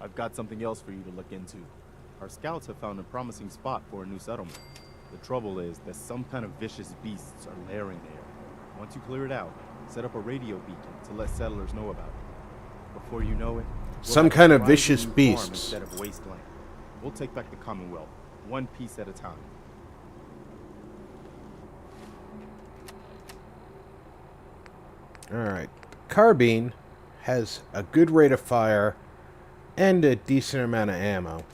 I've got something else for you to look into. Our scouts have found a promising spot for a new settlement. The trouble is that some kind of vicious beasts are lairing there. Once you clear it out, set up a radio beacon to let settlers know about it. Before you know it, some kind of vicious beasts instead of wasteland. We'll take back the Commonwealth, one piece at a time. Alright. Carbine has a good rate of fire and a decent amount of ammo.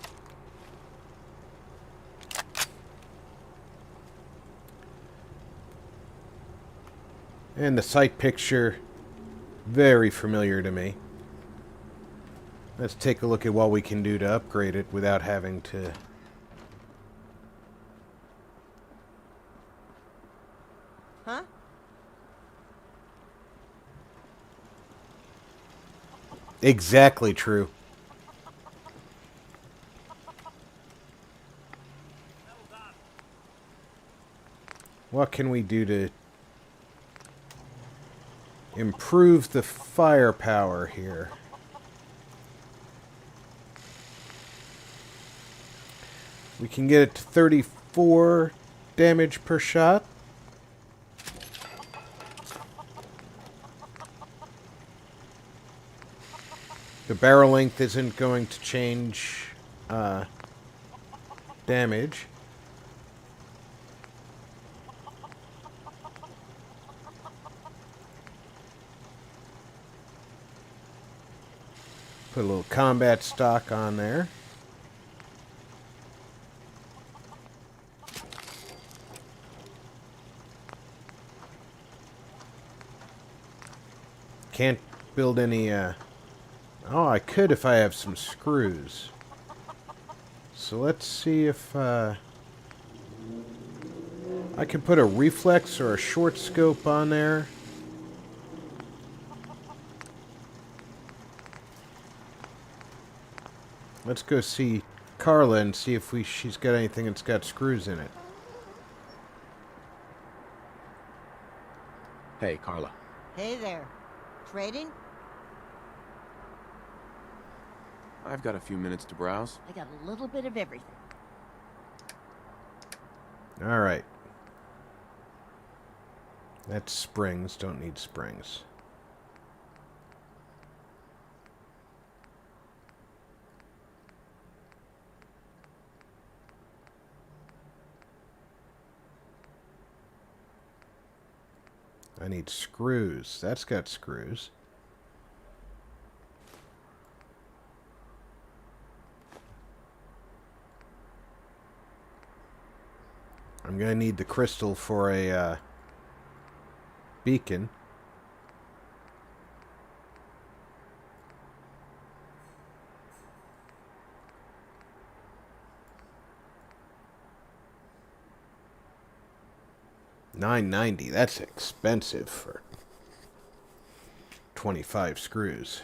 And the sight picture, very familiar to me. Let's take a look at what we can do to upgrade it without having to... Huh? Exactly true. What can we do to improve the firepower here? We can get it to 34 damage per shot. The barrel length isn't going to change damage. Put a little combat stock on there. Can't build any, oh, I could if I have some screws. So let's see if, I can put a reflex or a short scope on there. Let's go see Carla and see if she's got anything that's got screws in it. Hey, Carla. Hey there. Trading? I've got a few minutes to browse. I got a little bit of everything. Alright. That's springs. Don't need springs. I need screws. That's got screws. I'm going to need the crystal for a beacon. $9.90. That's expensive for 25 screws.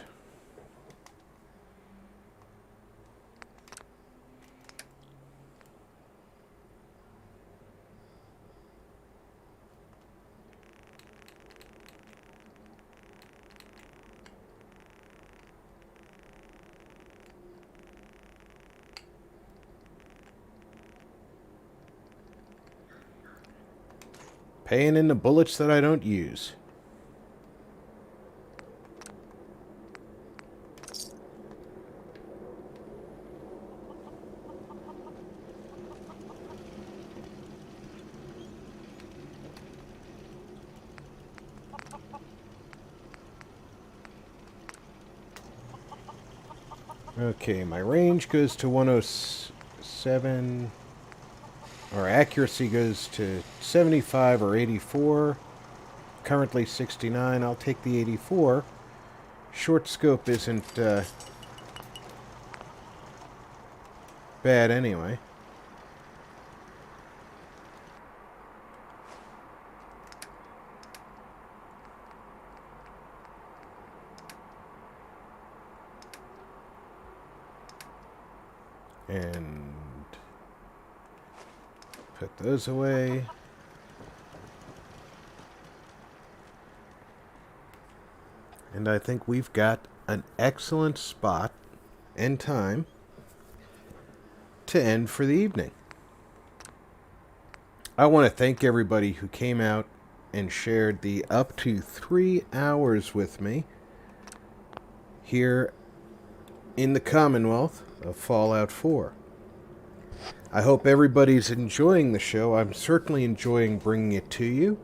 Paying in the bullets that I don't use. Okay, my range goes to 107. Our accuracy goes to 75 or 84. Currently 69. I'll take the 84. Short scope isn't bad anyway. And put those away. And I think we've got an excellent spot and time to end for the evening. I want to thank everybody who came out and shared the up to 3 hours with me here in the Commonwealth of Fallout 4. I hope everybody's enjoying the show. I'm certainly enjoying bringing it to you.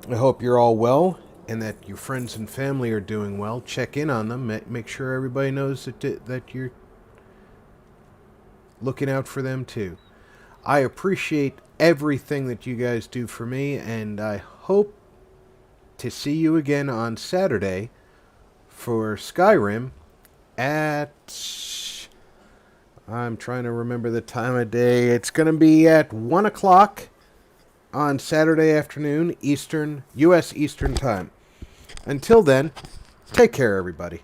I hope you're all well and that your friends and family are doing well. Check in on them. Make sure everybody knows that you're looking out for them too. I appreciate everything that you guys do for me, and I hope to see you again on Saturday for Skyrim at... I'm trying to remember the time of day. It's going to be at 1 o'clock on Saturday afternoon, U.S. Eastern Time. Until then, take care, everybody.